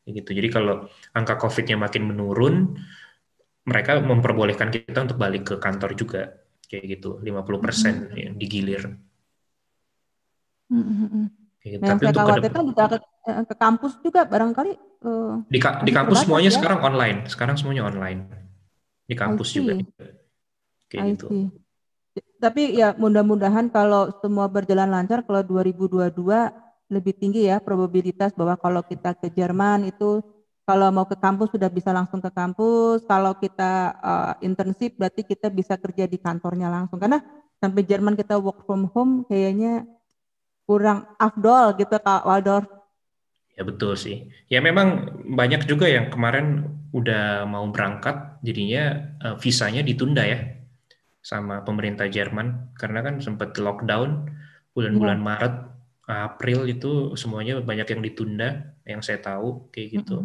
Gitu. Jadi kalau angka COVID-nya makin menurun, mereka memperbolehkan kita untuk balik ke kantor juga. Kayak gitu, 50% digilir. Gitu. Nah, tapi saya khawatirkan juga ke kampus juga barangkali. Di kampus semuanya ya? Sekarang online. Sekarang semuanya online. Di kampus juga. Kayak gitu. Tapi ya mudah-mudahan kalau semua berjalan lancar, kalau 2022 lebih tinggi ya probabilitas bahwa kalau kita ke Jerman itu kalau mau ke kampus sudah bisa langsung ke kampus. Kalau kita internship berarti kita bisa kerja di kantornya langsung. Karena sampai Jerman kita work from home kayaknya kurang afdol gitu Kak Waldorf. Ya betul sih. Ya memang banyak juga yang kemarin udah mau berangkat, jadinya visanya ditunda ya sama pemerintah Jerman. Karena kan sempat lockdown bulan-bulan Maret, April itu semuanya banyak yang ditunda, yang saya tahu kayak gitu.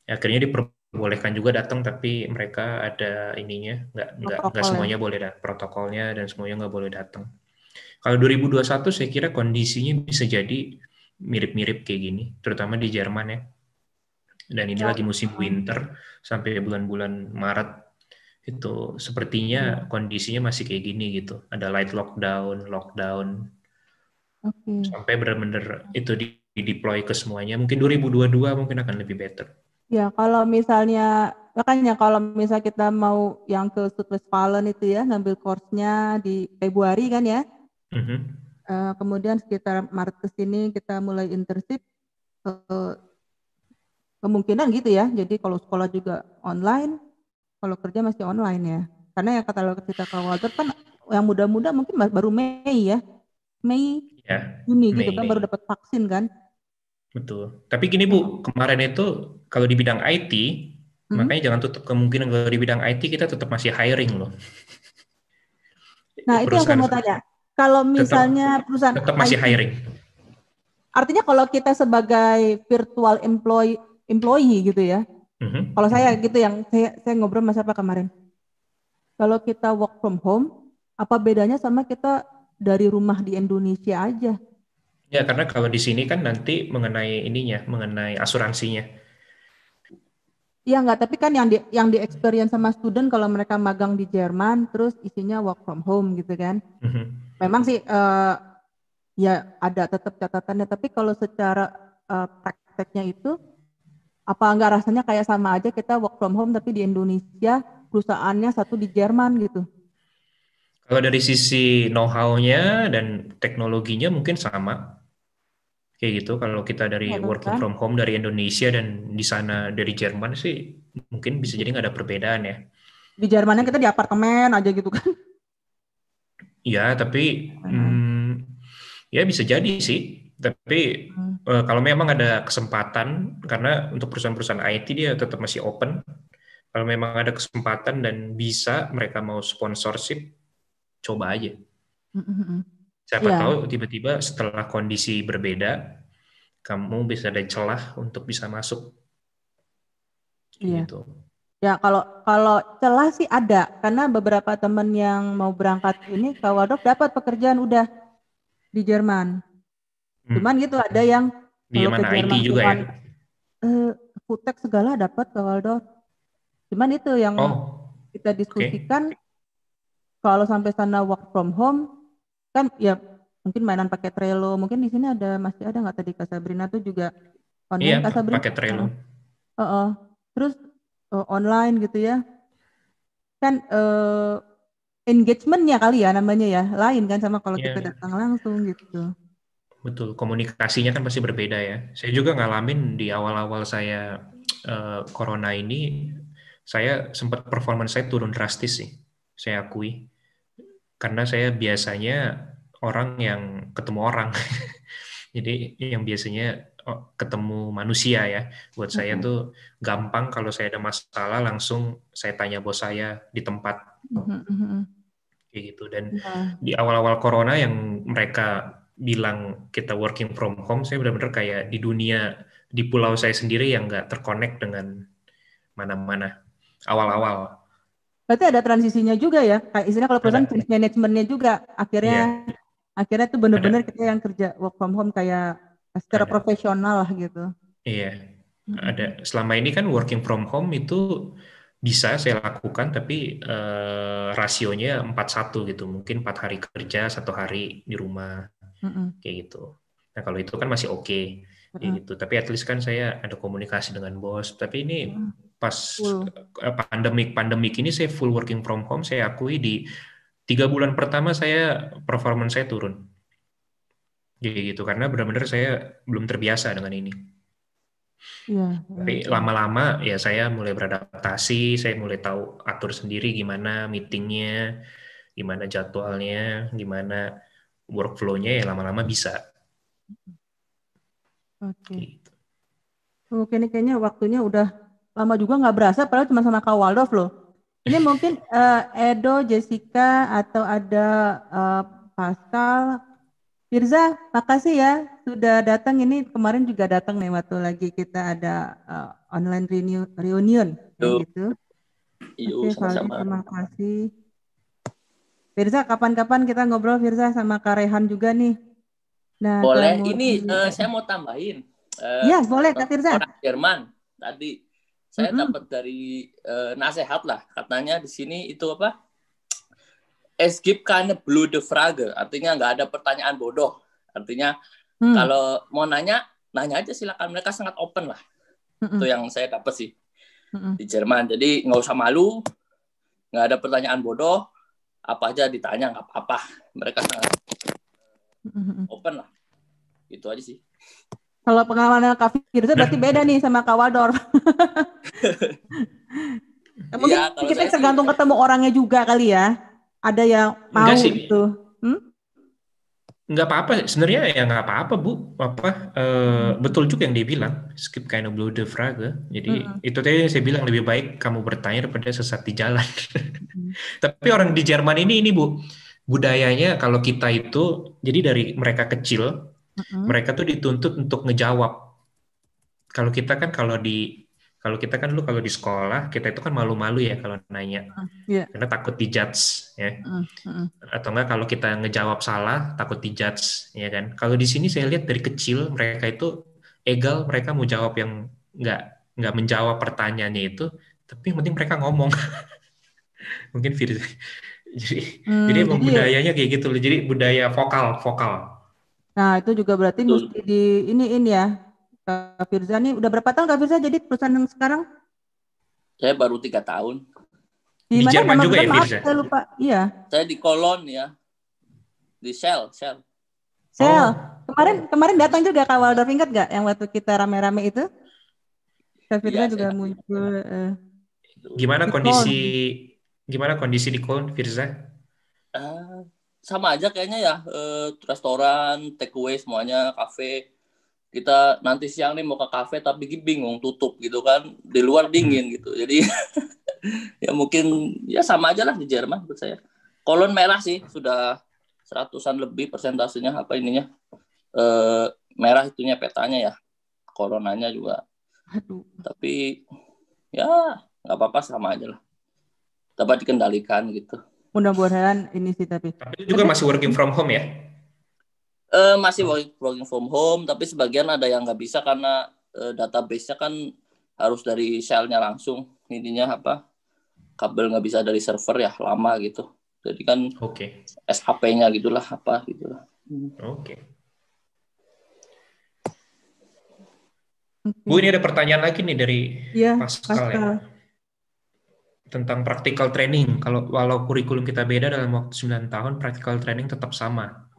Akhirnya diperbolehkan juga datang, tapi mereka ada ininya, nggak semuanya boleh datang, protokolnya dan semuanya nggak boleh datang. Kalau 2021 saya kira kondisinya bisa jadi mirip-mirip kayak gini, terutama di Jerman ya. Dan ini lagi musim winter sampai bulan-bulan Maret itu sepertinya kondisinya masih kayak gini gitu. Ada light lockdown, sampai benar-benar itu di-deploy ke semuanya. Mungkin 2022 mungkin akan lebih better. Ya kalau misalnya, makanya kalau misalnya kita mau yang ke Südwestfalen itu ya, ngambil course-nya di Februari kan ya. Kemudian sekitar Maret ke sini kita mulai internship, kemungkinan gitu ya. Jadi kalau sekolah juga online, kalau kerja masih online ya. Karena yang kata kita Kak Walter kan yang muda-muda mungkin baru Mei ya. Juni gitu kan baru dapat vaksin kan. Betul. Tapi gini Bu, kemarin itu kalau di bidang IT, makanya jangan tutup kemungkinan kalau di bidang IT kita tetap masih hiring loh. Nah itu yang saya mau tanya. Kalau misalnya perusahaan tetap masih hiring. Artinya kalau kita sebagai virtual employee gitu ya. Kalau saya gitu yang saya ngobrol sama siapa kemarin. Kalau kita work from home, apa bedanya sama kita dari rumah di Indonesia aja? Ya karena kalau di sini kan nanti mengenai asuransinya. Iya enggak, tapi kan yang di experience sama student kalau mereka magang di Jerman, terus isinya work from home gitu kan. Memang sih ya ada tetap catatannya, tapi kalau secara prakteknya itu apa enggak rasanya kayak sama aja kita work from home tapi di Indonesia perusahaannya satu di Jerman gitu? Kalau dari sisi know-how-nya dan teknologinya mungkin sama. Kayak gitu, kalau kita dari working from home dari Indonesia dan di sana dari Jerman sih mungkin bisa jadi nggak ada perbedaan ya. Di Jermannya kita di apartemen aja gitu kan? Ya, tapi ya bisa jadi sih. Tapi kalau memang ada kesempatan, karena untuk perusahaan-perusahaan IT dia tetap masih open. Kalau memang ada kesempatan dan bisa mereka mau sponsorship, coba aja. Siapa tahu tiba-tiba setelah kondisi berbeda, kamu bisa ada celah untuk bisa masuk. Gitu. Ya kalau celah sih ada, karena beberapa teman yang mau berangkat ini Kak Waldorf dapat pekerjaan udah di Jerman. Cuman gitu ada yang di kalau mana ke Jerman IT juga cuman, ya? Foodtech segala dapat Kak Waldorf. Cuman itu yang kita diskusikan kalau sampai sana work from home kan ya mungkin mainan pakai Trello, mungkin di sini masih ada nggak tadi Kak Sabrina tuh juga online Kak Sabrina? Pakai Trello. Terus online gitu ya, kan engagementnya kali ya namanya ya, lain kan sama kalau kita datang langsung gitu. betul. Komunikasinya kan pasti berbeda ya. Saya juga ngalamin di awal-awal saya corona ini, saya sempat performance saya turun drastis sih, saya akui. Karena saya biasanya orang yang ketemu orang. Jadi yang biasanya ketemu manusia ya. Buat saya tuh gampang kalau saya ada masalah langsung saya tanya bos saya di tempat. Kayak gitu. Dan di awal-awal corona yang mereka bilang kita working from home, saya benar-benar kayak di dunia, di pulau saya sendiri yang nggak terkonek dengan mana-mana awal-awal. Berarti ada transisinya juga ya, kayak istilahnya kalau perusahaan change manajemennya juga akhirnya tuh benar-benar kita yang kerja work from home kayak secara profesional lah gitu. Iya, ada. Selama ini kan working from home itu bisa saya lakukan, tapi rasionya 4-1 gitu, mungkin 4 hari kerja, 1 hari di rumah, kayak gitu. Nah kalau itu kan masih oke, kayak gitu. Tapi at least kan saya ada komunikasi dengan bos. Tapi ini pas pandemik ini saya full working from home. Saya akui di 3 bulan pertama performance saya turun, kayak gitu. Karena benar-benar saya belum terbiasa dengan ini. Tapi lama-lama ya saya mulai beradaptasi, saya mulai tahu atur sendiri gimana meetingnya, gimana jadwalnya, gimana workflow-nya, ya lama-lama bisa. Oke. Oke, ini kayaknya waktunya udah lama juga nggak berasa, padahal cuma sama Kak Waldorf loh. Ini mungkin Edo, Jessica, atau ada Pascal, Firza, makasih ya sudah datang. Ini kemarin juga datang nih waktu lagi kita ada online reunion gitu. Oke, sama-sama. Terima kasih. Firza, kapan-kapan kita ngobrol Firza sama Kak Rehan juga nih. Nah, boleh. Ini saya mau tambahin. Iya, boleh Kak Firza. Orang Jerman tadi saya dapat dari nasihat lah, katanya di sini itu apa? Es gibt keine blöde Frage, artinya nggak ada pertanyaan bodoh. Artinya kalau mau nanya aja silakan, mereka sangat open lah. Itu yang saya dapat sih di Jerman. Jadi nggak usah malu, nggak ada pertanyaan bodoh, apa aja ditanya nggak apa-apa. Mereka sangat open lah. Itu aja sih. Kalau pengalaman Kak Firza berarti beda nih sama Kak Waldorf. Mungkin ya, kita tergantung ketemu orangnya juga kali ya. Ada yang mau gitu. Nggak apa-apa, sebenarnya ya nggak apa-apa Bu. Betul juga yang dia bilang, skip kind of blöde Frage. Jadi itu tadi saya bilang lebih baik kamu bertanya daripada sesat di jalan. Tapi orang di Jerman ini Bu, budayanya kalau kita itu, jadi dari mereka kecil, mereka tuh dituntut untuk ngejawab. Kalau kita kan kalau di sekolah kita itu kan malu-malu ya kalau nanya, karena takut dijudge ya. Atau enggak kalau kita ngejawab salah takut dijudge ya kan. Kalau di sini saya lihat dari kecil mereka itu egal, mereka mau jawab yang nggak menjawab pertanyaannya itu, tapi yang penting mereka ngomong. Mungkin Firza. Jadi emang budayanya kayak gitu loh. Jadi budaya vokal. Nah, itu juga berarti mesti ini ya. Kak Firza nih, udah berapa tahun Kak Firza jadi perusahaan yang sekarang? Saya baru 3 tahun. Di Jerman juga ya Firza? Saya lupa. Iya. Saya di Cologne ya. Di Shell. Kemarin datang juga Kak Waldorf, ingat nggak yang waktu kita rame-rame itu? Kak Firza juga muncul. Gimana kondisi di Cologne, Firza? Sama aja kayaknya ya, restoran, take away semuanya, kafe. Kita nanti siang nih mau ke kafe tapi bingung tutup gitu kan, di luar dingin gitu. Jadi ya mungkin ya sama aja lah di Jerman menurut saya. Cologne merah sih, sudah 100-an lebih persentasenya merah itunya petanya ya. Coronanya juga. Tapi ya nggak apa-apa, sama aja lah. Dapat dikendalikan gitu. Mudah-mudahan ini sih tapi juga masih working from home ya? Masih working from home, tapi sebagian ada yang nggak bisa karena database-nya kan harus dari Shell-nya langsung. Intinya kabel nggak bisa dari server ya, lama gitu. Jadi kan SHP-nya gitulah gitulah. Bu, ini ada pertanyaan lagi nih dari Pascal ya. Tentang practical training. Walau kurikulum kita beda dalam waktu 9 tahun, practical training tetap sama.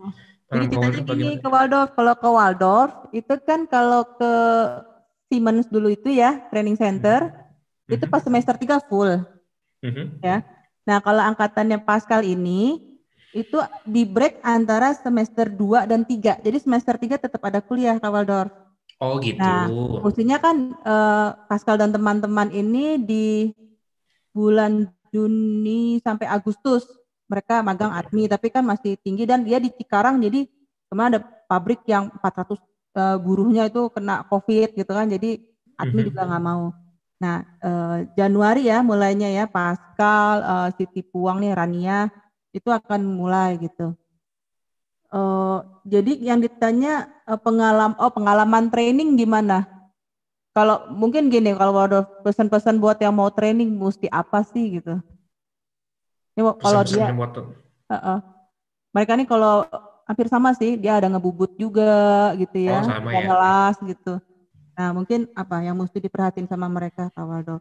Jadi Ke ceritanya Waldorf gini, bagaimana? ke Waldorf. Kalau ke Waldorf, itu kan kalau ke Siemens dulu itu ya, training center, itu pas semester 3 full. Ya. Nah, kalau angkatannya Pascal ini, itu di break antara semester 2 dan 3. Jadi semester 3 tetap ada kuliah ke Waldorf. Oh gitu. Nah, mestinya kan Pascal dan teman-teman ini di bulan Juni sampai Agustus mereka magang admi, tapi kan masih tinggi dan dia di Cikarang, jadi kemarin ada pabrik yang 400 buruhnya itu kena COVID gitu kan, jadi admi juga nggak mau. Nah, Januari ya mulainya ya, Pascal, Siti Puang nih, Rania, itu akan mulai gitu. Jadi yang ditanya pengalaman training gimana? Kalau mungkin gini, kalau ada pesan-pesan buat yang mau training mesti apa sih gitu? Ini kalau dia, mereka nih kalau hampir sama sih, dia ada ngebubut juga gitu ya, sama ada ya. ngelas gitu. Nah mungkin apa yang mesti diperhatiin sama mereka, Kak Waldo?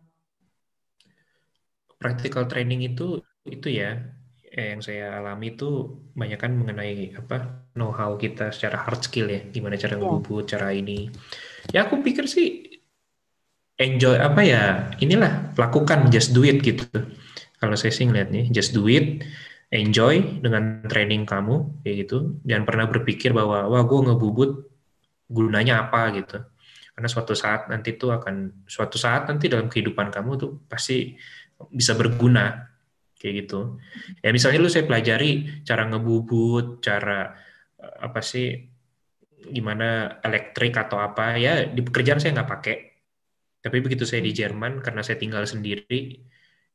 Practical training itu ya, yang saya alami itu banyak kan mengenai know-how kita secara hard skill ya, gimana cara ngebubut, cara ini. Ya aku pikir sih enjoy inilah lakukan, just do it gitu. Kalau saya sih ngeliat nih, just do it, enjoy dengan training kamu kayak gitu. Jangan pernah berpikir bahwa wah gue ngebubut gunanya apa gitu. Karena suatu saat nanti dalam kehidupan kamu tuh pasti bisa berguna kayak gitu. Ya misalnya saya pelajari cara ngebubut, cara gimana elektrik atau apa ya di pekerjaan saya nggak pakai. Tapi begitu saya di Jerman karena saya tinggal sendiri,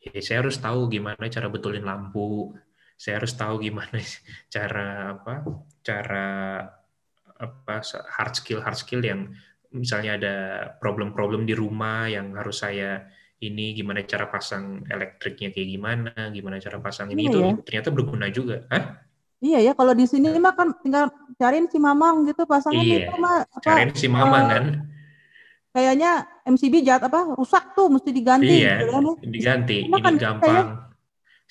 ya saya harus tahu gimana cara betulin lampu. Saya harus tahu gimana cara hard skill yang misalnya ada problem-problem di rumah yang harus saya gimana cara pasang elektriknya kayak gimana cara pasang ini itu ternyata berguna juga. Iya ya, kalau di sini mah kan tinggal cariin si Mamang gitu pasangin itu mah cariin si Mamang kan. Kayaknya MCB rusak tuh mesti diganti. Iya, gitu kan, diganti. Ini kan gampang.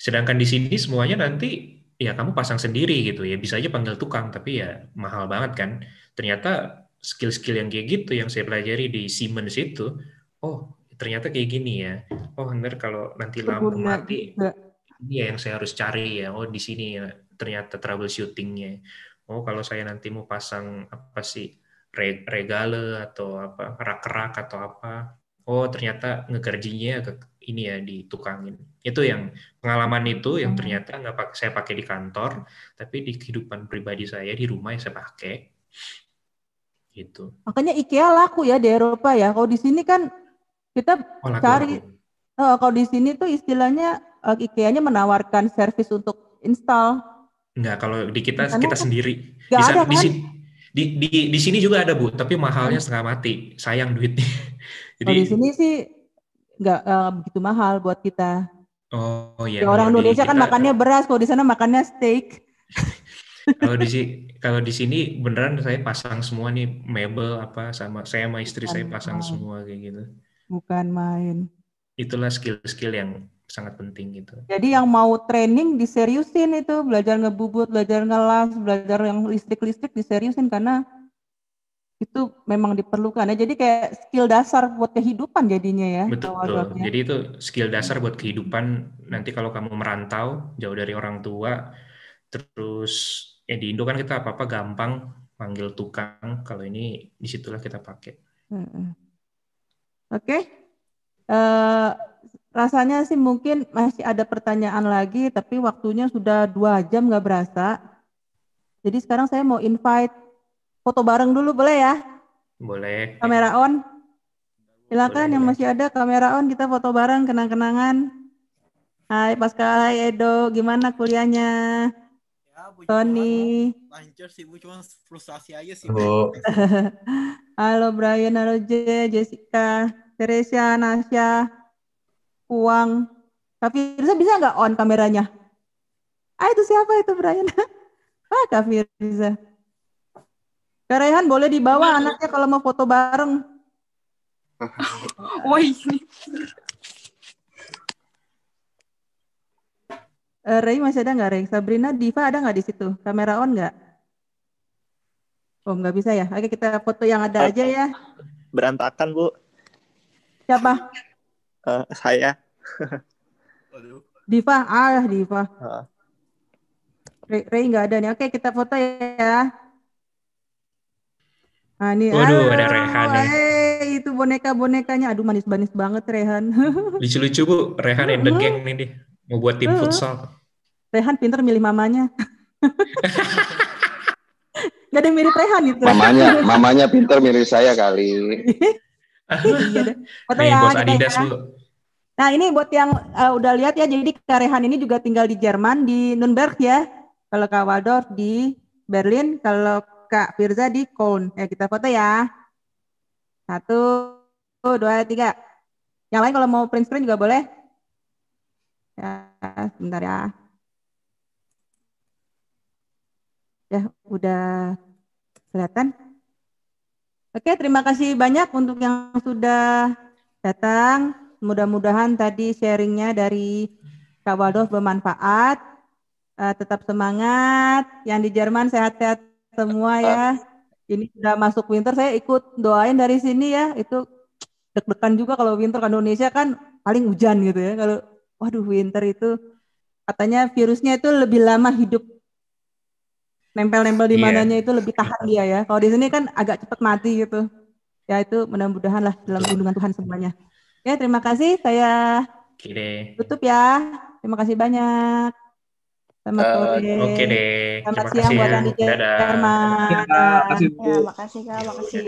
Sedangkan di sini semuanya nanti ya kamu pasang sendiri gitu ya. Bisa aja panggil tukang, tapi ya mahal banget kan. Ternyata skill-skill yang kayak gitu yang saya pelajari di Siemens itu, oh ternyata kayak gini ya. Oh benar kalau nanti lampu mati, ini ya yang saya harus cari ya. Oh di sini ya ternyata troubleshooting-nya. Oh kalau saya nanti mau pasang regale atau rak-rak atau apa. Oh ternyata ngegajinya ini ya ditukangin. Itu yang pengalaman itu yang ternyata nggak saya pakai di kantor, tapi di kehidupan pribadi saya di rumah yang saya pakai. Gitu. Makanya IKEA laku ya di Eropa ya. Kalau di sini kan kita cari. Kalau di sini tuh istilahnya IKEA-nya menawarkan servis untuk install. Enggak, kalau di kita sendiri. Nggak ada kan? Di sini juga ada Bu, tapi mahalnya setengah mati, sayang duitnya. Jadi di sini sih nggak begitu mahal buat kita. Oh iya. Orang Indonesia kan makannya beras, kalau di sana makannya steak. Kalau di sini beneran saya pasang semua nih mebel sama istri saya pasang semua kayak gitu. Bukan main. Itulah skill-skill yang sangat penting gitu. Jadi yang mau training diseriusin itu, belajar ngebubut, belajar ngelas, belajar yang listrik diseriusin karena itu memang diperlukan ya. Jadi kayak skill dasar buat kehidupan jadinya ya. Betul. Jadi itu skill dasar buat kehidupan. Nanti kalau kamu merantau jauh dari orang tua, terus di Indo kan kita apa-apa gampang panggil tukang. Kalau ini disitulah kita pakai. Oke. Rasanya sih mungkin masih ada pertanyaan lagi, tapi waktunya sudah 2 jam nggak berasa. Jadi sekarang saya mau invite foto bareng dulu, boleh ya? Boleh. Kamera on. Silakan yang masih ada kamera on, kita foto bareng kenang-kenangan. Hai Pascal, hai Edo, gimana kuliahnya? Ya, Bu, Tony. Lancar sih Bu, cuma frustrasi aja sih. Bu. Halo Brian, halo Jessica, Teresia, Nasya, Puang. Kak Firza bisa nggak on kameranya? Itu siapa itu Brian? Kak Firza. Kak Rehan boleh dibawa anaknya kalau mau foto bareng. Woi. Rey masih ada nggak Rey? Sabrina, Diva ada nggak di situ? Kamera on nggak? Oh, nggak bisa ya? Oke, kita foto yang ada aja ya. Berantakan, Bu. Siapa? Saya. Waduh. Diva. Diva. Ray nggak ada nih. Oke, kita foto ya. Nah, ini. Waduh, ada Rehan nih. Itu boneka-bonekanya. Aduh, manis-manis banget, Rehan. Lucu-lucu, Bu. Rehan and the gang nih. Mau buat tim futsal. Rehan pinter milih mamanya. Gak ada yang mirip Rehan itu. Mamanya pinter milih saya kali. Iya deh. Foto Nih, ya, bos kita Adidas, ya. Bu. Nah, ini buat yang udah lihat ya, jadi Kak Rehan ini juga tinggal di Jerman, di Nuremberg ya. Kalau Kak Waldorf di Berlin, kalau Kak Firza di Köln. Ya, kita foto ya. 1, 2, 3. Yang lain kalau mau print screen juga boleh. Ya, sebentar ya. Ya, udah kelihatan. Oke, terima kasih banyak untuk yang sudah datang. Mudah-mudahan tadi sharingnya dari Kak Waldorf bermanfaat. Tetap semangat. Yang di Jerman sehat-sehat semua ya. Ini sudah masuk winter, saya ikut doain dari sini ya. Itu deg-degan juga kalau winter kan Indonesia kan paling hujan gitu ya. Kalau waduh winter itu katanya virusnya itu lebih lama hidup. Nempel-nempel di mananya itu lebih tahan dia ya. Kalau di sini kan agak cepat mati gitu. Ya itu mudah-mudahan lah dalam lindungan Tuhan semuanya. Ya terima kasih. Saya tutup ya. Terima kasih banyak. Selamat sore. Oke deh. Selamat Terima siang kasih buat ya. yang di Dadah. Jerman. Terima kasih, Bu. Ya, makasih Kak. Makasih.